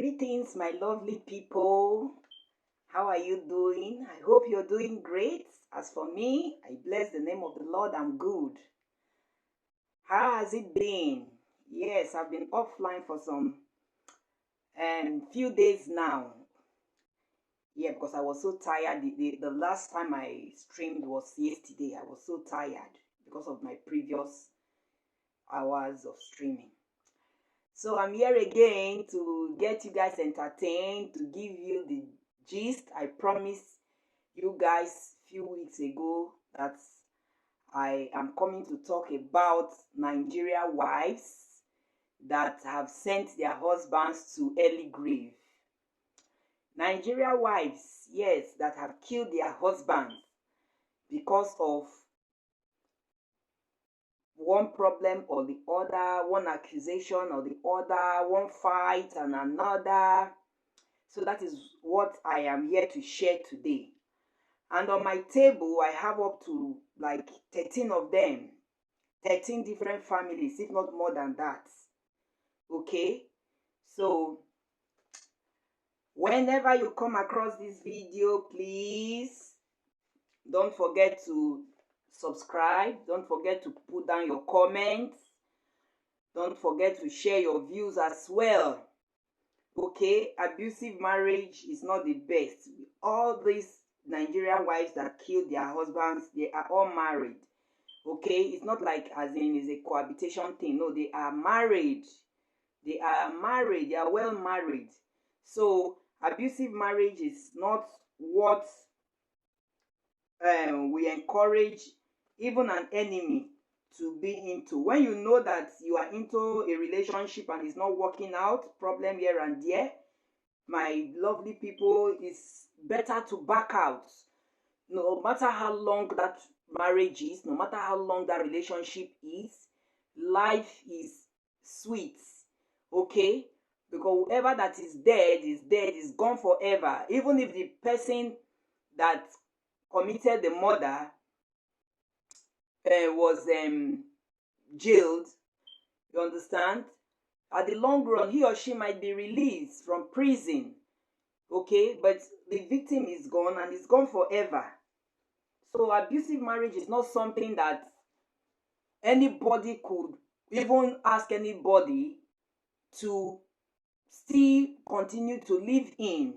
Greetings, my lovely people. How are you doing? I hope you're doing great. As for me, I bless the name of the Lord. I'm good. How has it been? Yes, I've been offline for some few days now. Yeah, because I was so tired. The last time I streamed was yesterday. I was so tired because of my previous hours of streaming. So I'm here again to get you guys entertained, to give you the gist. I promised you guys a few weeks ago that I am coming to talk about Nigerian wives that have sent their husbands to early grave. Nigerian wives, yes, that have killed their husbands because of one problem or the other, one accusation or the other, one fight and another. So that is what I am here to share today. And on my table, I have up to like 13 of them, 13 different families, if not more than that. Okay? So, whenever you come across this video, please don't forget to subscribe. Don't forget to put down your comments. Don't forget to share your views as well. Okay? Abusive marriage is not the best. All these Nigerian wives that killed their husbands, they are all married. Okay? It's not like as in it's a cohabitation thing. No, they are married. They are married. They are well married. So, abusive marriage is not what we encourage even an enemy to be into. When you know that you are into a relationship and it's not working out, problem here and there, my lovely people, it's better to back out. No matter how long that marriage is, no matter how long that relationship is, life is sweet. Okay? Because whoever that is dead, is gone forever. Even if the person that committed the murder was jailed, you understand? At the long run, he or she might be released from prison. Okay? But the victim is gone and is gone forever. So abusive marriage is not something that anybody could even ask anybody to still continue to live in.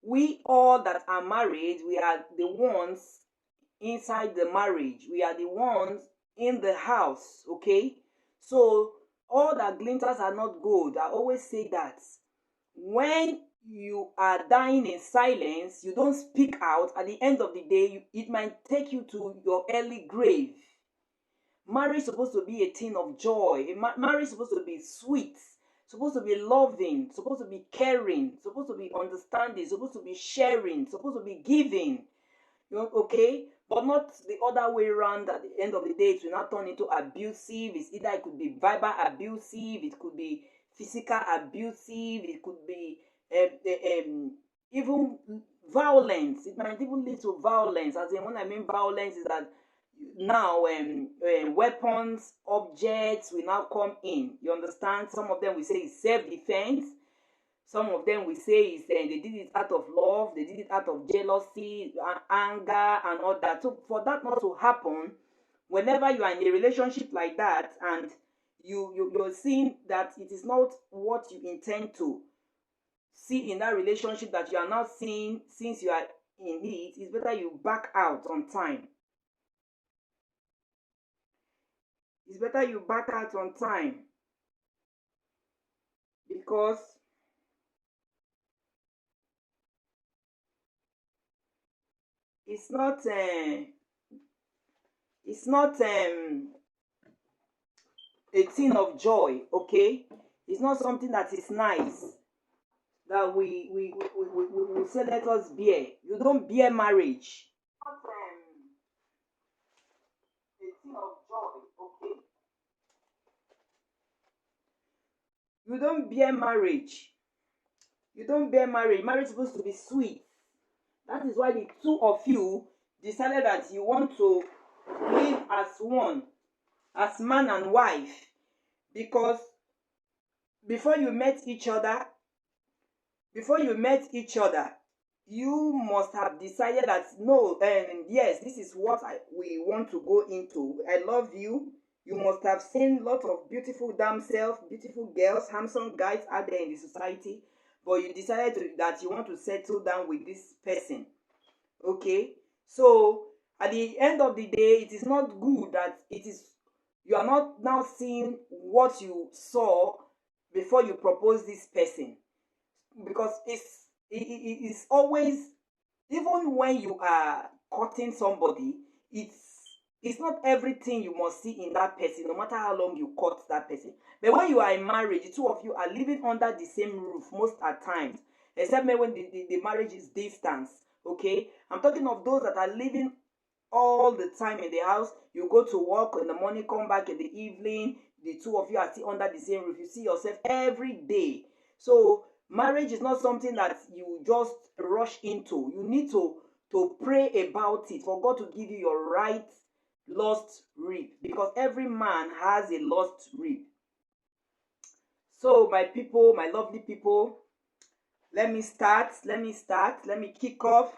We all that are married, we are the ones inside the marriage. We are the ones in the house, okay? So all that glitters are not gold. I always say that. When you are dying in silence, you don't speak out. At the end of the day, it might take you to your early grave. Marriage is supposed to be a thing of joy. Marriage is supposed to be sweet, supposed to be loving, supposed to be caring, supposed to be understanding, supposed to be sharing, supposed to be giving. You know, okay? But not the other way around. At the end of the day, it will not turn into abusive. It's either it could be verbal abusive, it could be physical abusive, it could be even violence. It might even lead to violence. As in, when I mean violence, is that now weapons, objects will now come in. You understand? Some of them we say is self-defense. Some of them we say is they did it out of love, they did it out of jealousy, anger, and all that. So for that not to happen, whenever you are in a relationship like that and you're seeing that it is not what you intend to see in that relationship that you are now seeing since you are in it, it's better you back out on time. It's better you back out on time, because it's not a thing of joy, okay? It's not something that is nice that we say let us bear. You don't bear marriage. It's not a thing of joy, okay? You don't bear marriage. You don't bear marriage. Marriage is supposed to be sweet. That is why the two of you decided that you want to live as one, as man and wife. Because before you met each other, before you met each other, you must have decided that no, and yes, this is what we want to go into. I love you. You must have seen lots of beautiful damsels, beautiful girls, handsome guys out there in the society, but you decided that you want to settle down with this person. Okay, so at the end of the day, it is not good that you are not now seeing what you saw before you propose this person, because it's always, even when you are courting somebody, it's not everything you must see in that person, no matter how long you court that person. But when you are in marriage, the two of you are living under the same roof most at times, except maybe when the marriage is distance. Okay, I'm talking of those that are living all the time in the house. You go to work in the morning, come back in the evening, the two of you are still under the same roof. You see yourself every day. So marriage is not something that you just rush into. You need to pray about it for God to give you your right lost rib, because every man has a lost rib. So my people, my lovely people, let me kick off.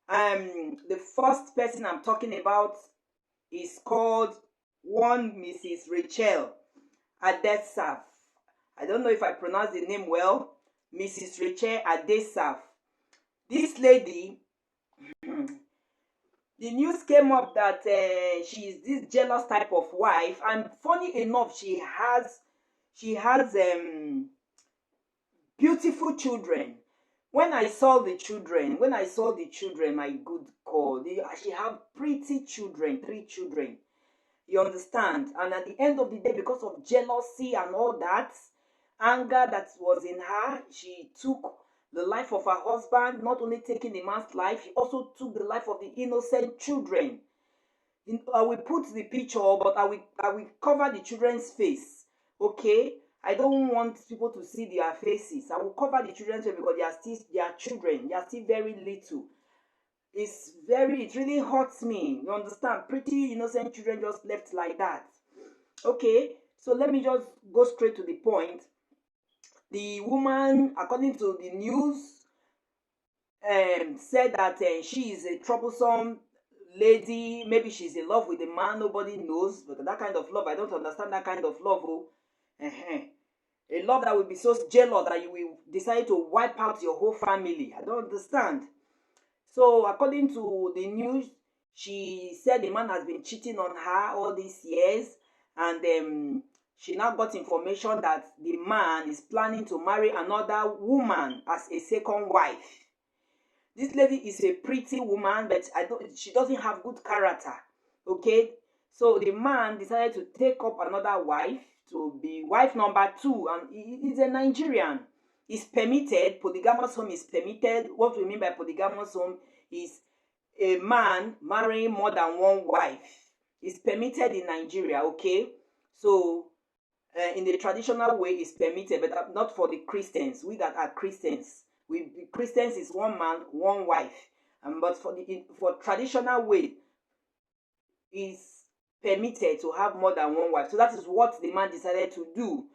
The first person I'm talking about is called one Mrs. Rachel Adesaf. I don't know if I pronounce the name well. Mrs. Rachel Adesaf. This lady, the news came up that she is this jealous type of wife, and funny enough, she has beautiful children. When I saw the children, my good God, she have pretty children, 3 children. You understand? And at the end of the day, because of jealousy and all that anger that was in her, she took the life of her husband. Not only taking the man's life, she also took the life of the innocent children. I will put the picture, but I will cover the children's face. Okay, I don't want people to see their faces. I will cover the children's face because they are children. They are still very little. It really hurts me. You understand? Pretty innocent children just left like that. Okay, so let me just go straight to the point. The woman, according to the news, said that she is a troublesome lady. Maybe she's in love with a man, nobody knows. But that kind of love, I don't understand that kind of love. Oh. A love that will be so jealous that you will decide to wipe out your whole family. I don't understand. So according to the news, she said the man has been cheating on her all these years, and she now got information that the man is planning to marry another woman as a second wife. This lady is a pretty woman, but she doesn't have good character. Okay, so the man decided to take up another wife to be wife number 2, and he's a Nigerian. It's permitted. Polygamous home is permitted. What we mean by polygamous home is a man marrying more than one wife. It's permitted in Nigeria. Okay, so in the traditional way, it's permitted, but not for the Christians. We that are Christians. Christians is one man, one wife, but for traditional way, is permitted to have more than one wife. So that is what the man decided to do.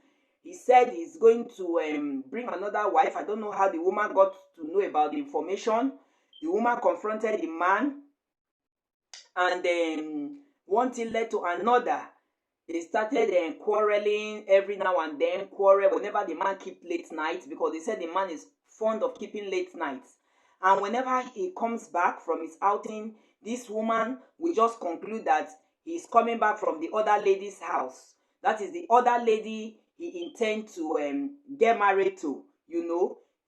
He said he's going to bring another wife. I don't know how the woman got to know about the information. The woman confronted the man, and one thing led to another. They started quarreling every now and then, quarrel whenever the man keep late nights, because they said the man is fond of keeping late nights. And whenever he comes back from his outing, this woman will just conclude that he's coming back from the other lady's house. That is the other lady he intends to get married to,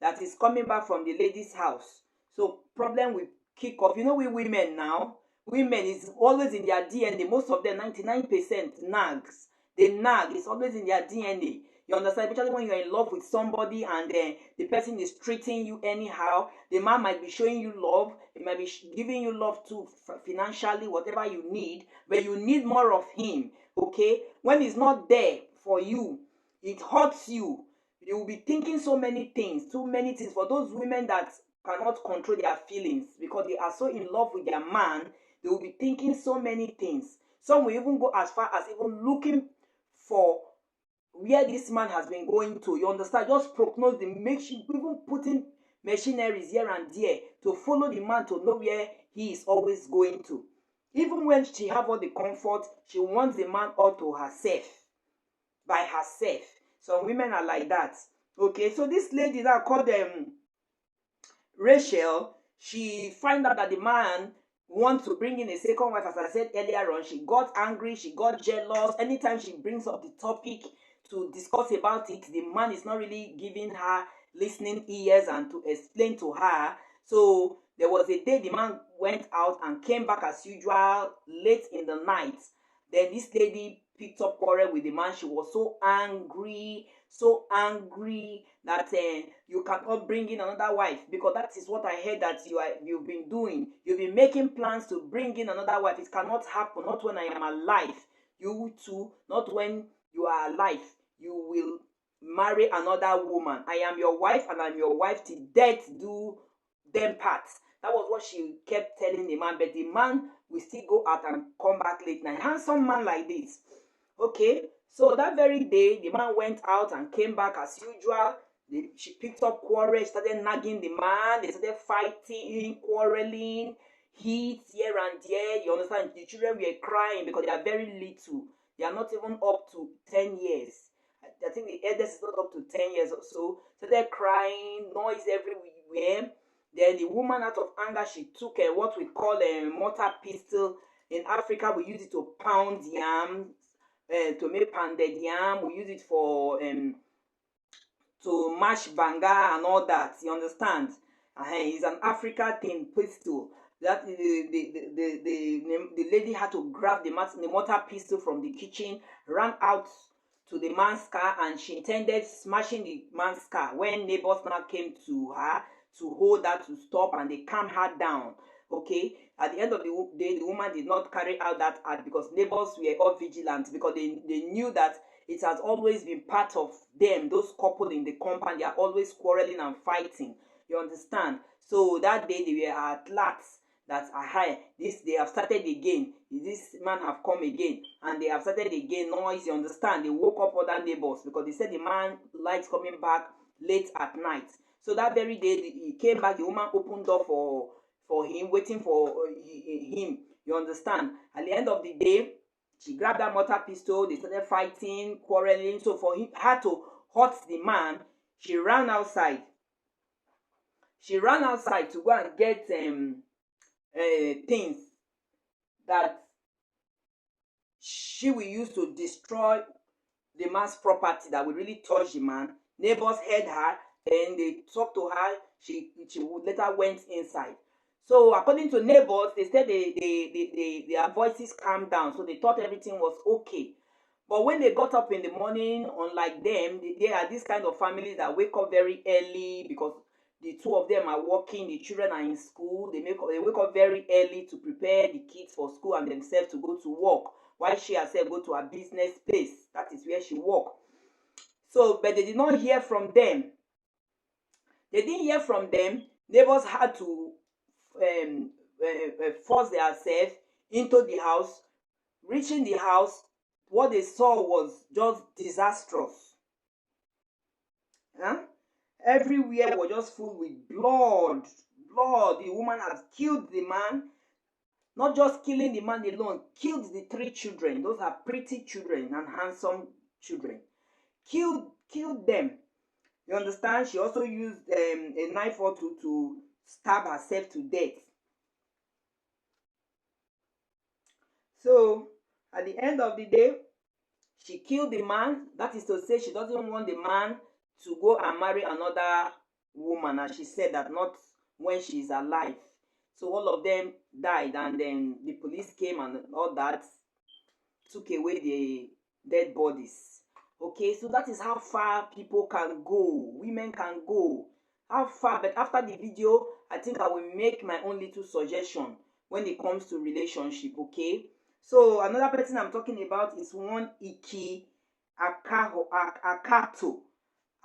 that is coming back from the lady's house. So problem will kick off. We women now, women is always in their DNA. Most of them, 99% nags. They nag. It's always in their DNA. You understand? Especially when you're in love with somebody and the person is treating you anyhow. The man might be showing you love. He might be giving you love too, financially, whatever you need. But you need more of him. Okay? When he's not there for you, it hurts you. You will be thinking so many things, too many things. For those women that cannot control their feelings because they are so in love with their man, they will be thinking so many things. Some will even go as far as even looking for where this man has been going to. You understand? Just prognose the even putting machineries here and there to follow the man to know where he is always going to. Even when she have all the comfort, she wants the man all to herself, by herself. Some women are like that. Okay, so this lady that called Rachel, she find out that the man wants to bring in a second wife. As I said earlier on, she got angry, she got jealous. Anytime she brings up the topic to discuss about it, the man is not really giving her listening ears and to explain to her. So there was a day the man went out and came back as usual late in the night. Then this lady picked up quarrel with the man. She was so angry that you cannot bring in another wife, because that is what I heard that you've been doing. You've been making plans to bring in another wife. It cannot happen, not when I am alive. You too, not when you are alive. You will marry another woman. I am your wife, and I'm your wife till death do them part. That was what she kept telling the man, but the man will still go out and come back late night. Handsome man like this. Okay, so that very day, the man went out and came back as usual. She picked up quarrel, started nagging the man. They started fighting, quarreling, heat here and there. You understand? The children were crying because they are very little. They are not even up to 10 years. I think the eldest is not up to 10 years or so. So they're crying, noise everywhere. Then the woman, out of anger, she took what we call a mortar pistol. In Africa, we use it to pound yam, to make pounded yam. We use it for to mash banga and all that. You understand? It's an African thing, pistol. That the lady had to grab the mortar pistol from the kitchen, ran out to the man's car, and she intended smashing the man's car when neighbors now came to her to hold her to stop, and they calmed her down. Okay, at the end of the day, the woman did not carry out that act because neighbors were all vigilant, because they knew that it has always been part of them. Those couple in the compound, they are always quarreling and fighting. You understand? So that day they were at last that they have started again. This man have come again, and they have started again. Noise, you understand? They woke up other neighbors because they said the man likes coming back late at night. So that very day he came back. The woman opened door for him, waiting for him. You understand? At the end of the day, she grabbed that mortar pistol. They started fighting, quarreling. So for her to hurt the man, she ran outside. She ran outside to go and get things that she will use to destroy the man's property that will really touch the man. Neighbors heard her, and they talked to her. She later went inside. So according to neighbors, they said their voices calmed down, so they thought everything was okay. But when they got up in the morning, unlike them, they are this kind of families that wake up very early because the two of them are working, the children are in school. They wake up very early to prepare the kids for school and themselves to go to work, while she herself go to her business place. That is where she work. So, but they did not hear from them. They didn't hear from them. Neighbors had to force themselves into the house. Reaching the house, what they saw was just disastrous. Everywhere was just full with blood. The woman has killed the man. Not just killing the man alone, killed the 3 children. Those are pretty children and handsome children. Killed them. You understand? She also used a knife or two to stab herself to death. So, at the end of the day, she killed the man. That is to say, she doesn't want the man to go and marry another woman, and she said that not when she is alive. So all of them died, and then the police came and all that took away the dead bodies. Okay, so that is how far people can go, women can go. How far? But after the video, I think I will make my own little suggestion when it comes to relationship. Okay, so another person I'm talking about is one Iki Akato.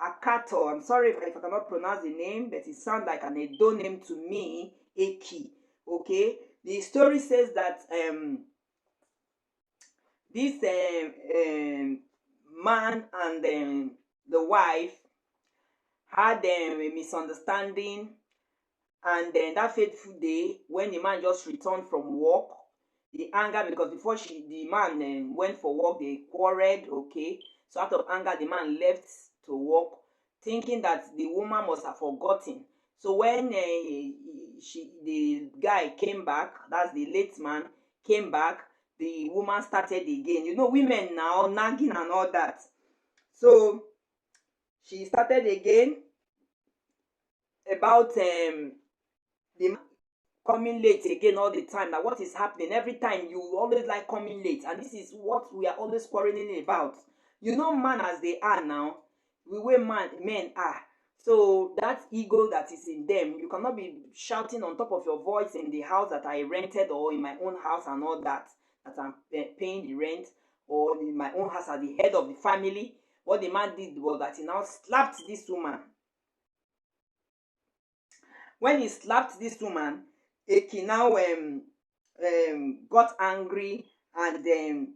I'm sorry if I cannot pronounce the name, but it sounds like an Edo name to me. Iki. Okay, the story says that this man and the wife had a misunderstanding, and then that fateful day when the man just returned from work, the anger, because before the man went for work, they quarreled, okay? So out of anger, the man left to work, thinking that the woman must have forgotten. So when the guy came back, that's the late man, came back, the woman started again. You know, women now, nagging and all that. So she started again about the coming late again all the time. Now what is happening? Every time you always like coming late, and this is what we are always quarreling about. You know, man as they are now, the way men are. So that ego that is in them, you cannot be shouting on top of your voice in the house that I rented, or in my own house and all that I'm paying the rent, or in my own house as the head of the family. What the man did was that he now slapped this woman. When he slapped this woman, Eki now got angry, and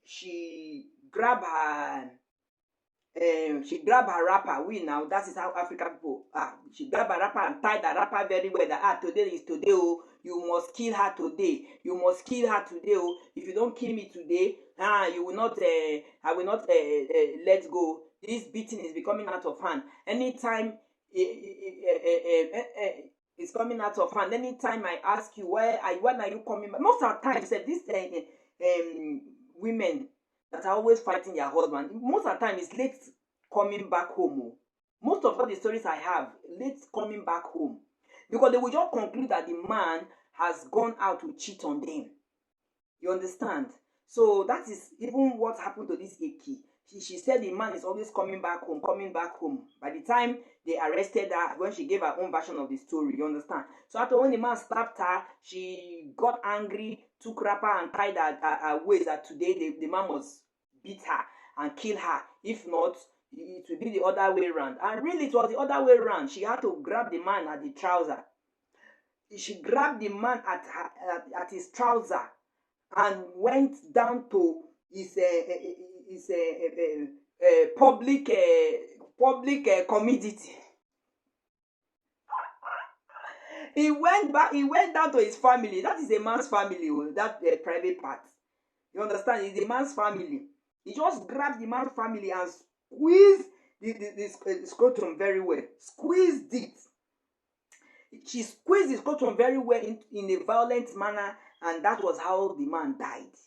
she grabbed her wrapper. Now that is how African people are. She grabbed her wrapper and tied the wrapper very well. That today is today. Oh, you must kill her today. You must kill her today. Oh, if you don't kill me today, you will not. I will not let go. This beating is becoming out of hand. Anytime it's coming out of hand. Anytime I ask you when are you coming back? Most of the time, these women that are always fighting their husband, most of the time it's late coming back home. Most of all the stories I have, late coming back home, because they will just conclude that the man has gone out to cheat on them. You understand? So that is even what happened to this Eki. She said the man is always coming back home. By the time they arrested her, when she gave her own version of the story, you understand? So after when the man slapped her, she got angry, took wrapper and tied her waist that today the man must beat her and kill her. If not, it will be the other way around. And really, it was the other way around. She had to grab the man at the trouser. She grabbed the man at his trouser and went down to his public commodity. He went down to his family. That is a man's family, that private part. You understand? It's a man's family. He just grabbed the man's family and squeezed the scrotum very well. Squeezed it. She squeezed the scrotum very well in a violent manner, and that was how the man died.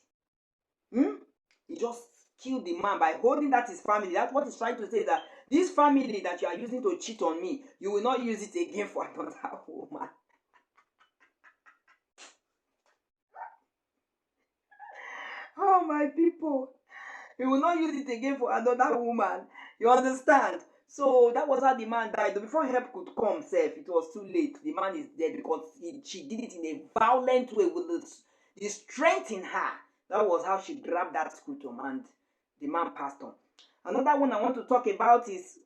He just killed the man by holding that his family. That's what he's trying to say, that this family that you are using to cheat on me, you will not use it again for another woman. Oh, my people. You will not use it again for another woman. You understand? So that was how the man died. Before help could come, it was too late. The man is dead because she did it in a violent way with the strength in her. That was how she grabbed that scrotum, and the man passed on. Another one I want to talk about is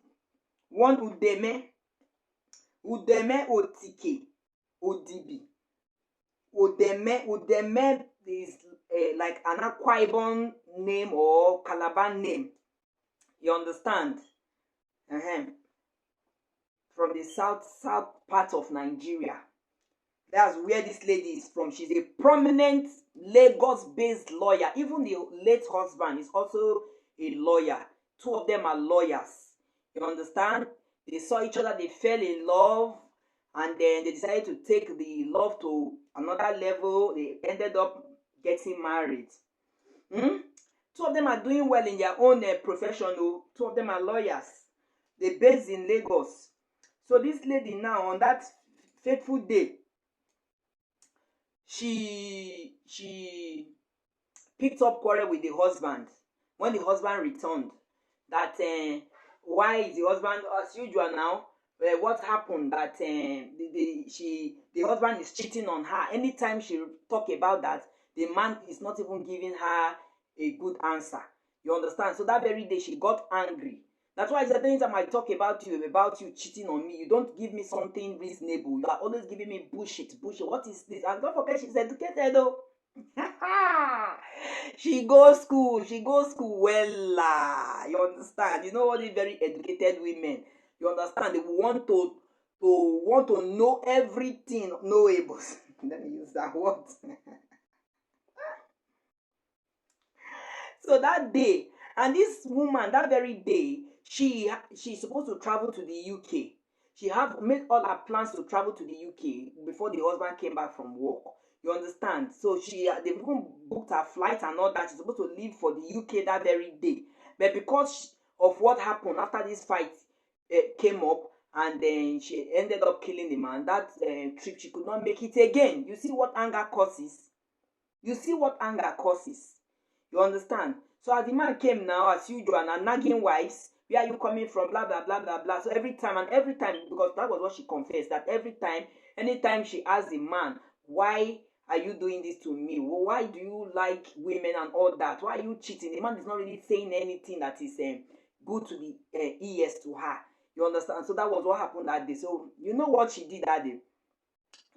one Udeme Otike Odibi. Udeme is like an Akwa Ibom name or Calabar name. You understand? From the south part of Nigeria. That's where this lady is from. She's a prominent Lagos-based lawyer. Even the late husband is also a lawyer. Two of them are lawyers. You understand? They saw each other, they fell in love, and then they decided to take the love to another level. They ended up getting married. Two of them are doing well in their own profession. Two of them are lawyers. They're based in Lagos. So this lady now, on that fateful day, she picked up quarrel with the husband. When the husband returned, that why is the husband, as usual now, what happened, that the husband is cheating on her. Anytime she talk about that, the man is not even giving her a good answer. You understand? So that very day she got angry. That's why anytime I talk about you cheating on me, you don't give me something reasonable. You are always giving me bullshit. What is this? And don't forget, she's educated though. She goes school. She goes school well. You understand? You know what? The very educated women. You understand? They want to know everything knowable. Let me use that word. So that day, and this woman, that very day, she's supposed to travel to the UK. She have made all her plans to travel to the UK before the husband came back from work. You understand? So they even booked her flight and all that. She's supposed to leave for the UK that very day, but because of what happened after this fight came up, and then she ended up killing the man. That trip, she could not make it again. You see what anger causes? You see what anger causes? You understand? So as the man came now, as usual, and nagging wives, where are you coming from? Blah blah blah blah blah. So every time, because that was what she confessed, that anytime she asked the man, why are you doing this to me? Well, why do you like women and all that? Why are you cheating? The man is not really saying anything that is good to the ears to her. You understand? So that was what happened that day. So you know what she did that day?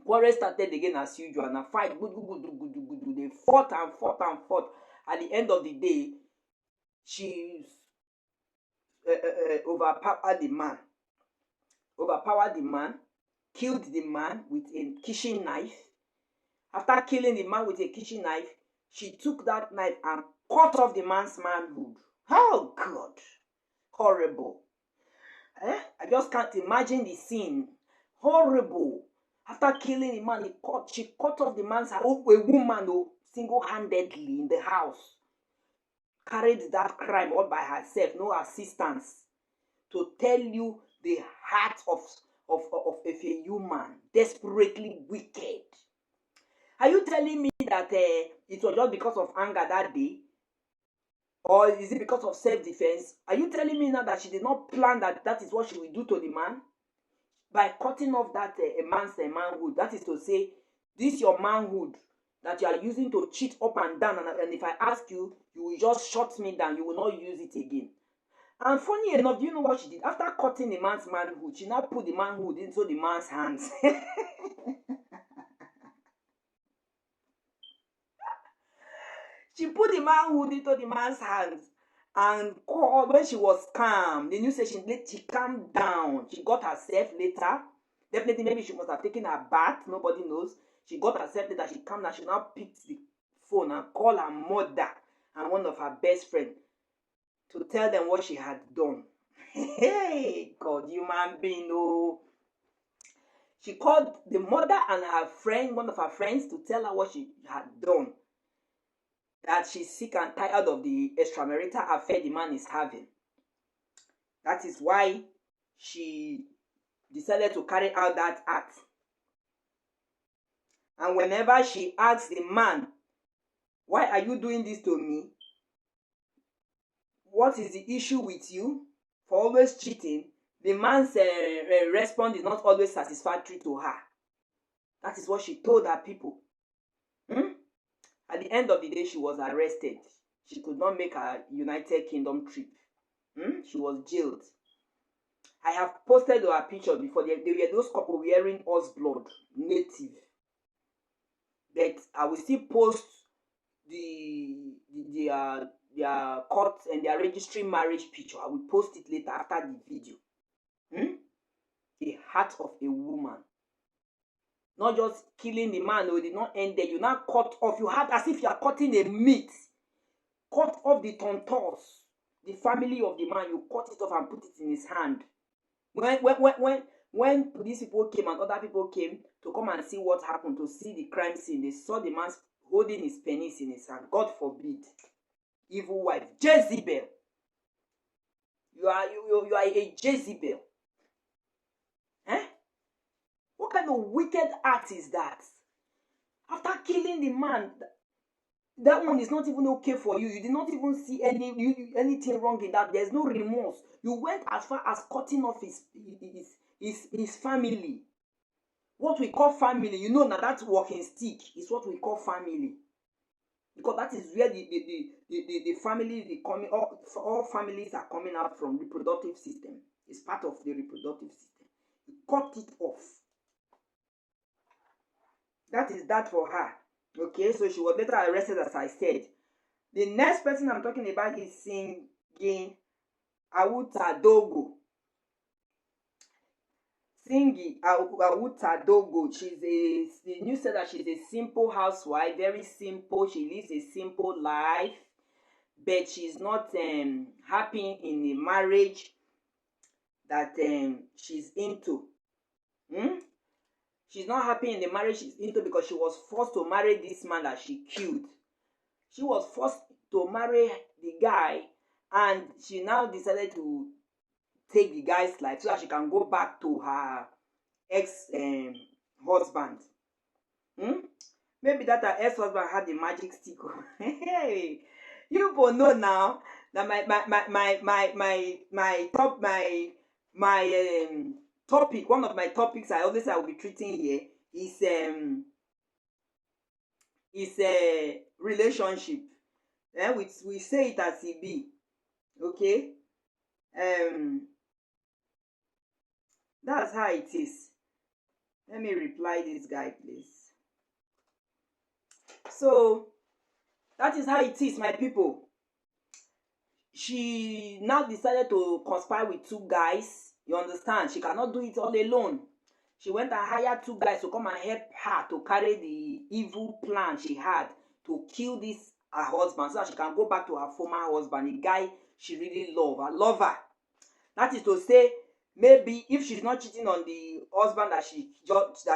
Quarrel started again as usual, and a fight. They fought and fought and fought. At the end of the day, she overpowered the man, killed the man with a kitchen knife. After killing the man with a kitchen knife, she took that knife and cut off the man's manhood. Oh God, horrible. I just can't imagine the scene. Horrible. After killing the man, she cut off the man's head. A woman, single-handedly in the house, carried that crime all by herself, no assistance. To tell you the heart of a human, desperately wicked. Are you telling me that it was just because of anger that day? Or is it because of self-defense? Are you telling me now that she did not plan that is what she will do to the man? By cutting off that man's manhood. That is to say, this your manhood that you are using to cheat up and down. And if I ask you, you will just shut me down. You will not use it again. And funny enough, do you know what she did? After cutting the man's manhood, she now put the manhood into the man's hands. She put the manhood into the man's hands. And when she was calm, the news station, she calmed down. She got herself later. Definitely, maybe she must have taken her bath. Nobody knows. She got herself later. She calmed down. She now picked the phone and called her mother and one of her best friends to tell them what she had done. Hey, God, human being, oh. She called the mother and her friend, one of her friends, to tell her what she had done. That she's sick and tired of the extramarital affair the man is having. That is why she decided to carry out that act. And whenever she asks the man, why are you doing this to me? What is the issue with you for always cheating? The man's response is not always satisfactory to her. That is what she told her people. At the end of the day, she was arrested. She could not make her United Kingdom trip. She was jailed. I have posted her picture before. There were those couple wearing horse blood, native. But I will still post their court and their registry marriage picture. I will post it later after the video. The heart of a woman. Not just killing the man, no, it did not end there. You now cut off. You have as if you are cutting a meat. Cut off the tonsils. The family of the man, you cut it off and put it in his hand. When police people came and other people came to come and see what happened, to see the crime scene, they saw the man holding his penis in his hand. God forbid. Evil wife. Jezebel. You are a Jezebel. What kind of wicked act is that? After killing the man, that one is not even okay for you. You did not even see anything wrong in that. There's no remorse. You went as far as cutting off his family. What we call family, you know, now that walking stick is what we call family. Because that is where the family, all families are coming out from reproductive system. It's part of the reproductive system. You cut it off. That is that for her. Okay, so she was later arrested, as I said. The next person I'm talking about is singing Awuta Dogo. Singing Awuta Dogo. The news said that she's a simple housewife, very simple. She lives a simple life, but she's not happy in the marriage that she's into. She's not happy in the marriage she's into because she was forced to marry this man that she killed. She was forced to marry the guy, and she now decided to take the guy's life so that she can go back to her ex-husband. Maybe that her ex-husband had the magic stick. Hey, you both know now that my topic, one of my topics I will be treating here is a relationship. We say it as it be. Okay. That's how it is. Let me reply this guy, please. So that is how it is, my people. She now decided to conspire with two guys. You understand? She cannot do it all alone. She went and hired two guys to come and help her to carry the evil plan she had to kill this her husband so that she can go back to her former husband, the guy she really loved, her lover. That is to say, maybe if she's not cheating on the husband that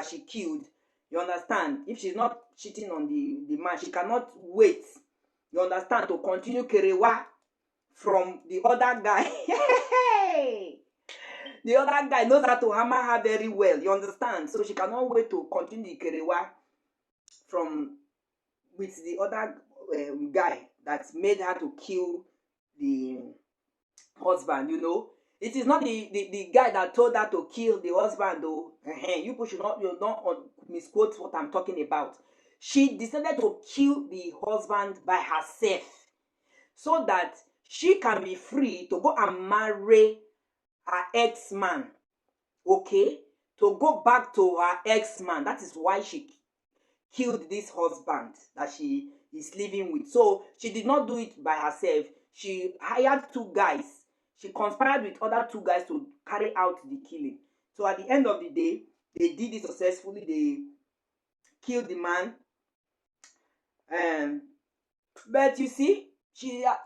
she killed, you understand? If she's not cheating on the man, she cannot wait, you understand, to continue kerewa from the other guy. The other guy knows how to hammer her very well, you understand? So she cannot wait to continue the kerewa with the other guy that made her to kill the husband, you know. It is not the guy that told her to kill the husband, though. You should not misquote what I'm talking about. She decided to kill the husband by herself so that she can be free to go and marry her ex-man. Okay? To go back to her ex-man. That is why she killed this husband that she is living with. So she did not do it by herself. She hired two guys. She conspired with other two guys to carry out the killing. So at the end of the day, they did it successfully. They killed the man. But you see,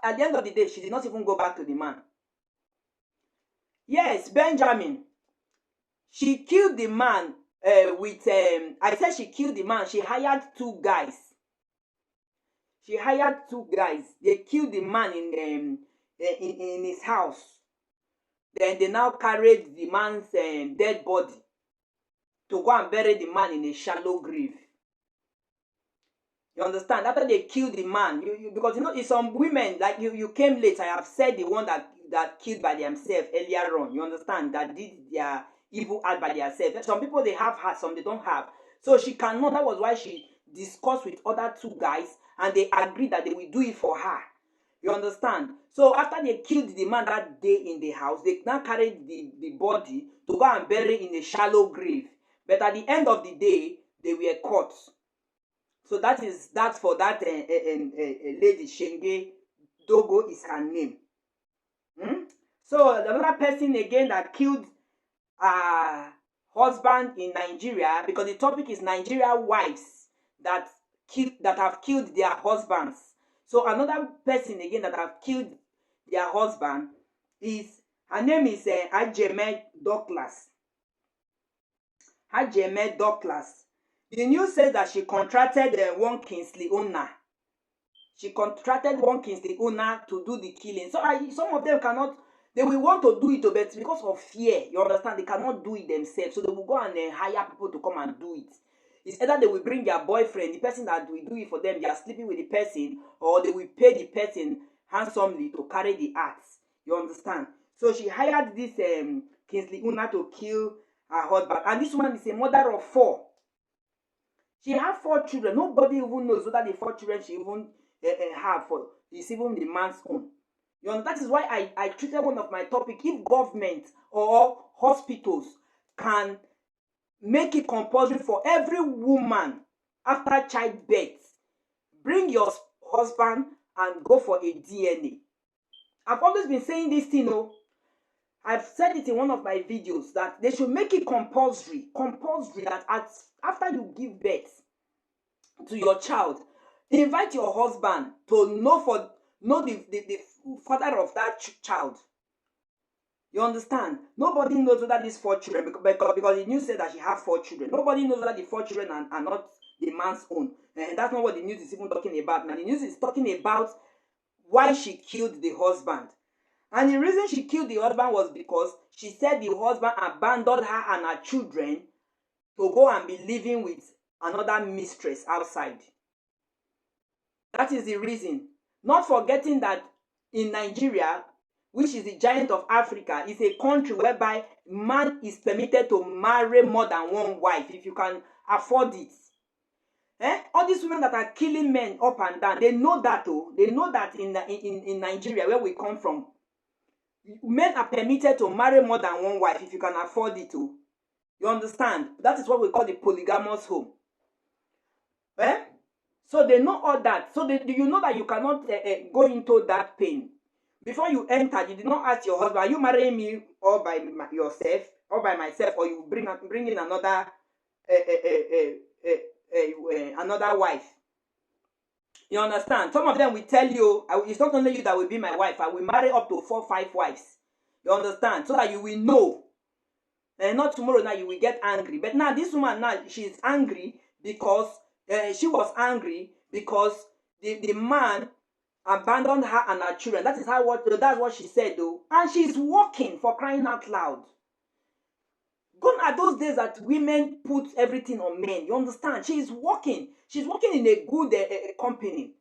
at the end of the day, she did not even go back to the man. Yes, Benjamin. She killed the man I said she killed the man. She hired two guys. They killed the man in his house. Then they now carried the man's dead body to go and bury the man in a shallow grave. You understand? After they killed the man, because you know, it's some women, like you came late. I have said the one that killed by themselves earlier on. You understand? That did their evil act by themselves. Some people, they have heart, some they don't have. So she cannot. That was why she discussed with other two guys, and they agreed that they will do it for her. You understand? So after they killed the man that day in the house, they now carried the body to go and bury in a shallow grave. But at the end of the day, they were caught. So that's for that lady, Shenge Dogo is her name. So another person again that killed her husband in Nigeria, because the topic is Nigeria wives that have killed their husbands. So another person again that have killed their husband her name is Ajeme Douglas. Ajeme Douglas. The news says that she contracted one Kingsley owner. She contracted one Kingsley owner to do the killing. So some of them cannot. They will want to do it, but because of fear, you understand, they cannot do it themselves. So they will go and hire people to come and do it. It's either they will bring their boyfriend, the person that will do it for them, they are sleeping with the person, or they will pay the person handsomely to carry the axe. You understand? So she hired this Kingsley owner to kill her husband. And this woman is a mother of 4. She have 4 children. Nobody even knows whether the 4 children she even have is even the man's own. You know, that is why I treated one of my topic. If government or hospitals can make it compulsory for every woman after childbirth, bring your husband and go for a DNA. I've always been saying this thing, I've said it in one of my videos that they should make it compulsory that after you give birth to your child, invite your husband to know the father of that child. You understand? Nobody knows whether these 4 children, because the news said that she has 4 children. Nobody knows whether the 4 children are not the man's own. And that's not what the news is even talking about. Now, the news is talking about why she killed the husband. And the reason she killed the husband was because she said the husband abandoned her and her children to go and be living with another mistress outside. That is the reason. Not forgetting that in Nigeria, which is the giant of Africa, is a country whereby man is permitted to marry more than one wife if you can afford it. All these women that are killing men up and down, they know that. They know that in Nigeria, where we come from, men are permitted to marry more than one wife if you can afford it. You understand? That is what we call the polygamous home. So they know all that. So you know that you cannot go into that pain. Before you enter, you did not ask your husband, are you marrying me all by yourself, or by myself, or you bring in another another wife. You understand? Some of them will tell you, it's not only you that will be my wife, I will marry up to 4 or 5 wives. You understand? So that you will know. And not tomorrow now you will get angry. But now this woman now, she's angry because she was angry because the man abandoned her and her children. That's what she said though. And she's working, for crying out loud. Gone are those days that women put everything on men. You understand? She's working. She's working in a good company.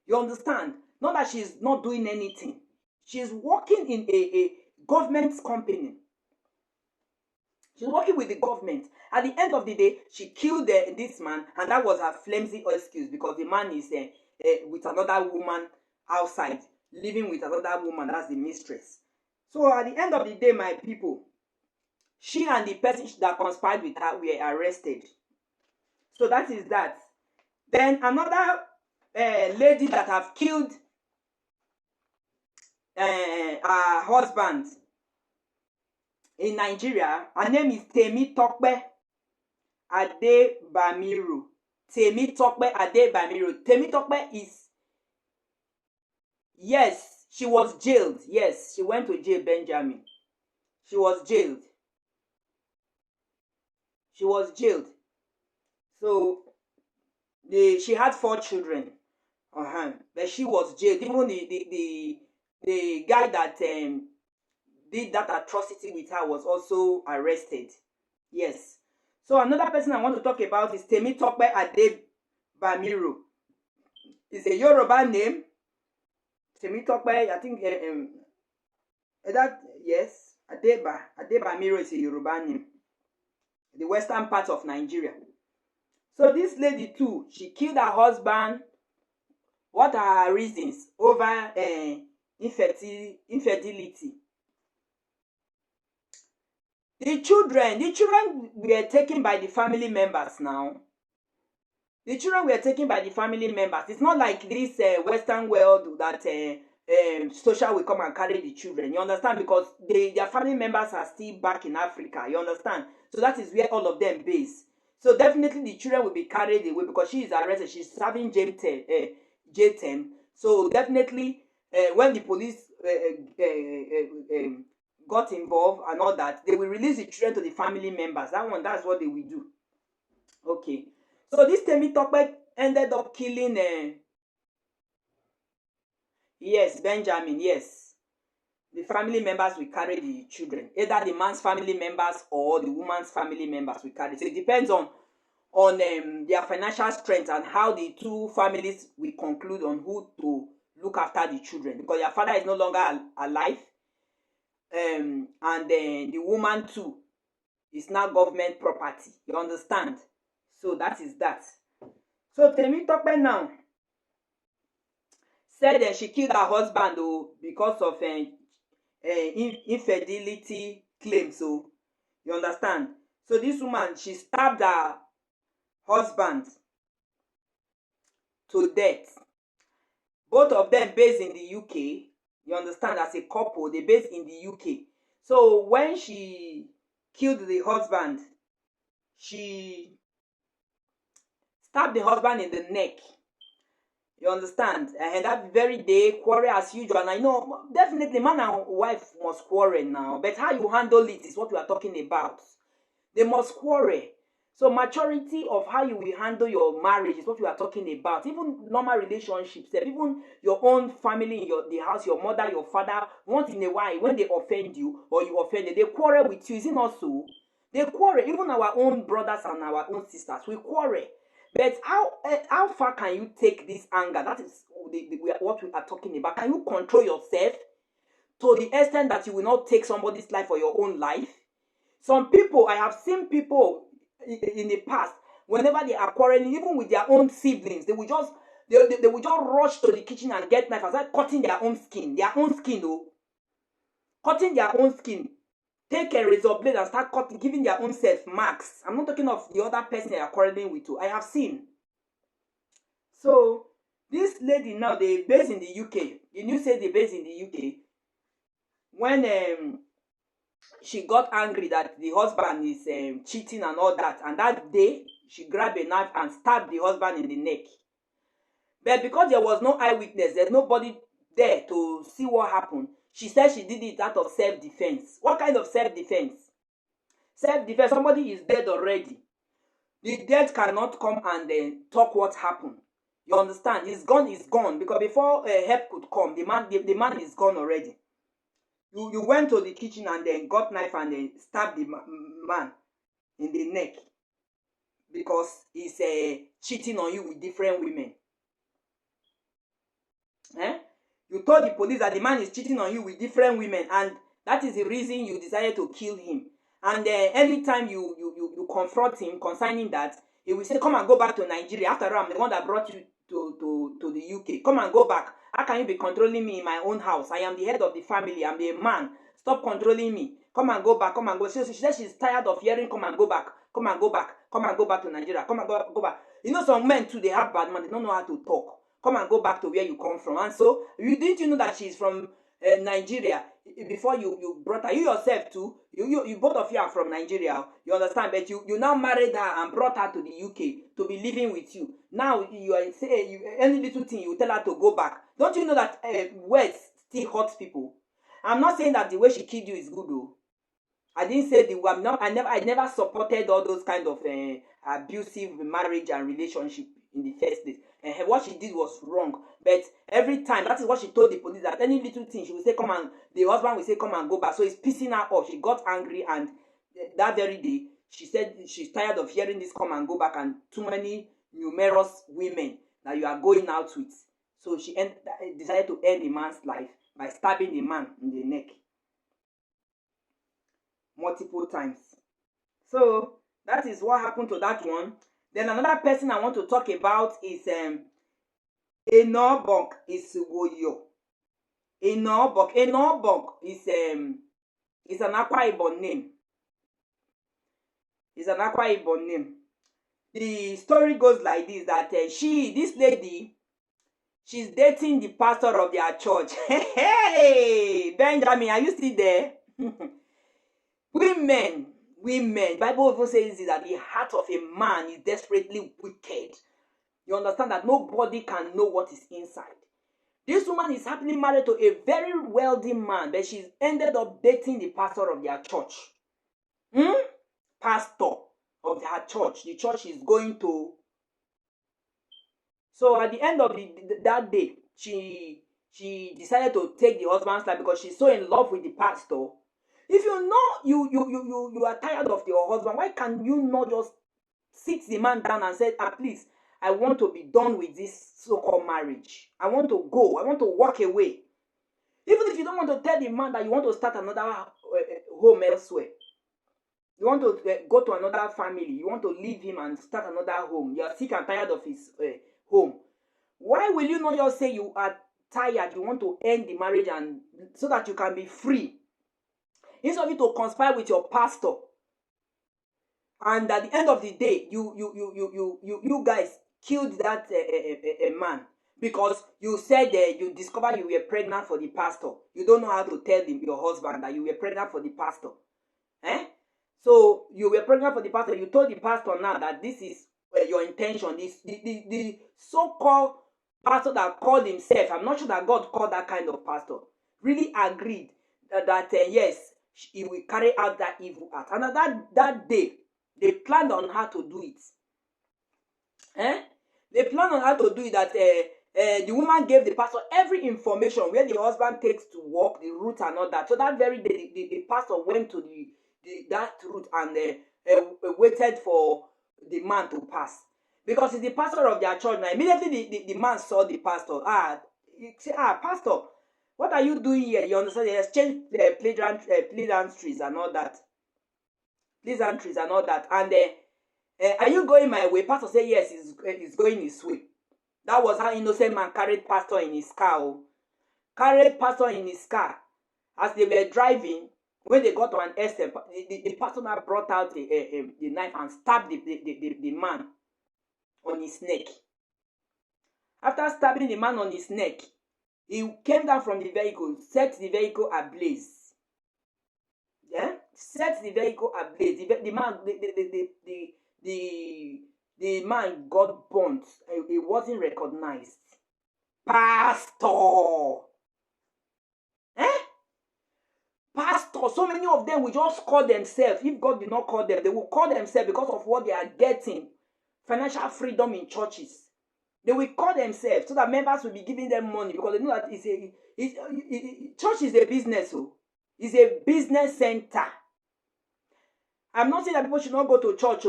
You understand? Not that she's not doing anything. She's working in a government company. She's working with the government. At the end of the day, she killed this man, and that was her flimsy excuse because the man is with another woman outside, living with another woman. That's the mistress. So at the end of the day, my people, she and the person that conspired with her were arrested. So that is that. Then another lady that have killed her husband in Nigeria, her name is Temitope Adebamiru. Temitope Adebamiru. Temitope is, yes, she was jailed. Yes, she went to jail, Benjamin. She was jailed. She was jailed. So she had 4 children. But she was jailed. Even the guy that did that atrocity with her was also arrested. Yes. So another person I want to talk about is Temitope Adebamiru. It's a Yoruba name. Temitope, I think yes, Adebamiru is a Yoruba name. The western part of Nigeria. So this lady too, she killed her husband. What are her reasons? Over infidelity. The children were taken by the family members now. The children were taken by the family members. It's not like this Western world that social will come and carry the children. You understand? Because their family members are still back in Africa. You understand? So that is where all of them base. So definitely the children will be carried away because she is arrested. She's serving jail term. So definitely when the police got involved and all that, they will release the children to the family members. That's what they will do. Okay. So this Temitope ended up killing yes, Benjamin, yes. The family members will carry the children. Either the man's family members or the woman's family members will carry. So it depends on their financial strength and how the two families will conclude on who to look after the children. Because their father is no longer alive. And then the woman too is now government property. You understand? So that is that. So Temitope now said that she killed her husband because of infidelity claims. So you understand? So this woman, she stabbed her husband to death. Both of them based in the UK. You understand, as a couple, they based in the UK. So when she killed the husband, she stabbed the husband in the neck. You understand? And that very day, quarrel as usual. And I know, definitely, man and wife must quarrel now. But how you handle it is what we are talking about. They must quarrel. So maturity of how you will handle your marriage is what we are talking about. Even normal relationships, even your own family in the house, your mother, your father, once in a while, when they offend you or you offend them, they quarrel with you. Is it not so? They quarrel. Even our own brothers and our own sisters, we quarrel. But how far can you take this anger? That is what we are talking about. Can you control yourself to the extent that you will not take somebody's life for your own life? Some people, I have seen people in the past, whenever they are quarreling, even with their own siblings, they will just rush to the kitchen and get knife and start cutting their own skin. Cutting their own skin. Take a razor blade and start cutting, giving their own self marks. I'm not talking of the other person they are quarreling with too. I have seen. So this lady now, they based in the UK. The news says they based in the UK. When she got angry that the husband is cheating and all that, and that day she grabbed a knife and stabbed the husband in the neck. But because there was no eyewitness, there's nobody there to see what happened, she said she did it out of self-defense. What kind of self-defense? Self-defense, somebody is dead already. The dead cannot come and talk what happened. You understand? He's gone. Because before help could come, the man is gone already. You went to the kitchen and then got knife and then stabbed the man in the neck because he's cheating on you with different women. You told the police that the man is cheating on you with different women, and that is the reason you decided to kill him. And anytime you confront him concerning that, he will say, come and go back to Nigeria. After all, I'm the one that brought you to the UK. Come and go back. How can you be controlling me in my own house? I am the head of the family. I'm the man. Stop controlling me. Come and go back. Come and go. She said she's tired of hearing, come and go back. Come and go back. Come and go back to Nigeria. Come and go back. You know, some men too, they have bad man. They don't know how to talk. Come and go back to where you come from. And so, didn't you know that she's from Nigeria before you brought her? You yourself too. You both of you are from Nigeria. You understand? But you now married her and brought her to the UK to be living with you. Now you are saying any little thing you tell her to go back. Don't you know that words still hurt people? I'm not saying that the way she killed you is good though. I didn't say I never supported all those kind of abusive marriage and relationship in the first place. And what she did was wrong. But every time, that is what she told the police, that any little thing, she will say, the husband will say, come and go back. So it's pissing her off. She got angry, and that very day, she said she's tired of hearing this come and go back and too many numerous women that you are going out with. So she decided to end the man's life by stabbing the man in the neck multiple times. So that is what happened to that one. Then another person I want to talk about is Enobok Isugoyo. Enobok is an Akwa Ibom name. It's an Akwa Ibom name. The story goes like this: that this lady, she's dating the pastor of their church. Hey, Benjamin, are you still there? Women. Bible even says that the heart of a man is desperately wicked. You understand that nobody can know what is inside. This woman is happily married to a very wealthy man, but she's ended up dating the pastor of their church. Pastor of their church. The church is going to. So at the end of that day, she decided to take the husband's life because she's so in love with the pastor. If you know you are tired of your husband, why can you not just sit the man down and say, please, I want to be done with this so-called marriage. I want to go. I want to walk away. Even if you don't want to tell the man that you want to start another home elsewhere. You want to go to another family. You want to leave him and start another home. You are sick and tired of his home. Why will you not just say you are tired, you want to end the marriage, and so that you can be free? Instead of you to conspire with your pastor, and at the end of the day, you guys killed that man. because you said you discovered you were pregnant for the pastor. You don't know how to tell your husband that you were pregnant for the pastor. So you were pregnant for the pastor. You told the pastor now that this is your intention. The so-called pastor that called himself, I'm not sure that God called that kind of pastor, really agreed that yes, he will carry out that evil act. And that day, they planned on how to do it. They planned on how to do it, that the woman gave the pastor every information, where the husband takes to work, the route and all that. So that very day, the pastor went to that route and waited for the man to pass. Because he's the pastor of their church. Now, immediately the man saw the pastor. He said, pastor, what are you doing here? You understand? They exchanged pleasantries and all that. Pleasantries and all that. And are you going my way? Pastor said, yes, he's going his way. That was how innocent man carried pastor in his car. Carried pastor in his car. As they were driving, when they got to an estate, the pastor now brought out the knife and stabbed the man on his neck. After stabbing the man on his neck, he came down from the vehicle, set the vehicle ablaze. Yeah? Set the vehicle ablaze. The man got burnt. He wasn't recognized. Pastor! Pastor, so many of them will just call themselves. If God did not call them, they will call themselves because of what they are getting. Financial freedom in churches. They will call themselves so that members will be giving them money, because they know that church is a business. It's a business center. I'm not saying that people should not go to church.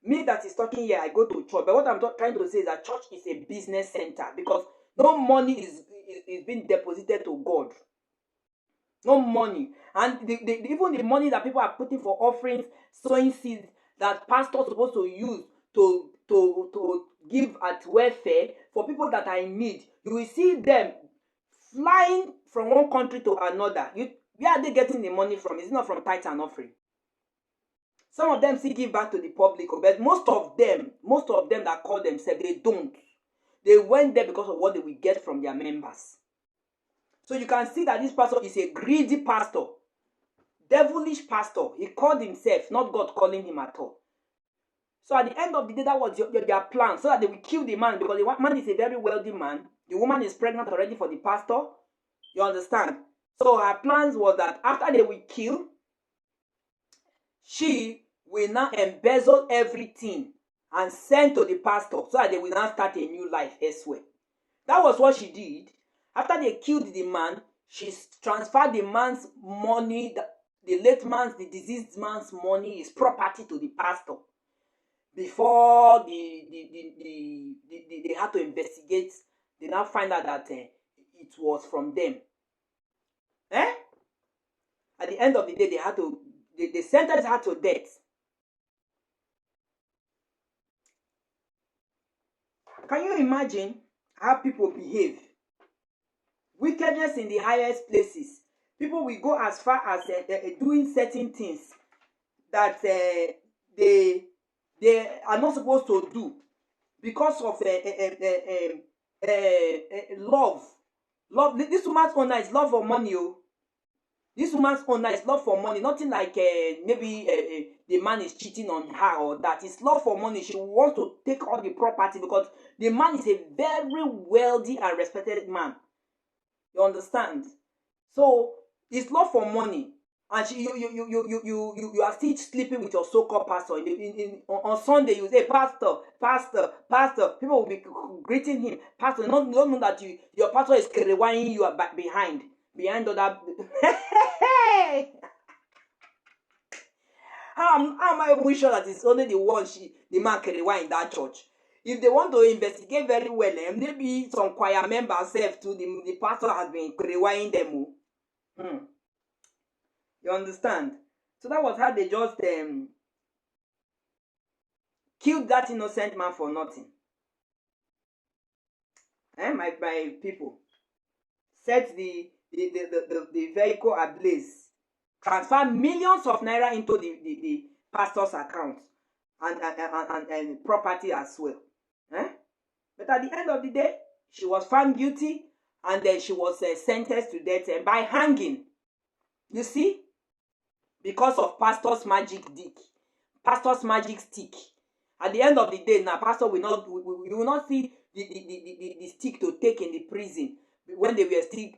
Me that is talking here, I go to church. But what I'm trying to say is that church is a business center, because no money is being deposited to God. No money. And even the money that people are putting for offerings, sowing seeds, that pastors are supposed to use to give at welfare for people that are in need, you will see them flying from one country to another. Where are they getting the money from? It's not from tithe and offering. Some of them still give back to the public, but most of them that call themselves, they don't. They went there because of what they will get from their members. So you can see that this pastor is a greedy pastor, devilish pastor. He called himself, not God calling him at all. So at the end of the day, that was their plan, so that they will kill the man, because the man is a very wealthy man. The woman is pregnant already for the pastor. You understand? So her plans was that after they will kill, she will now embezzle everything and send to the pastor, so that they will now start a new life elsewhere. That was what she did. After they killed the man, she transferred the man's money, the deceased man's money, his property, to the pastor. Before they had to investigate, they now find out that it was from them. At the end of the day, they sentenced her to death. Can you imagine how people behave? Wickedness in the highest places. People will go as far as doing certain things that they are not supposed to do, because of love. This woman's owner is love for money. This woman's owner is love for money. Nothing like maybe the man is cheating on her or that. It's love for money. She wants to take all the property because the man is a very wealthy and respected man. You understand? So it's love for money, and you are still sleeping with your so-called pastor. On Sunday you say, pastor. People will be greeting him, pastor. Don't know that your pastor is carrying you back behind other. How am I even sure that it's only the man carrying in that church? If they want to investigate very well, maybe some choir members self too, the pastor has been carrying them. You understand? So that was how they just killed that innocent man for nothing. My people, set the vehicle ablaze, transfer millions of naira into the pastor's account and property as well. But But at the end of the day, she was found guilty, and then she was sentenced to death by hanging. You see, because of pastor's magic stick. At the end of the day, now pastor will not, we will not see the stick to take in the prison when they were still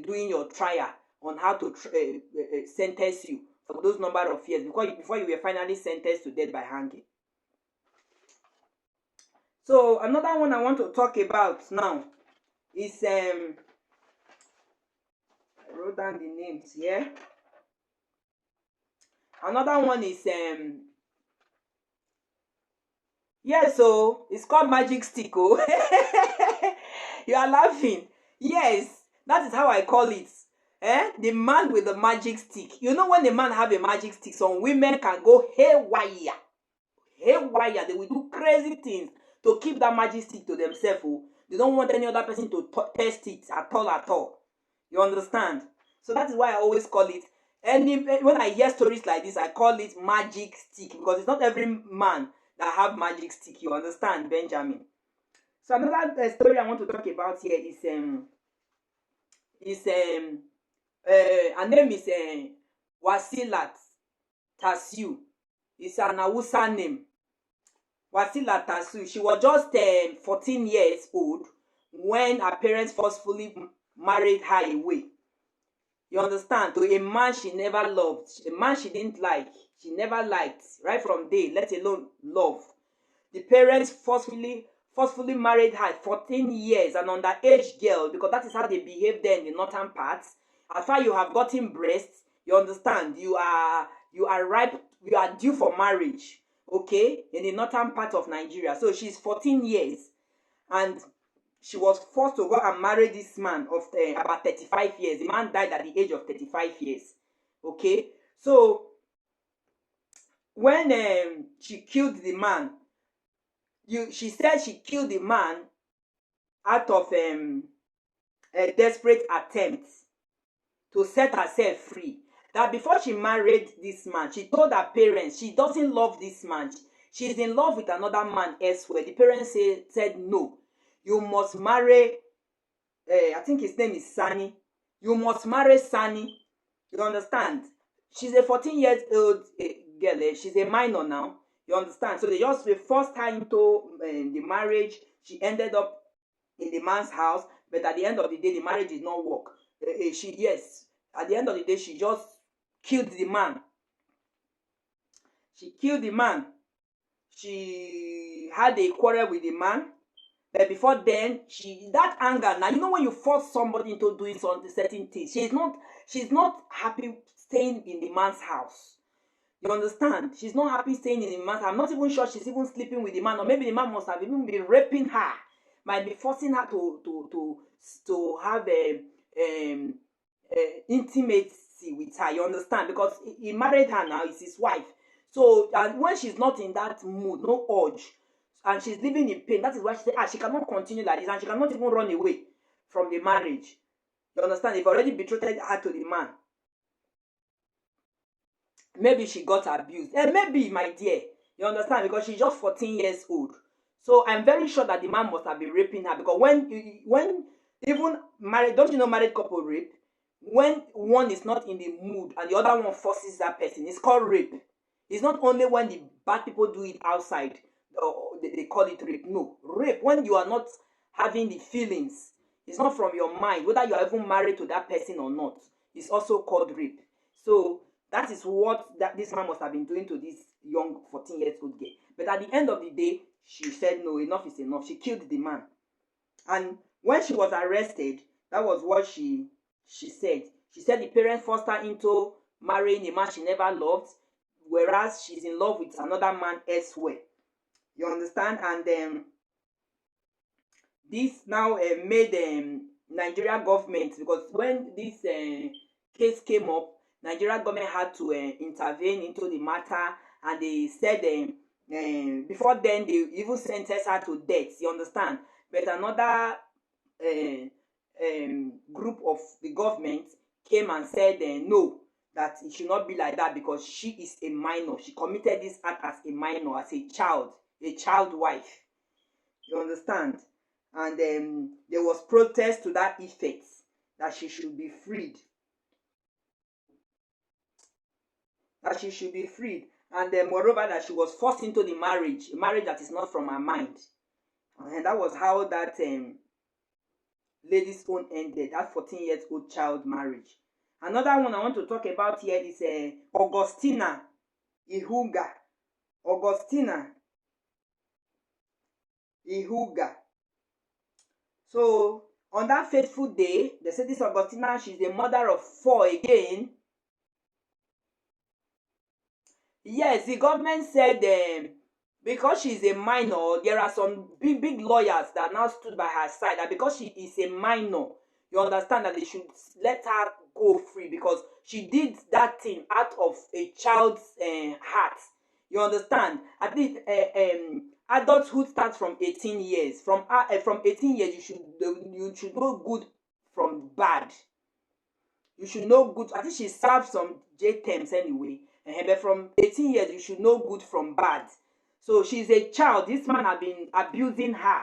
doing your trial on how to sentence you for those number of years before you were finally sentenced to death by hanging. So another one I want to talk about now is I wrote down the names here. Another one is so it's called magic stick. Oh, you are laughing. Yes, that is how I call it. The man with the magic stick. You know, when the man have a magic stick, some women can go haywire. They will do crazy things to keep that magic stick to themselves. Oh. They don't want any other person to test it at all. You understand? So that is why I always call it. When I hear stories like this, I call it magic stick, because it's not every man that have magic stick. You understand, Benjamin? So another story I want to talk about here is her name is Wasilat Tasiu. It's an Hausa name. Wasilat Tasiu. She was just 14 years old when her parents forcefully married her away. You understand? To a man she never loved, a man she didn't like, she never liked, right from day, let alone love. The parents forcefully married her 14 years, an underage girl, because that is how they behave there in the northern parts. As far you have gotten breasts, you understand, you are ripe, you are due for marriage, okay, in the northern part of Nigeria. So she's 14 years, and she was forced to go and marry this man of about 35 years. The man died at the age of 35 years. Okay? So, when she killed the man, she said she killed the man out of a desperate attempt to set herself free. That before she married this man, she told her parents she doesn't love this man. She's in love with another man elsewhere. The parents said no. You must marry, I think his name is Sani. You must marry Sani. You understand? She's a 14-year-old girl. She's a minor now. You understand? So they just forced her into the marriage. She ended up in the man's house. But at the end of the day, the marriage did not work. At the end of the day, she just killed the man. She killed the man. She had a quarrel with the man. But before then, that anger, now you know when you force somebody into doing certain things, she's not happy staying in the man's house. You understand? She's not happy staying in the man's house. I'm not even sure she's even sleeping with the man, or maybe the man must have even been raping her, might be forcing her to have intimacy with her. You understand? Because he married her now, it's his wife. So, and when she's not in that mood, no urge, and she's living in pain, that is why she said, she cannot continue like this, and she cannot even run away from the marriage. You understand? They've already betrothed her to the man. Maybe she got abused. Maybe, my dear. You understand? Because she's just 14 years old. So I'm very sure that the man must have been raping her. Because when even married, don't you know married couple rape? When one is not in the mood and the other one forces that person, it's called rape. It's not only when the bad people do it outside. They call it rape. No, rape when you are not having the feelings. It's not from your mind, whether you are even married to that person or not. It's also called rape. So that is what this man must have been doing to this young 14-year-old girl. But at the end of the day, she said no, enough is enough. She killed the man. And when she was arrested, that was what she said. She said the parents forced her into marrying a man she never loved, whereas she's in love with another man elsewhere. You understand? And this now made Nigeria government, because when this case came up, Nigeria government had to intervene into the matter, and they said before then they even sentenced her to death. You understand? But another group of the government came and said no, that it should not be like that, because she is a minor. She committed this act as a minor, as a child wife. You understand? And there was protest to that effect, that she should be freed. That she should be freed. And moreover, that she was forced into the marriage, a marriage that is not from her mind. And that was how that lady's own ended, that 14-year-old child marriage. Another one I want to talk about here is Augustina Ihuga. Augustina Ihuga. So, on that fateful day, they say this Augustina, she's the mother of 4 again. Yes, the government said because she's a minor, there are some big lawyers that now stood by her side, that because she is a minor, you understand that they should let her go free, because she did that thing out of a child's heart. You understand? At least adulthood starts from 18 years. From 18 years, you should know good from bad. You should know good. I think she served some J terms anyway. But from 18 years, you should know good from bad. So she's a child. This man has been abusing her.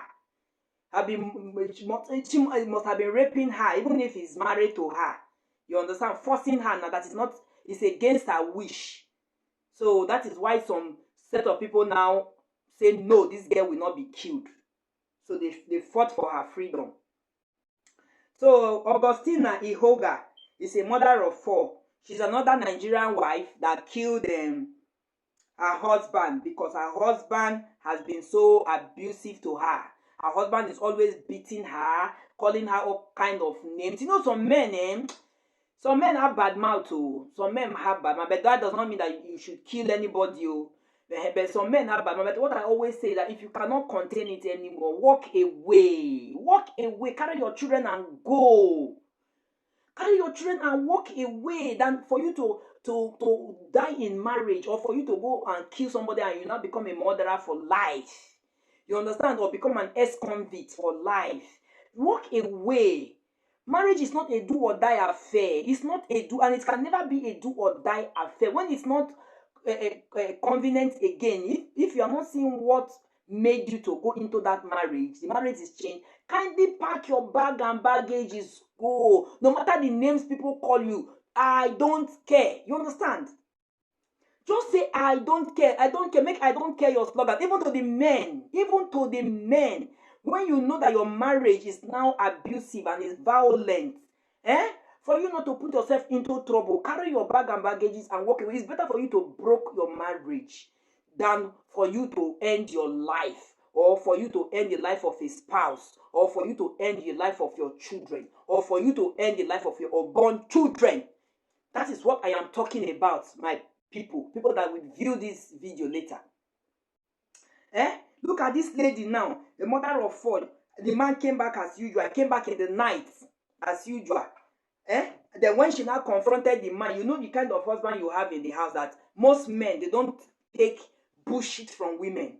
She must have been raping her, even if he's married to her. You understand? Forcing her. Now that is not, it's against her wish. So that is why some set of people now say, no, this girl will not be killed. So they fought for her freedom. So Augustina Ihoga is a mother of 4. She's another Nigerian wife that killed her husband because her husband has been so abusive to her. Her husband is always beating her, calling her all kind of names. You know, some men have bad mouth too. Some men have bad mouth, but that does not mean that you should kill anybody. But some men have bad mouth. But what I always say is that if you cannot contain it anymore, walk away. Walk away. Carry your children and go. Carry your children and walk away than for you to die in marriage, or for you to go and kill somebody and you now become a murderer for life. You understand? Or become an ex-convict for life. Walk away. Marriage is not a do or die affair. It's not a do, and it can never be a do or die affair. When it's not convenient again, if you are not seeing what made you to go into that marriage, the marriage is changed. Kindly pack your bag and baggages, go. No matter the names people call you, I don't care. You understand? Just say, I don't care. I don't care. Make I don't care your slogan. Even to the men. When you know that your marriage is now abusive and is violent, for you not to put yourself into trouble, carry your bag and baggages and walk away. It's better for you to break your marriage than for you to end your life, or for you to end the life of a spouse, or for you to end the life of your children, or for you to end the life of your unborn children. That is what I am talking about, my people that will view this video later. Look at this lady now, the mother of 4. The man came back as usual. Came back in the night as usual. Then when she now confronted the man, you know the kind of husband you have in the house, that most men, they don't take bullshit from women.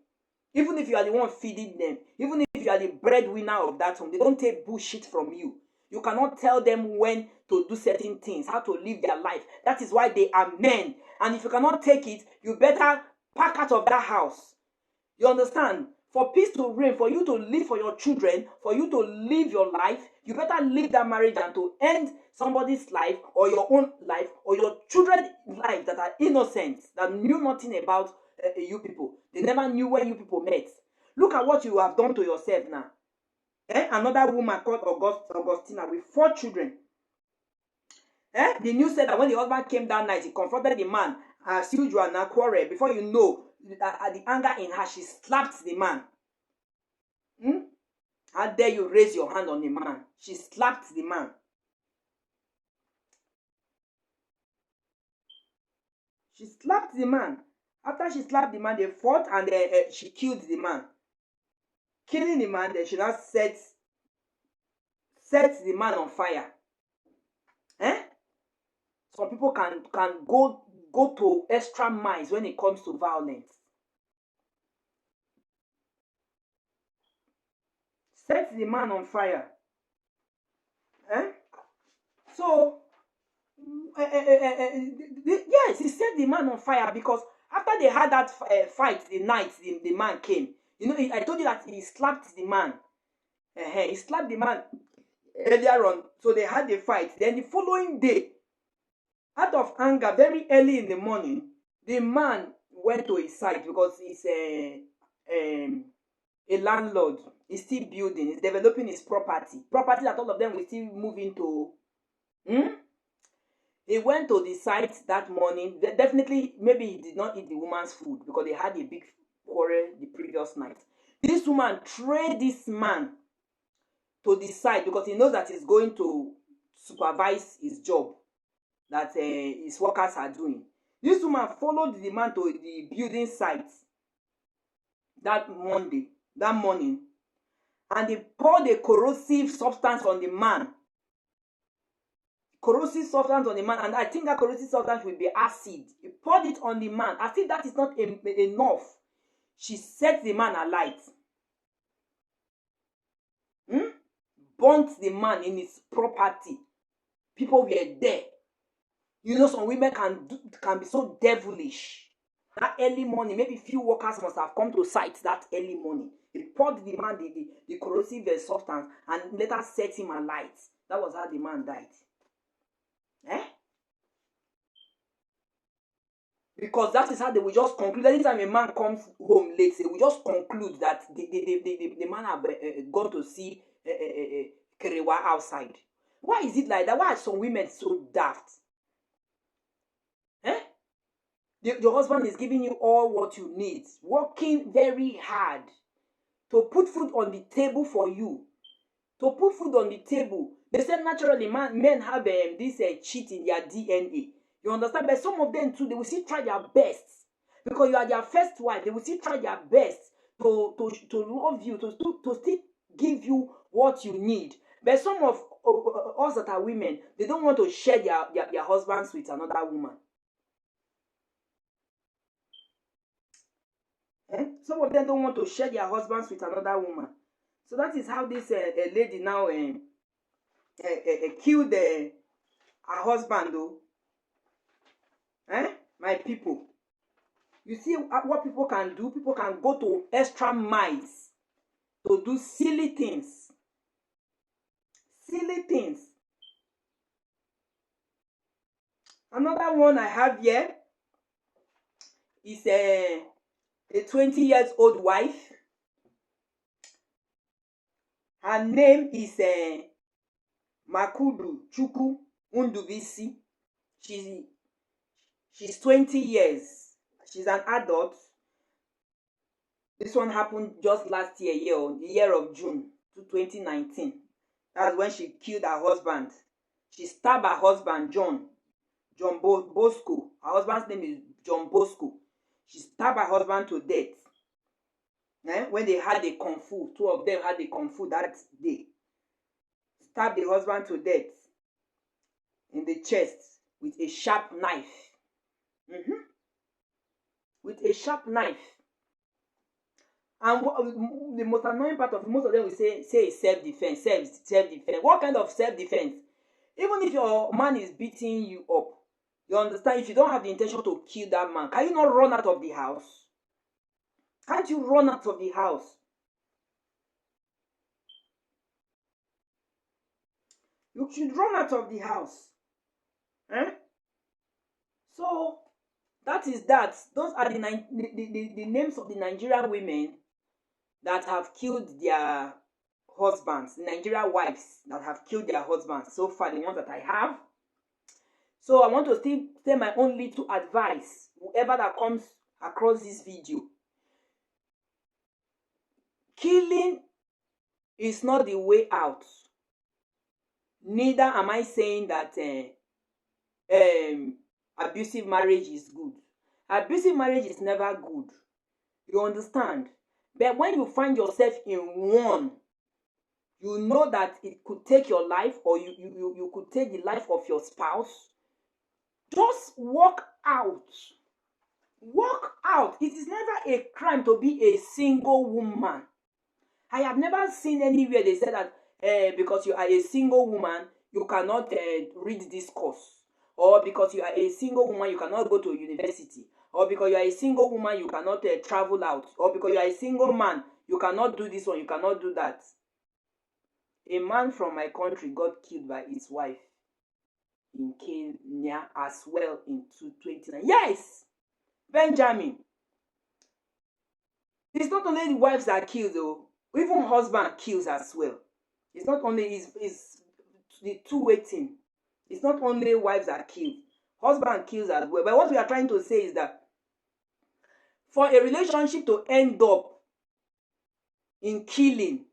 Even if you are the one feeding them, even if you are the breadwinner of that home, they don't take bullshit from you. You cannot tell them when to do certain things, how to live their life. That is why they are men. And if you cannot take it, you better pack out of that house. You understand? For peace to reign, for you to live for your children, for you to live your life, you better leave that marriage and to end somebody's life, or your own life, or your children's life that are innocent, that knew nothing about you people. They never knew when you people met. Look at what you have done to yourself now. Another woman called Augustina with 4 children. The news said that when the husband came that night, he confronted the man as usual and quarrel. Before you know, the anger in her, she slapped the man. How dare you raise your hand on the man? She slapped the man. She slapped the man. After she slapped the man, they fought, and she killed the man. Killing the man, then she now set the man on fire. Some people can go to extra miles when it comes to violence. Set the man on fire. So, yes, he set the man on fire, because after they had that fight the night the man came, You know, I told you that he slapped the man. He slapped the man earlier on. So they had a fight. Then the following day, out of anger, very early in the morning, the man went to his side because he's a landlord. He's still building. He's developing his property. Property that all of them will still move into. He went to the site that morning. Definitely, maybe he did not eat the woman's food because they had a big quarrel the previous night. This woman trained this man to the site because he knows that he's going to supervise his job that his workers are doing. This woman followed the man to the building site that morning, and they poured a corrosive substance on the man. And I think that corrosive substance will be acid. He poured it on the man. I think that is not enough. She set the man alight. Burnt the man in his property. People were there. You know, some women can be so devilish. That early morning, maybe few workers must have come to site that early morning. They poured the man the corrosive substance and later set him alight. That was how the man died. Because that is how they will just conclude. Anytime a man comes home late, they will just conclude that the man have gone to see Kerewa outside. Why is it like that? Why are some women so daft? Your husband is giving you all what you need, working very hard to put food on the table for you. To put food on the table. They say naturally men have this cheat in their DNA. You understand? But some of them too, they will still try their best. Because you are their first wife, they will still try their best to love you, to still give you what you need. But some of us that are women, they don't want to share their husbands with another woman. Some of them don't want to share their husbands with another woman. So that is how this lady now killed her husband, though. My people. You see what people can do? People can go to extra miles to do silly things. Silly things. Another one I have here is a 20-year-old wife. Her name is Makudu Chukwu Undubisi. She's 20 years. She's an adult. This one happened just last year, the year of June 2019. That's when she killed her husband. She stabbed her husband, John Bosco. Her husband's name is John Bosco. She stabbed her husband to death. When they had a kung fu, two of them had a kung fu that day. Stabbed the husband to death in the chest with a sharp knife. With a sharp knife. And the most annoying part of most of them will say is self-defense. Self-defense. What kind of self-defense? Even if your man is beating you up, you understand, if you don't have the intention to kill that man, can you not run out of the house? Can't you run out of the house? You should run out of the house. So, that is that. Those are the names of the Nigerian women that have killed their husbands. The Nigerian wives that have killed their husbands. So far, the ones that I have. So, I want to still say my own little advice. Whoever that comes across this video. Killing is not the way out. Neither am I saying that abusive marriage is good. Abusive marriage is never good. You understand? But when you find yourself in one, you know that it could take your life, or you could take the life of your spouse. Just walk out. Walk out. It is never a crime to be a single woman. I have never seen anywhere they say that because you are a single woman, you cannot read this course. Or because you are a single woman, you cannot go to university. or because you are a single woman, you cannot travel out, or because you are a single man, you cannot do this one, you cannot do that. A man from my country got killed by his wife in Kenya as well in 2029. Yes, Benjamin. It's not only the wives that kill though, even husband kills as well. It's not only it's the two-way thing. It's not only wives that kill, husband kills as well. But what we are trying to say is that for a relationship to end up in killing,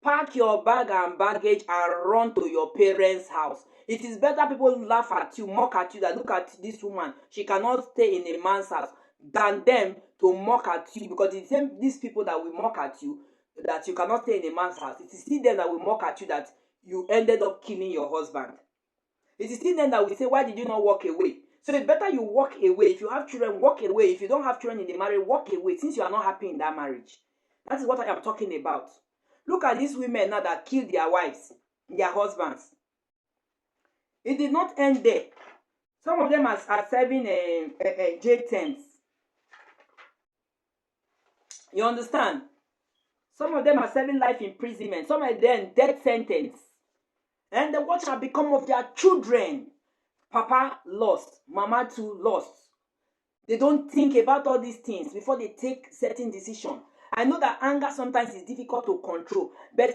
pack your bag and baggage and run to your parents' house. It is better people laugh at you, mock at you, that look at this woman, she cannot stay in a man's house, than them to mock at you, because it's these people that will mock at you that you cannot stay in a man's house. It is still them that will mock at you that you ended up killing your husband. It is still them that will say, why did you not walk away? So it's better you walk away. If you have children, walk away. If you don't have children in the marriage, walk away, since you are not happy in that marriage. That is what I am talking about. Look at these women now that killed their wives, their husbands. It did not end there. Some of them are serving jail terms. You understand? Some of them are serving life imprisonment. Some of them death sentence. And then what shall become of their children? Papa lost. Mama too lost. They don't think about all these things before they take certain decisions. I know that anger sometimes is difficult to control, but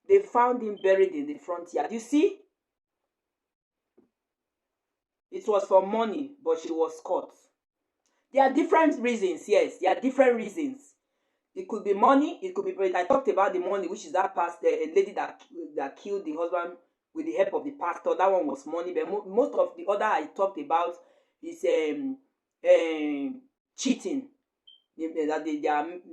they found him buried in the front yard. You see? It was for money, but she was caught. There are different reasons, yes. There are different reasons. It could be money. It could be, I talked about the money, which is that pastor, a lady that killed the husband with the help of the pastor. That one was money. But most of the other I talked about is cheating. That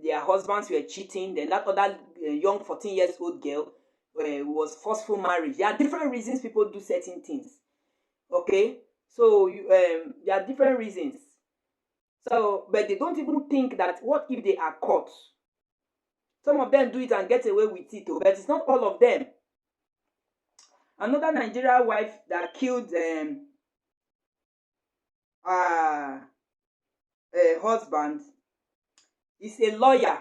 their husbands were cheating. Then that other young 14-year-old girl was forceful marriage. There are different reasons people do certain things. Okay, so there are different reasons. So, but they don't even think that what if they are caught? Some of them do it and get away with it, but it's not all of them. Another Nigerian wife that killed her husband is a lawyer.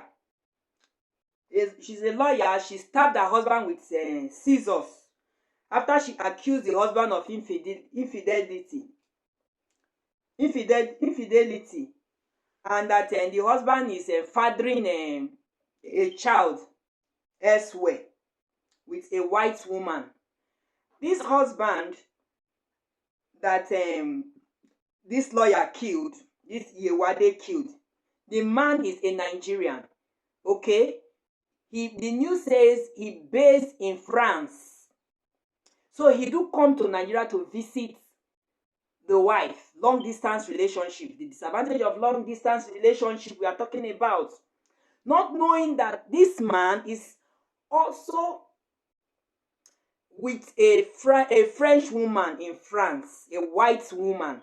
She's a lawyer. She stabbed her husband with scissors after she accused the husband of infidelity, and that the husband is fathering a child elsewhere with a white woman. This husband that this lawyer killed, this Yewade killed, the man is a Nigerian. Okay, the news says he based in France, so he do come to Nigeria to visit the wife. Long distance relationship. The disadvantage of long distance relationship we are talking about, not knowing that this man is also with a French woman in France, a white woman.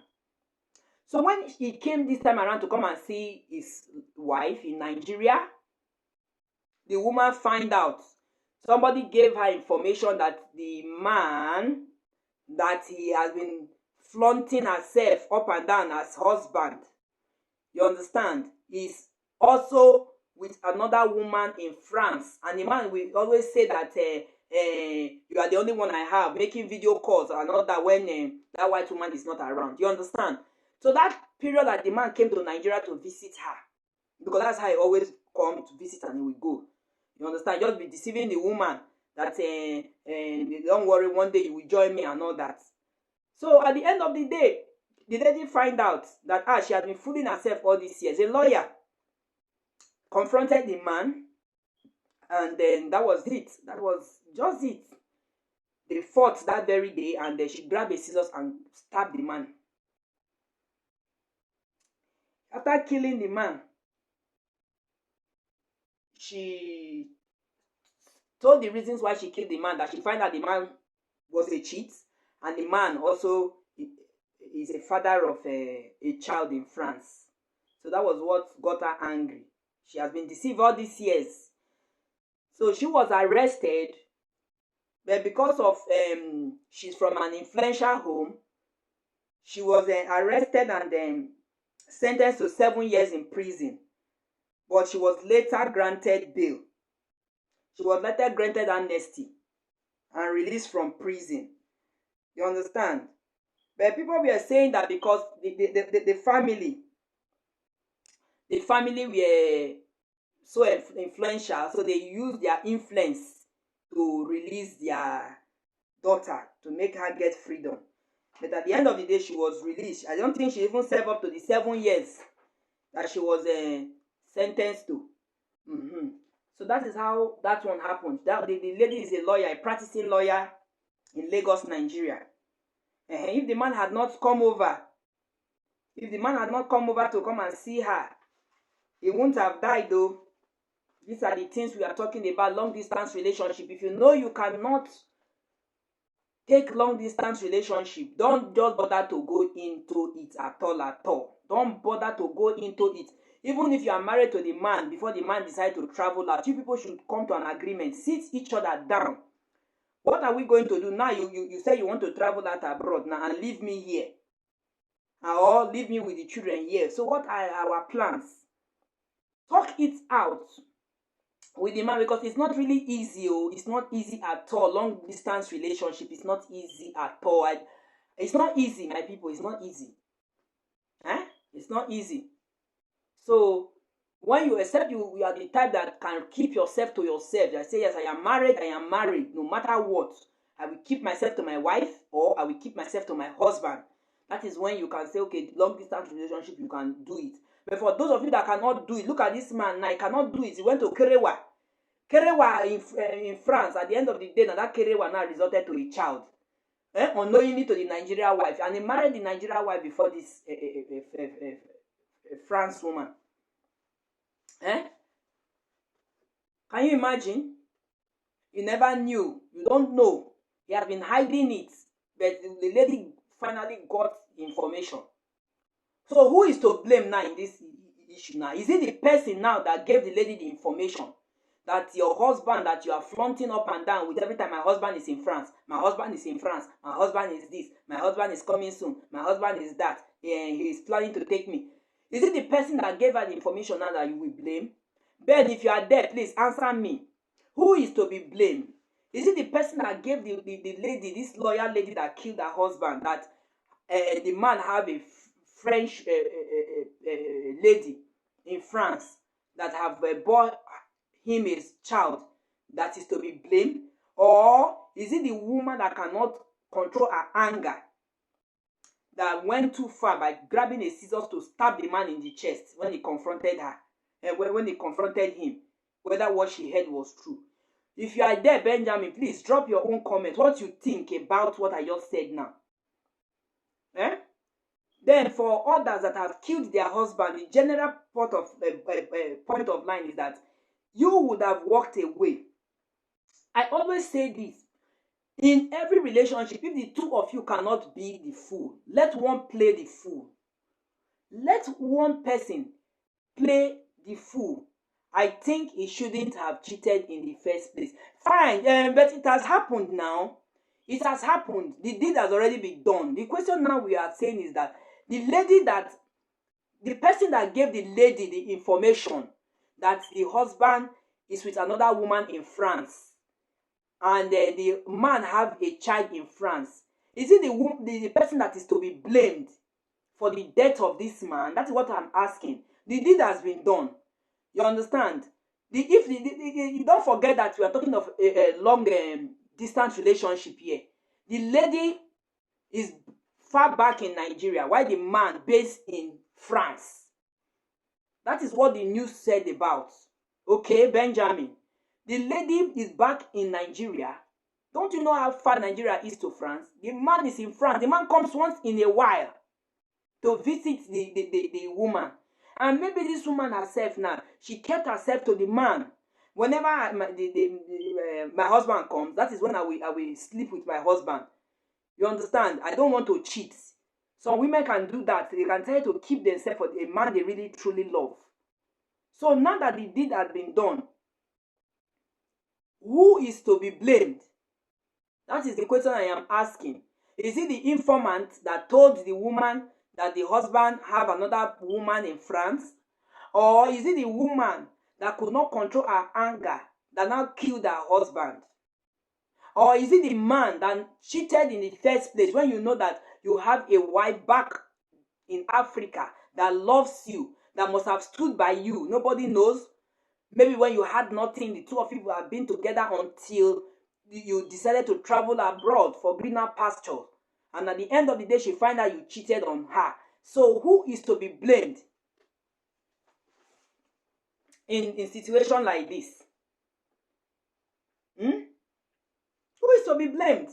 So when he came this time around to come and see his wife in Nigeria, the woman find out. Somebody gave her information that the man that he has been flaunting herself up and down as husband, you understand, is also with another woman in France. And the man will always say that you are the only one I have, making video calls and all that when that white woman is not around. You understand? So that period that the man came to Nigeria to visit her, because that's how he always come to visit and he will go. You understand? Just be deceiving the woman that don't worry, one day you will join me and all that. So at the end of the day, the lady find out that she has been fooling herself all these years. A lawyer confronted the man, and then that was it. That was just it. They fought that very day, and then she grabbed a scissors and stabbed the man. After killing the man, she told the reasons why she killed the man, that she found out the man was a cheat, and the man also is a father of a child in France. So that was what got her angry. She has been deceived all these years. So she was arrested, but because of she's from an influential home, She was arrested and sentenced to 7 years in prison, but she was later granted bail. She was later granted amnesty and released from prison. You understand? But people were saying that because the family were so influential, so they used their influence to release their daughter, to make her get freedom. But at the end of the day, she was released. I don't think she even served up to the 7 years that she was sentenced to. So that is how that one happened. That the lady is a lawyer, a practicing lawyer in Lagos, Nigeria. If the man had not come over, to come and see her, he wouldn't have died though. These are the things we are talking about, long distance relationship. If you know you cannot take long distance relationship, don't just bother to go into it at all. Don't bother to go into it. Even if you are married to the man, before the man decides to travel out, you people should come to an agreement. Sit each other down. What are we going to do now? You say you want to travel out abroad now and leave me here, or leave me with the children here. So what are our plans? Talk it out with the man, because it's not really easy. It's not easy at all. Long distance relationship is not easy at all. It's not easy, my people. It's not easy. It's not easy. So when you accept, you are the type that can keep yourself to yourself. I say, yes, I am married. No matter what, I will keep myself to my wife, or I will keep myself to my husband. That is when you can say, okay, long distance relationship, you can do it. But for those of you that cannot do it, look at this man now. He cannot do it. He went to Kerewa in France. At the end of the day, now that Kerewa now resulted to a child, unknowingly to the Nigerian wife, and he married the Nigerian wife before this France woman. Can you imagine? You never knew. You don't know. He has been hiding it, but the lady finally got information. So who is to blame now in this issue now? Is it the person now that gave the lady the information that your husband, that you are flaunting up and down with every time, my husband is in France, my husband is in France, my husband is this, my husband is coming soon, my husband is that, and he is planning to take me? Is it the person that gave her the information now that you will blame? Ben, if you are there, please answer me. Who is to be blamed? Is it the person that gave the lady, this loyal lady that killed her husband, that the man have a French lady in France that have born him a child, that is to be blamed? Or is it the woman that cannot control her anger, that went too far by grabbing a scissors to stab the man in the chest when he confronted her, when he confronted him, whether what she heard was true? If you are there, Benjamin, please drop your own comment, what you think about what I just said now. Then for others that have killed their husband, the general point of line is that you would have walked away. I always say this. In every relationship, if the two of you cannot be the fool, let one play the fool. Let one person play the fool. I think he shouldn't have cheated in the first place. Fine, but it has happened now. It has happened. The deed has already been done. The question now we are saying is that the person that gave the lady the information that the husband is with another woman in France, and the man have a child in France, is it the person that is to be blamed for the death of this man? That's what I'm asking. The deed has been done. You understand? You don't forget that we are talking of a long distance relationship here. The lady is far back in Nigeria, while the man based in France. That is what the news said about. Okay, Benjamin. The lady is back in Nigeria. Don't you know how far Nigeria is to France? The man is in France. The man comes once in a while to visit the woman. And maybe this woman herself now, she kept herself to the man. Whenever my husband comes, that is when I will sleep with my husband. You understand? I don't want to cheat. Some women can do that. They can try to keep themselves for a man they really truly love. So now that the deed has been done, who is to be blamed? That is the question I am asking. Is it the informant that told the woman that the husband have another woman in France? Or is it the woman that could not control her anger that now killed her husband? Or is it the man that cheated in the first place when you know that you have a wife back in Africa that loves you, that must have stood by you? Nobody knows. Maybe when you had nothing, the two of you have been together until you decided to travel abroad for greener pasture. And at the end of the day, she find out you cheated on her. So who is to be blamed in situation like this? Who is to be blamed?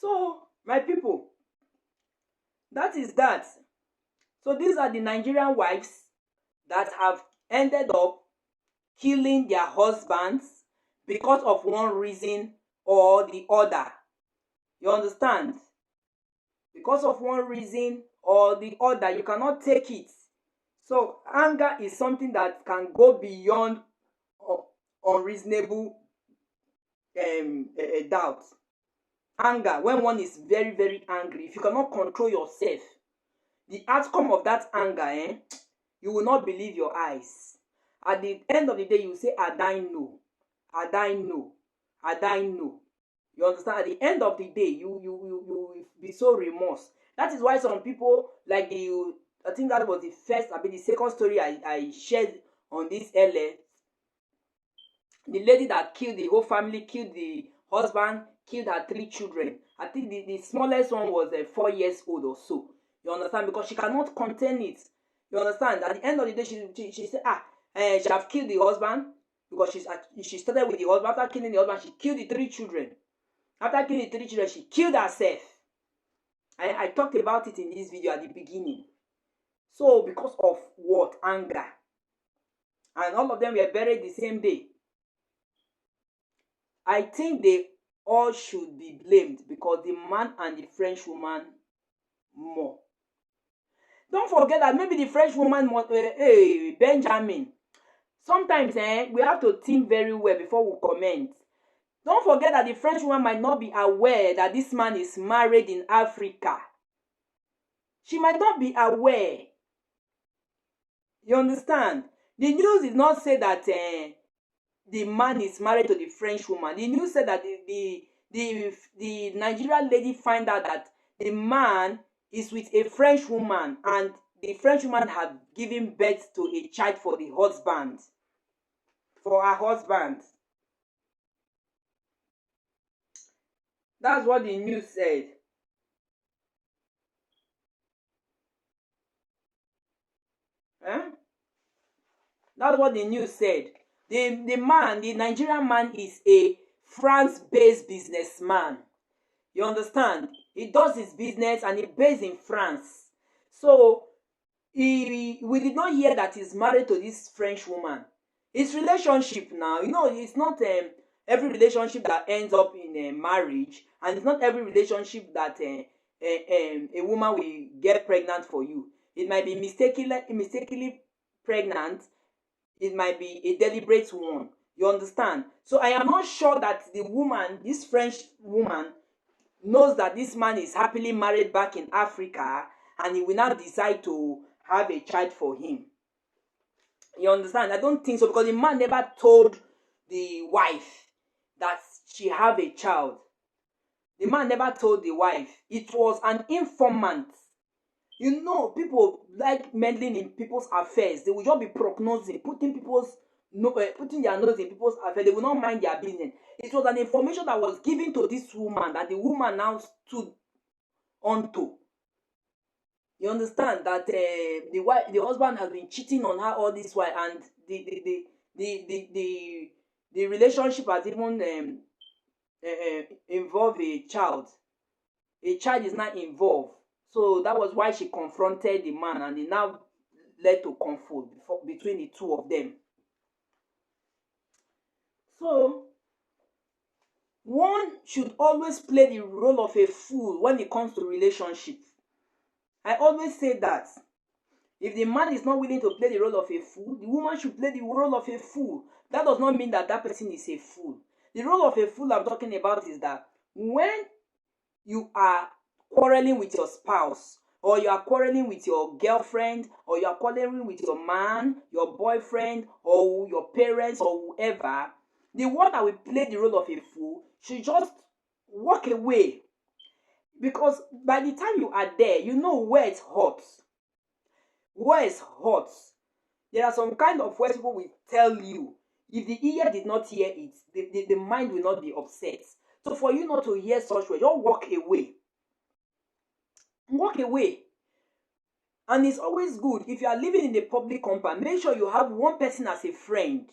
So, my people, that is that. So these are the Nigerian wives that have ended up killing their husbands because of one reason or the other. You understand? Because of one reason or the other, you cannot take it. So anger is something that can go beyond unreasonable doubt. Anger, when one is very, very angry, if you cannot control yourself, the outcome of that anger, you will not believe your eyes. At the end of the day, you will say, I die no. I die no. I die no. You understand? At the end of the day, you will be so remorse. That is why some people, like I think that was the second story I shared on this LA. The lady that killed the whole family, killed the husband, killed her 3 children. I think the smallest one was 4 years old or so. You understand? Because she cannot contain it. You understand? At the end of the day, she said, she have killed the husband because she started with the husband. After killing the husband, she killed the 3 children. After killing the 3 children, she killed herself. I talked about it in this video at the beginning. So because of what? Anger. And all of them were buried the same day. I think they all should be blamed because the man and the French woman more. Don't forget that maybe the French woman, Benjamin. Sometimes we have to think very well before we comment. Don't forget that the French woman might not be aware that this man is married in Africa. She might not be aware. You understand? The news did not say that the man is married to the French woman. The news said that the Nigerian lady find out that the man is with a French woman and the French woman had given birth to a child for the husband. For her husband. That's what the news said. That's what the news said. The Nigerian man is a France-based businessman. You understand? He does his business and he based in France. So we did not hear that he's married to this French woman. His relationship now, it's not every relationship that ends up in a marriage, and it's not every relationship that a woman will get pregnant for you. It might be mistakenly pregnant. It might be a deliberate one. You understand? So I am not sure that the woman, this French woman, knows that this man is happily married back in Africa and he will now decide to have a child for him. You understand? I don't think so, because the man never told the wife that she have a child. The man never told the wife. It was an informant. People like meddling in people's affairs. They will just be prognosing, putting their nose in people's affairs. They will not mind their business. It was an information that was given to this woman that the woman now stood onto. You understand that the husband has been cheating on her all this while, and the relationship has even involved a child. A child is not involved. So that was why she confronted the man, and it now led to conflict between the two of them. So one should always play the role of a fool when it comes to relationships. I always say that if the man is not willing to play the role of a fool, the woman should play the role of a fool. That does not mean that person is a fool. The role of a fool I'm talking about is that when you are quarreling with your spouse, or you are quarreling with your girlfriend, or you are quarreling with your man, your boyfriend, or your parents, or whoever, the one that will play the role of a fool should just walk away. Because by the time you are there, you know where it's hot. Where it's hot. There are some kind of words people will tell you. If the ear did not hear it, the mind will not be upset. So for you not to hear such words, just walk away. Walk away. And it's always good, if you are living in a public compound, make sure you have one person as a friend.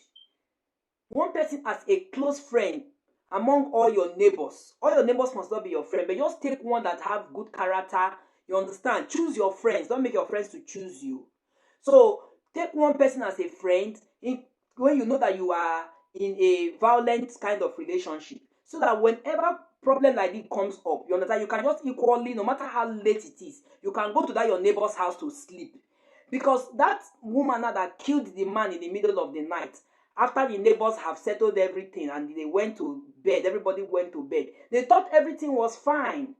One person as a close friend among all your neighbors. All your neighbors must not be your friend, but just take one that have good character. You understand? Choose your friends. Don't make your friends to choose you. So take one person as a friend when you know that you are in a violent kind of relationship, so that whenever problem like this comes up, you understand, you can just equally, no matter how late it is, you can go to that your neighbor's house to sleep. Because that woman now that killed the man in the middle of the night, after the neighbors have settled everything and they went to bed, everybody went to bed, they thought everything was fine,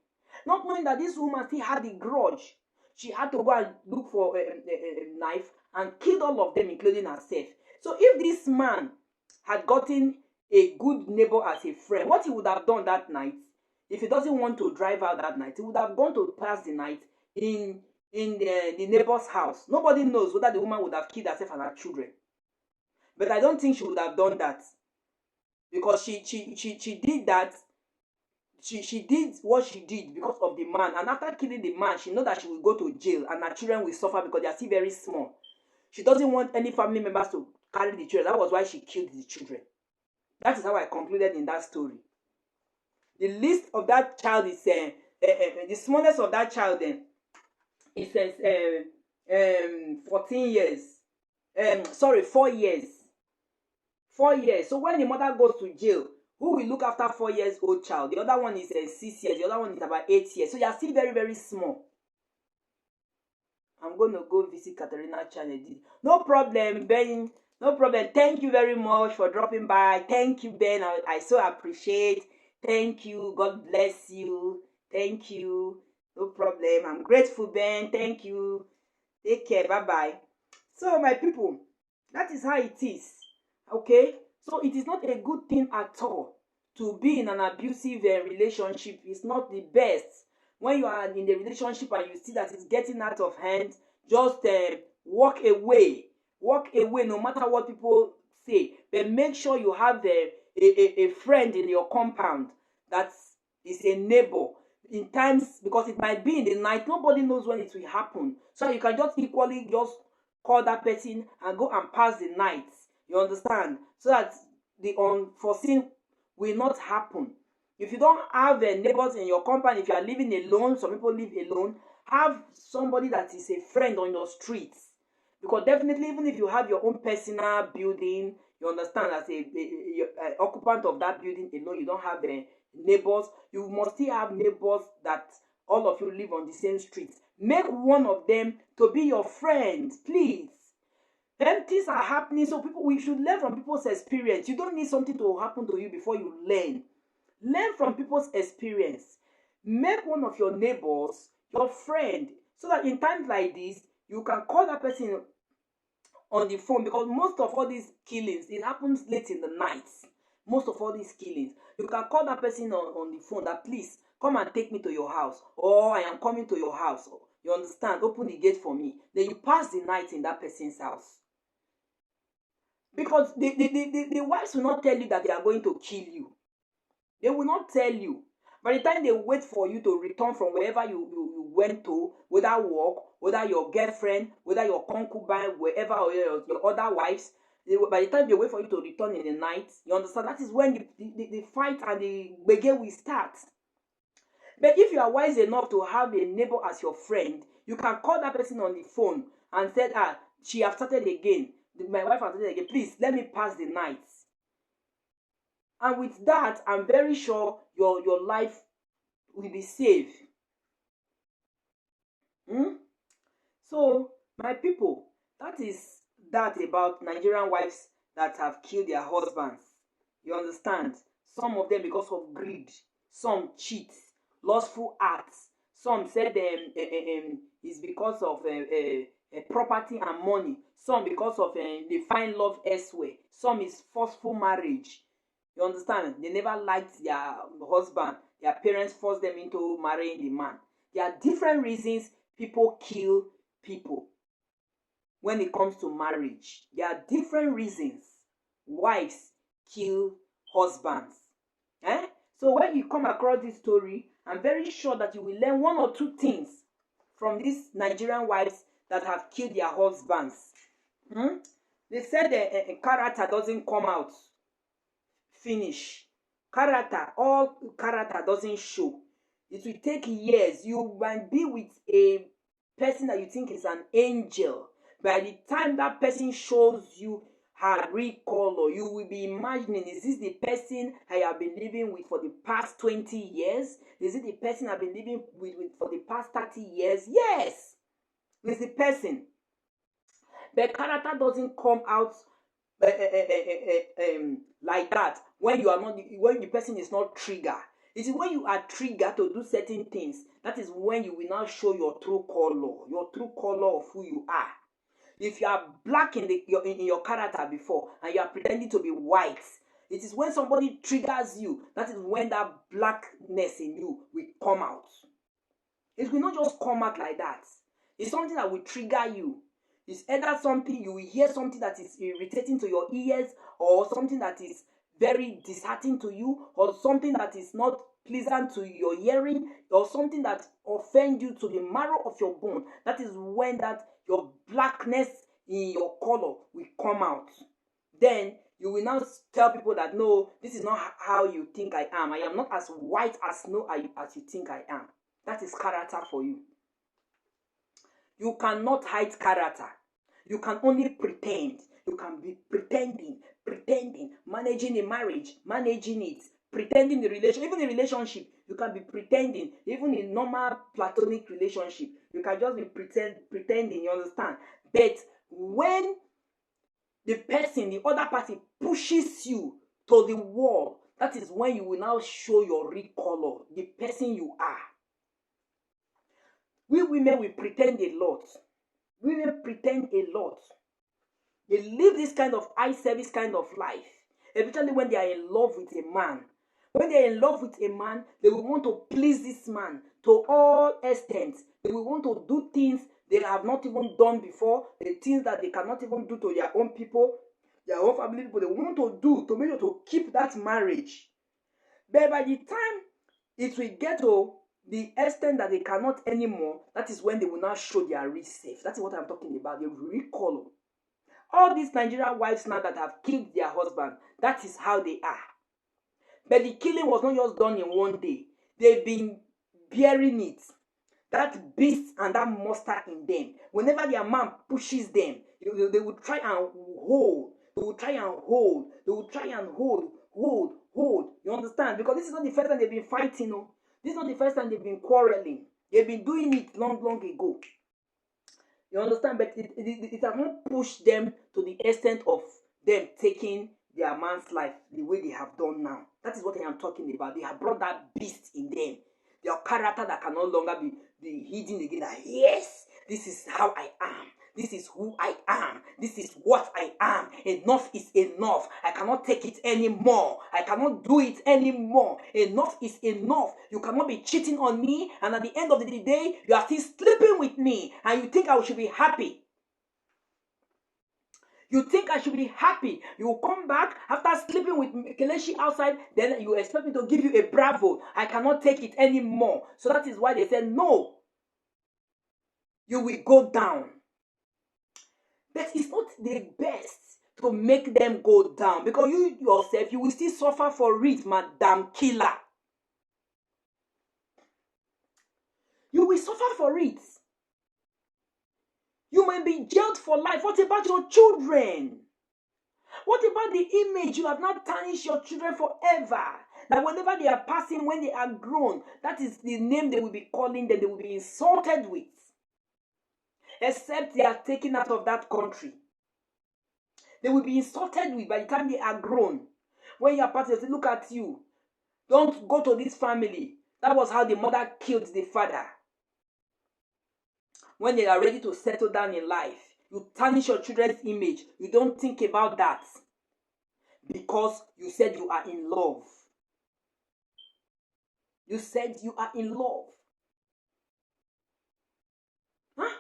not knowing that this woman still had a grudge. She had to go and look for a knife and killed all of them, including herself. So if this man had gotten a good neighbor as a friend, what he would have done that night, if he doesn't want to drive out that night, he would have gone to pass the night in the neighbor's house. Nobody knows whether the woman would have killed herself and her children. But I don't think she would have done that, because she did that. She did what she did because of the man, and after killing the man, she knows that she will go to jail and her children will suffer because they are still very small. She doesn't want any family members to carry the children. That was why she killed the children. That is how I concluded in that story. The least of that child is the smallest of that child. Then it says 14 years. 4 years. 4 years. So when the mother goes to jail, who will look after 4 years old child? The other one is 6 years. The other one is about 8 years. So you are still very, very small. I'm going to go visit Katarina channel. No problem, Ben. No problem. Thank you very much for dropping by. Thank you, Ben. I so appreciate. Thank you. God bless you. Thank you. No problem. I'm grateful, Ben. Thank you. Take care. Bye-bye. So, my people, that is how it is. Okay? So, it is not a good thing at all to be in an abusive relationship. It's not the best. When you are in the relationship and you see that it's getting out of hand, just walk away. Walk away no matter what people say. But make sure you have a friend in your compound that is a neighbor. In times, because it might be in the night, nobody knows when it will happen. So you can just equally just call that person and go and pass the night. You understand? So that the unforeseen will not happen. If you don't have neighbors in your company, if you are living alone, some people live alone, have somebody that is a friend on your streets. Because definitely, even if you have your own personal building, you understand, as a occupant of that building alone, you don't have neighbors, you must still have neighbors that all of you live on the same street. Make one of them to be your friend, please. Things are happening, so we should learn from people's experience. You don't need something to happen to you before you learn. Learn from people's experience. Make one of your neighbors your friend, so that in times like this, you can call that person on the phone, because most of all these killings, it happens late in the night. Most of all these killings, you can call that person on the phone that, please come and take me to your house, or I am coming to your house. You understand? Open the gate for me. Then you pass the night in that person's house. Because the wives will not tell you that they are going to kill you. They will not tell you. By the time they wait for you to return from wherever you went to, whether work, whether your girlfriend, whether your concubine, wherever, or your other wives, by the time they wait for you to return in the night, you understand, that is when the fight and the begin will start. But if you are wise enough to have a neighbor as your friend, you can call that person on the phone and say, she has started again. My wife has started again. Please, let me pass the night. And with that, I'm very sure your life will be safe. So, my people, that is that about Nigerian wives that have killed their husbands. You understand? Some of them because of greed. Some cheat. lustful acts. Some said it's because of property and money. Some because of they find love elsewhere. Some is forceful marriage. You understand? They never liked their husband. Their parents forced them into marrying the man. There are different reasons people kill people when it comes to marriage. There are different reasons wives kill husbands. So when you come across this story, I'm very sure that you will learn one or two things from these Nigerian wives that have killed their husbands. They said a character doesn't come out finish. All character doesn't show. It will take years. You might be with a person that you think is an angel. By the time that person shows you her real color, you will be imagining, is this the person I have been living with for the past 20 years? Is it the person I've been living with for the past 30 years? Yes, it's the person. But character doesn't come out like that when the person is not triggered. It is when you are triggered to do certain things, that is when you will now show your true color of who you are. If you are black in your character before and you are pretending to be white, it is when somebody triggers you, that is when that blackness in you will come out. It will not just come out like that. It's something that will trigger you. It's either something you will hear something that is irritating to your ears, or something that is very disheartening to you, or something that is not pleasant to your hearing, or something that offends you to the marrow of your bone. That is when that your blackness in your color will come out. Then you will now tell people that no, this is not how you think I am. I am not as white as you think I am. That is character for you. You cannot hide character. You can only pretend. You can be pretending, managing a marriage, managing it, pretending the relation, even in relationship, you can be pretending, even in normal platonic relationship, you can just be pretending, you understand? But when the other party pushes you to the wall, that is when you will now show your real color, the person you are. We women, we pretend a lot. Women pretend a lot. They live this kind of eye service kind of life, especially when they are in love with a man. When they are in love with a man, they will want to please this man to all extents. They will want to do things they have not even done before, the things that they cannot even do to their own people, their own family people. They want to do to make sure to keep that marriage. But by the time it will get to the extent that they cannot anymore, that is when they will now show their real self. That is what I'm talking about, the real color. All these Nigerian wives now that have killed their husband, that is how they are. But the killing was not just done in one day. They've been bearing it. That beast and that monster in them. Whenever their man pushes them, they will try and hold. They will try and hold. They will try and hold. You understand? Because this is not the first time they've been fighting. No? This is not the first time they've been quarreling. They've been doing it long ago. You understand? But it has not pushed them to the extent of them taking their man's life the way they have done now. That is what I am talking about. They have brought that beast in them. Their character that can no longer be hidden again. That, yes, this is how I am. This is who I am. This is what I am. Enough is enough. I cannot take it anymore. I cannot do it anymore. Enough is enough. You cannot be cheating on me, and at the end of the day, you are still sleeping with me, and you think I should be happy. You think I should be happy. You will come back after sleeping with Kelechi outside, then you expect me to give you a bravo. I cannot take it anymore. So that is why they said, no, you will go down. But it's not the best to make them go down, because you yourself, you will still suffer for it, Madam Killer. You will suffer for it. You may be jailed for life. What about your children? What about the image? You have not tarnished your children forever. That whenever they are passing, when they are grown, that is the name they will be calling them. They will be insulted with. Except they are taken out of that country. They will be insulted with by the time they are grown. When you are passing, they say, look at you. Don't go to this family. That was how the mother killed the father. When they are ready to settle down in life, you tarnish your children's image. You don't think about that because you said you are in love. You said you are in love. Huh?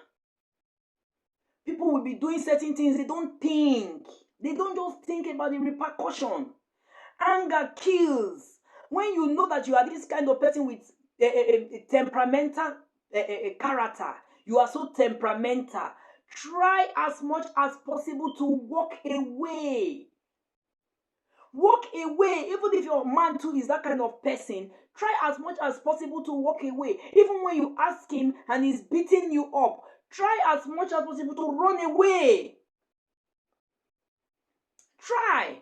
People will be doing certain things, they don't think. They don't just think about the repercussion. Anger kills. When you know that you are this kind of person with a temperamental character, you are so temperamental, try as much as possible to walk away. Walk away. Even if your man too is that kind of person, try as much as possible to walk away. Even when you ask him and he's beating you up, try as much as possible to run away. Try.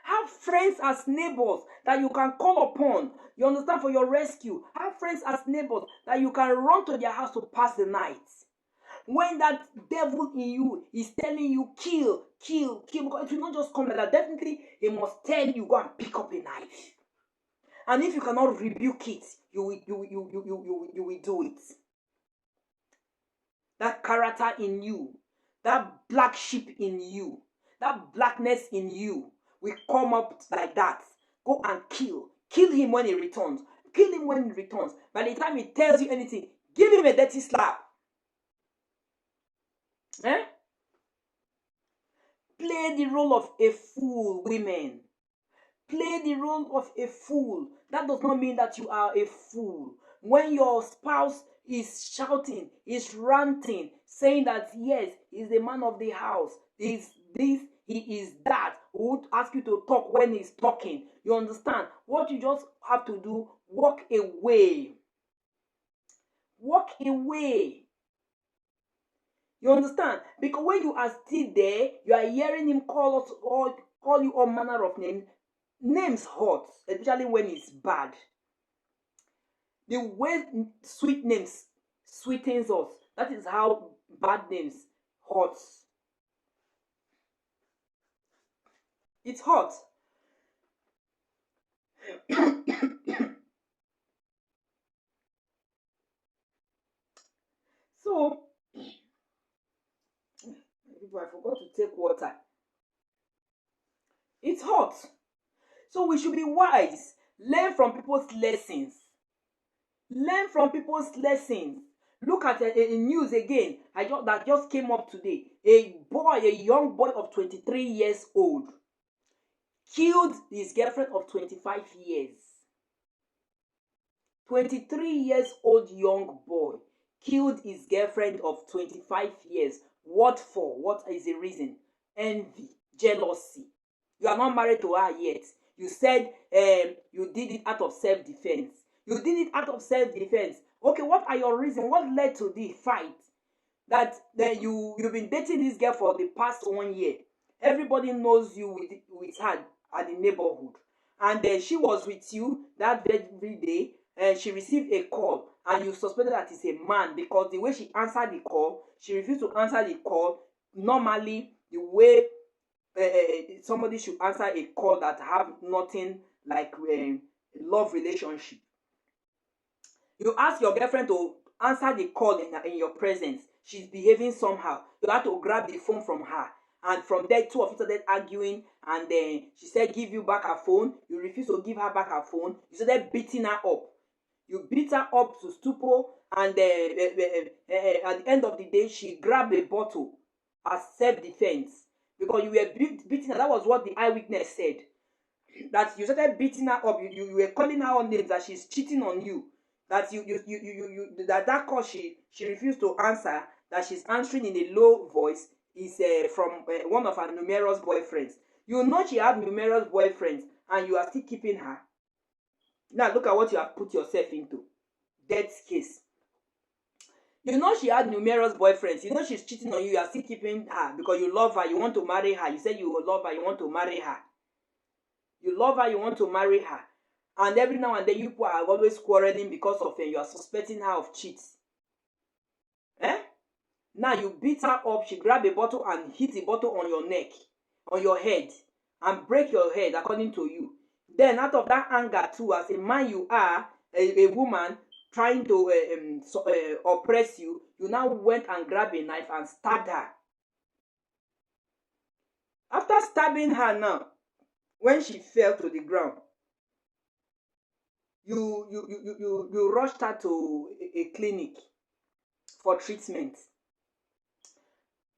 Have friends as neighbors that you can call upon. You understand, for your rescue. Have friends as neighbors that you can run to their house to pass the night. When that devil in you is telling you kill, kill, kill, because it will not just come like that. Definitely, it must tell you go and pick up a knife. And if you cannot rebuke it, you will do it. That character in you, that black sheep in you, that blackness in you will come up like that. Go and kill. Kill him when he returns. Kill him when he returns. By the time he tells you anything, give him a dirty slap. Eh? Play the role of a fool, women. Play the role of a fool. That does not mean that you are a fool. When your spouse is shouting, is ranting, saying that yes, he's the man of the house, he's this, he is that, who would ask you to talk when he's talking. You understand? What you just have to do, walk away. Walk away. You understand? Because when you are still there, you are hearing him call you all manner of names. Names hurt, especially when it's bad. The way sweet names sweetens us, that is how bad names hurts. It's hot. So, I forgot to take water. It's hot. So we should be wise. Learn from people's lessons. Learn from people's lessons. Look at a news again. That just came up today. A young boy of 23 years old, killed his girlfriend of 25 years. 23 years old young boy killed his girlfriend of 25 years. What for? What is the reason? Envy, jealousy. You are not married to her yet. You said you did it out of self-defense. You did it out of self-defense. Okay, what are your reasons? What led to the fight? That you've been dating this girl for the past 1 year. Everybody knows you with her at the neighborhood. And she was with you that very day, and she received a call, and you suspected that it's a man because the way she answered the call, she refused to answer the call. Normally, the way somebody should answer a call that have nothing like a love relationship. You ask your girlfriend to answer the call in your presence. She's behaving somehow. You have to grab the phone from her. And from there, two of you started arguing. And then she said, give you back her phone. You refuse to give her back her phone. You started beating her up. You beat her up to stupor. And at the end of the day, she grabbed a bottle as self-defense. Because you were beating her. That was what the eyewitness said. That you started beating her up. You were calling her on names, that she's cheating on you. That that call she refused to answer, that she's answering in a low voice, is from one of her numerous boyfriends. You know she had numerous boyfriends, and you are still keeping her. Now look at what you have put yourself into. Death case. You know she had numerous boyfriends. You know she's cheating on you. You are still keeping her because you love her. You want to marry her. You said you love her. You want to marry her. You love her. You want to marry her. And every now and then you people are always quarreling because of you are suspecting her of cheats. Now you beat her up. She grabbed a bottle and hit the bottle on your neck, on your head, and break your head according to you. Then out of that anger too, as a man you are, a woman trying to oppress you, you now went and grabbed a knife and stabbed her. After stabbing her now, when she fell to the ground, you rushed her to a clinic for treatment.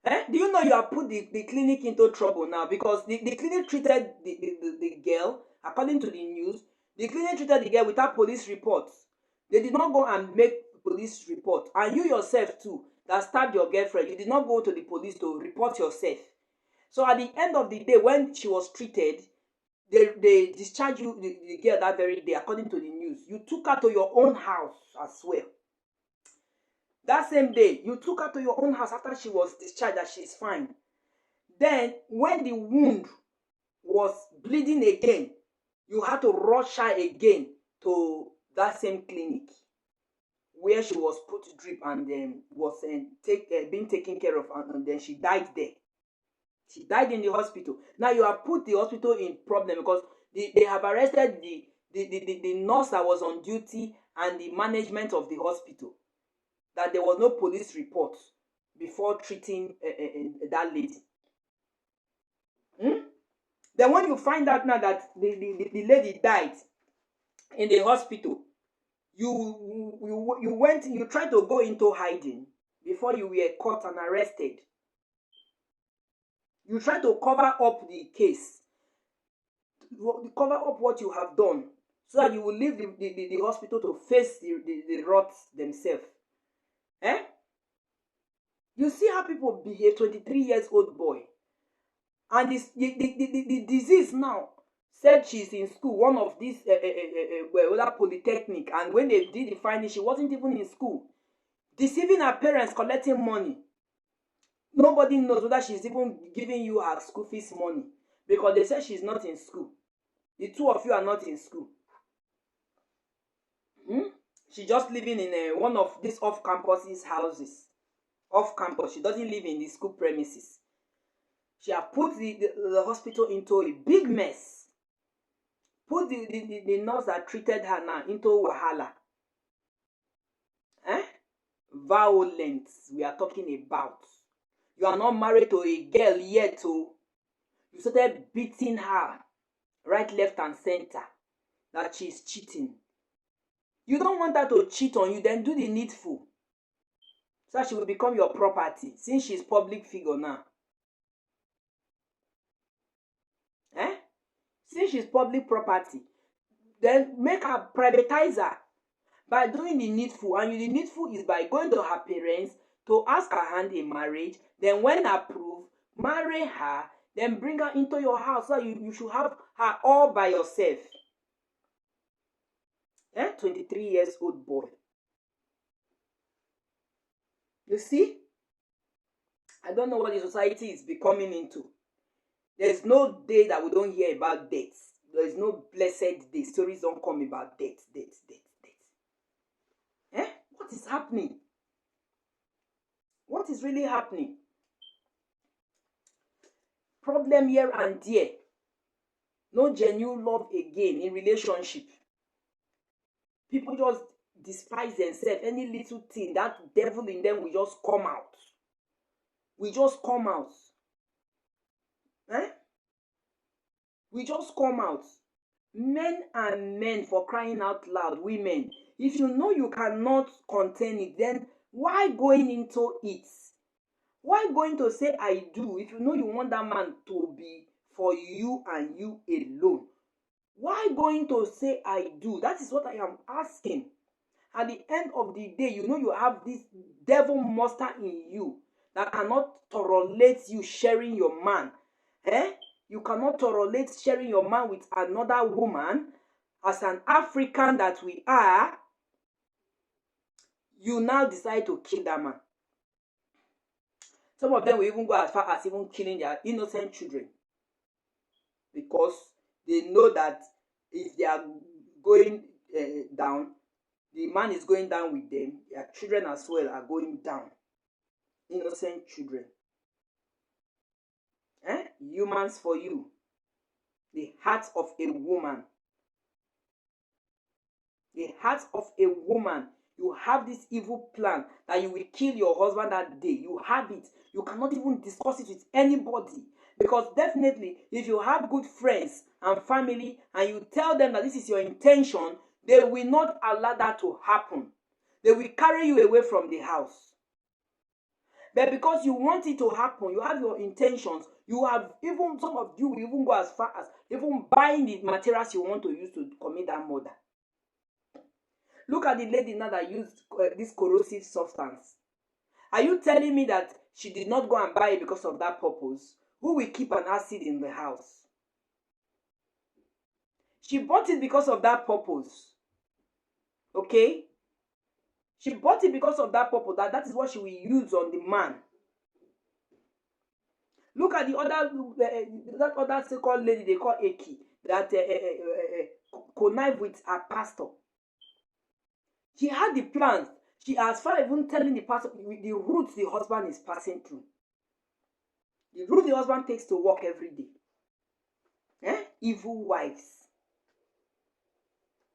Do you know you have put the clinic into trouble now? Because the clinic treated the girl, according to the news, the clinic treated the girl without police reports. They did not go and make police report. And you yourself too, that stabbed your girlfriend, you did not go to the police to report yourself. So at the end of the day, when she was treated, they discharged you, the girl, that very day, according to the news. You took her to your own house as well. That same day, you took her to your own house after she was discharged, that she's fine. Then, when the wound was bleeding again, you had to rush her again to that same clinic where she was put to drip and then was being taken care of, and then she died there. She died in the hospital. Now you have put the hospital in problem because they have arrested the nurse that was on duty and the management of the hospital, that there was no police report before treating that lady. Then when you find out now that the lady died in the hospital, you tried to go into hiding before you were caught and arrested. You try to cover up the case, cover up what you have done, so that you will leave the hospital to face the wrath themselves. You see how people behave. 23 years old boy, and the disease now said she's in school, one of these polytechnic, and when they did the finding, she wasn't even in school, deceiving her parents, collecting money. Nobody knows whether she's even giving you her school fees money, because they said she's not in school. The two of you are not in school. She's just living in one of these off-campus houses. Off-campus. She doesn't live in the school premises. She has put the hospital into a big mess. Put the nurse that treated her now into wahala. Violence we are talking about. You are not married to a girl yet, oh. You started beating her right, left, and center that she's cheating. You don't want her to cheat on you, then do the needful, so that she will become your property, since she's public figure now. Since she's public property, then make her privatize her by doing the needful. And the needful is by going to her parents to ask her hand in marriage. Then when approved, marry her, then bring her into your house, so you should have her all by yourself. 23 years old boy. You see? I don't know what the society is becoming into. There's no day that we don't hear about deaths. There is no blessed day. Stories don't come about death. What is happening? What is really happening? Problem here and there. No genuine love again in relationship. People just despise themselves. Any little thing, that devil in them will just come out. We just come out. We just come out. Men and men, for crying out loud. Women, if you know you cannot contain it, then why going into it? Why going to say I do if you know you want that man to be for you and you alone? Why going to say I do? That is what I am asking. At the end of the day, you know you have this devil monster in you that cannot tolerate you sharing your man. You cannot tolerate sharing your man with another woman. As an African that we are, you now decide to kill that man. Some of them will even go as far as even killing their innocent children, because they know that if they are going down, the man is going down with them. Their children as well are going down. Innocent children. Humans for you. The heart of a woman. The heart of a woman. You have this evil plan that you will kill your husband that day. You have it. You cannot even discuss it with anybody. Because definitely, if you have good friends and family and you tell them that this is your intention, they will not allow that to happen. They will carry you away from the house. But because you want it to happen, you have your intentions, you have, even some of you will even go as far as even buying the materials you want to use to commit that murder. Look at the lady now that used this corrosive substance. Are you telling me that she did not go and buy it because of that purpose? Who will keep an acid in the house? She bought it because of that purpose. Okay? She bought it because of that purpose. That is what she will use on the man. Look at the other, that other so-called lady they call Eki, that connive with her pastor. She had the plans. She, as far as even telling the pastor the route the husband is passing through. The route the husband takes to work every day. Evil wives.